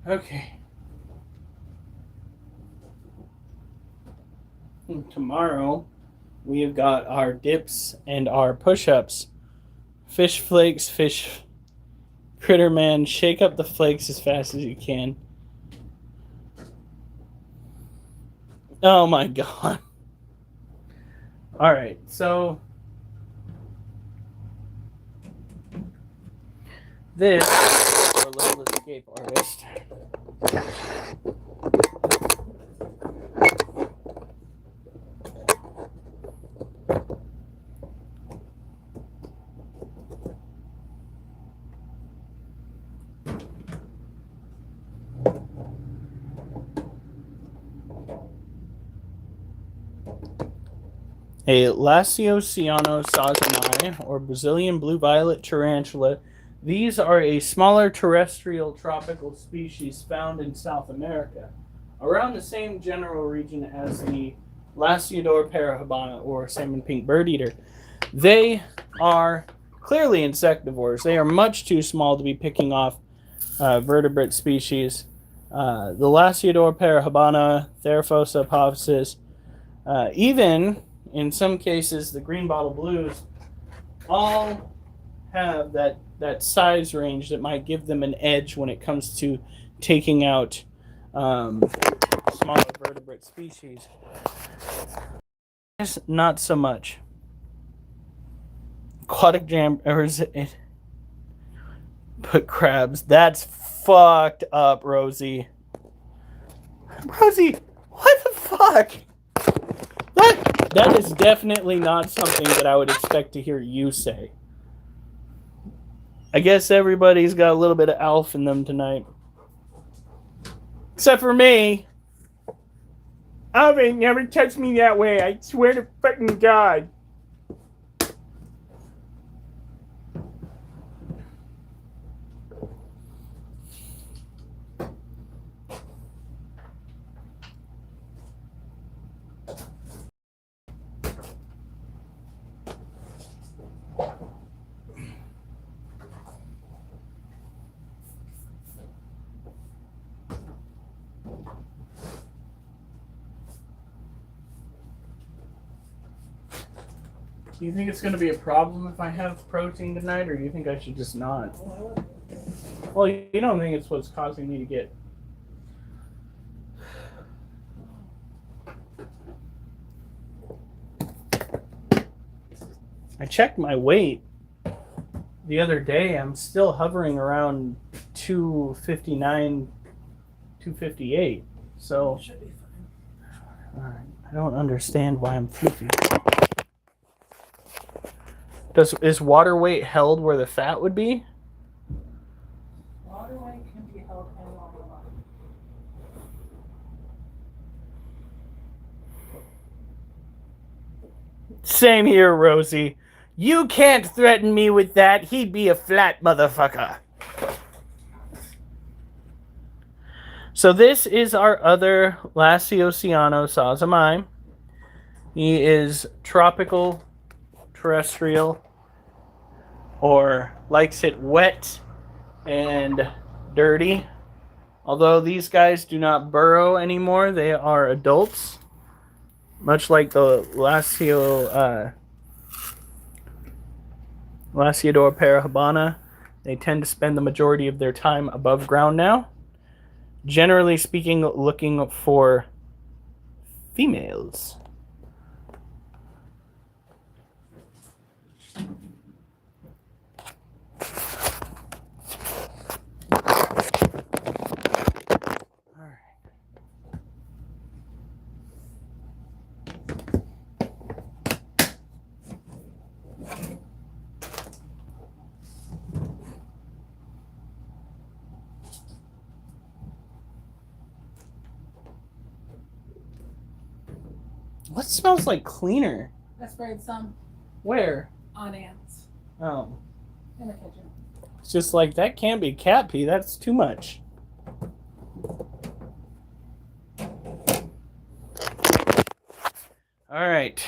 Okay. And tomorrow, we have got our dips and our push-ups. Fish flakes, fish critter man. Shake up the flakes as fast as you can. Oh my god. Alright, so this is our little escape artist. A Lacioceano sazonai, or Brazilian blue violet tarantula. These are a smaller terrestrial tropical species found in South America, around the same general region as the Lasiodor parahabana, or salmon pink bird eater. They are clearly insectivores. They are much too small to be picking off vertebrate species. The Lasiodor parahabana, Theraphosa apophysis, even in some cases, the green bottle blues all have that size range that might give them an edge when it comes to taking out smaller vertebrate species. Not so much. Aquatic jam, or is it? Put crabs. That's fucked up, Rosie. Rosie, what the fuck? That is definitely not something that I would expect to hear you say. I guess everybody's got a little bit of Alf in them tonight. Except for me. Alvin never touched me that way. I swear to fucking God. Do you think it's going to be a problem if I have protein tonight, or do you think I should just not? Well, you don't think it's what's causing me to get... I checked my weight the other day. I'm still hovering around 259, 258. So, Should be fine. all right. I don't understand why I'm floofy. Is water weight held where the fat would be? Water weight can be held anywhere you want. Same here, Rosie. You can't threaten me with that. He'd be a flat motherfucker. So this is our other Lacioceano sazamai. He is tropical, terrestrial, or likes it wet and dirty. Although these guys do not burrow anymore, they are adults. Much like the Lasiodor parahabana, they tend to spend the majority of their time above ground now. Generally speaking, looking for females. What smells like cleaner? I sprayed some Where? on ants Oh. in the kitchen. It's just like, that can't be cat pee. That's too much. All right.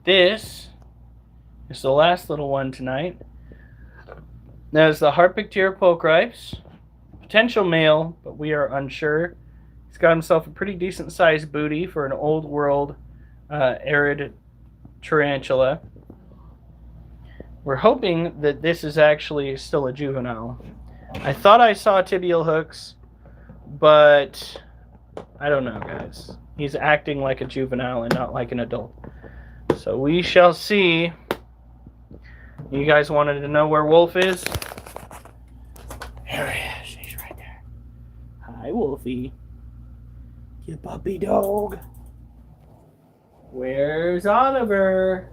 this is the last little one tonight. That is the Harpictier polkripes. Potential male, but we are unsure. He's got himself a pretty decent sized booty for an old world arid tarantula. We're hoping that this is actually still a juvenile. I thought I saw tibial hooks, but I don't know, guys. He's acting like a juvenile and not like an adult. So we shall see. You guys wanted to know where Wolf is? There he is. He's right there. Hi, Wolfie. You puppy dog. Where's Oliver?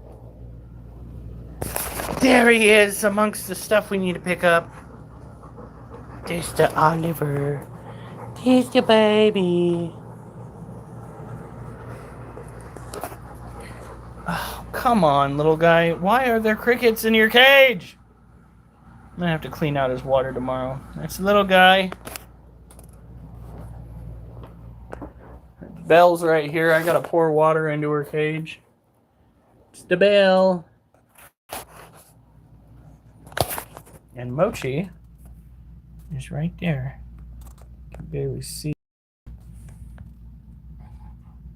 There he is, amongst the stuff we need to pick up. There's the Oliver. There's the baby. Oh, come on, little guy. Why are there crickets in your cage? I'm gonna have to clean out his water tomorrow. That's the little guy. Belle's right here. I gotta pour water into her cage. It's the Belle. And Mochi is right there. You can barely see.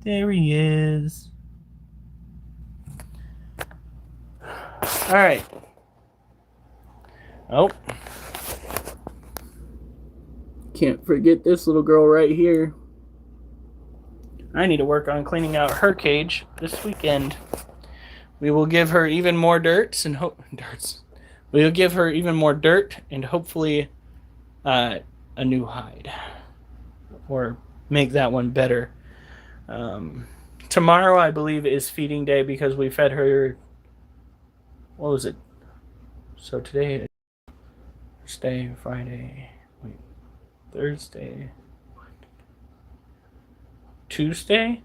There he is. All right. Oh. Can't forget this little girl right here. I need to work on cleaning out her cage this weekend. We will give her even more We will give her even more dirt and hopefully a new hide. Or make that one better. Tomorrow, I believe, is feeding day because we fed her... What was it? So today... Thursday, Friday... Wait. Thursday... Tuesday?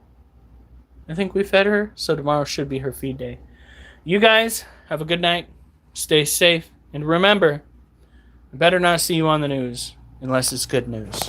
I think we fed her. So tomorrow should be her feed day. You guys, have a good night. Stay safe. And remember, I better not see you on the news unless it's good news.